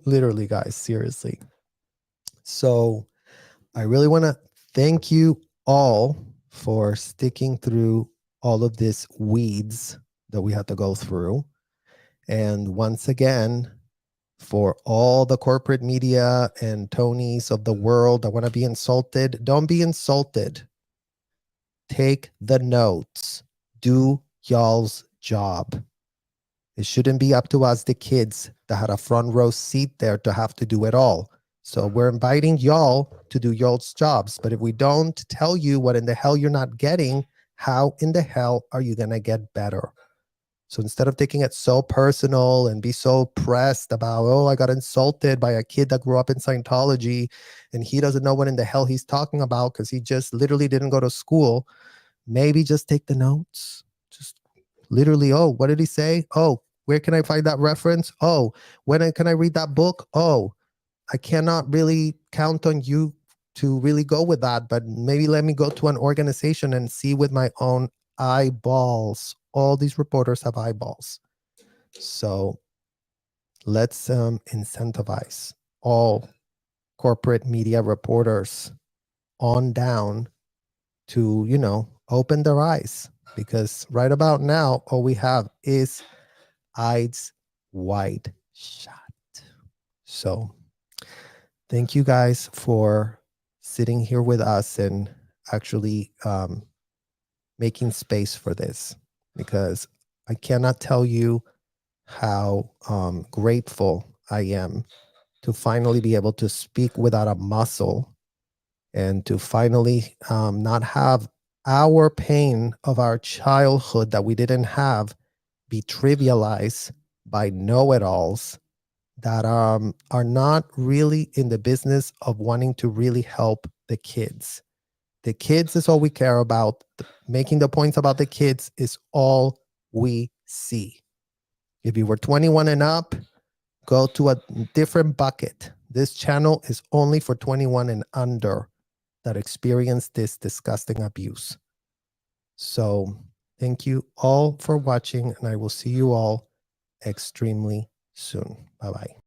literally, guys, seriously. So I really want to thank you all for sticking through all of this weeds that we had to go through. And once again, for all the corporate media and Tonys of the world that want to be insulted, don't be insulted. Take the notes. Do y'all's job. It shouldn't be up to us, the kids that had a front row seat there, to have to do it all. So we're inviting y'all to do y'all's jobs. But if we don't tell you what in the hell you're not getting, how in the hell are you going to get better? So instead of taking it so personal and be so pressed about, oh, I got insulted by a kid that grew up in Scientology and he doesn't know what in the hell he's talking about because he just literally didn't go to school, maybe just take the notes. Just literally, oh, what did he say? Oh, where can I find that reference? Oh, when can I read that book? Oh, I cannot really count on you to really go with that, but maybe let me go to an organization and see with my own eyeballs. All these reporters have eyeballs. So let's incentivize all corporate media reporters on down to, open their eyes, because right about now, all we have is eyes wide shut. So thank you guys for sitting here with us and actually making space for this, because I cannot tell you how grateful I am to finally be able to speak without a muscle, and to finally not have our pain of our childhood that we didn't have be trivialized by know-it-alls that are not really in the business of wanting to really help the kids. The kids is all we care about. Making the points about the kids is all we see. If you were 21 and up, go to a different bucket. This channel is only for 21 and under that experience this disgusting abuse. So thank you all for watching, and I will see you all extremely soon. Bye-bye.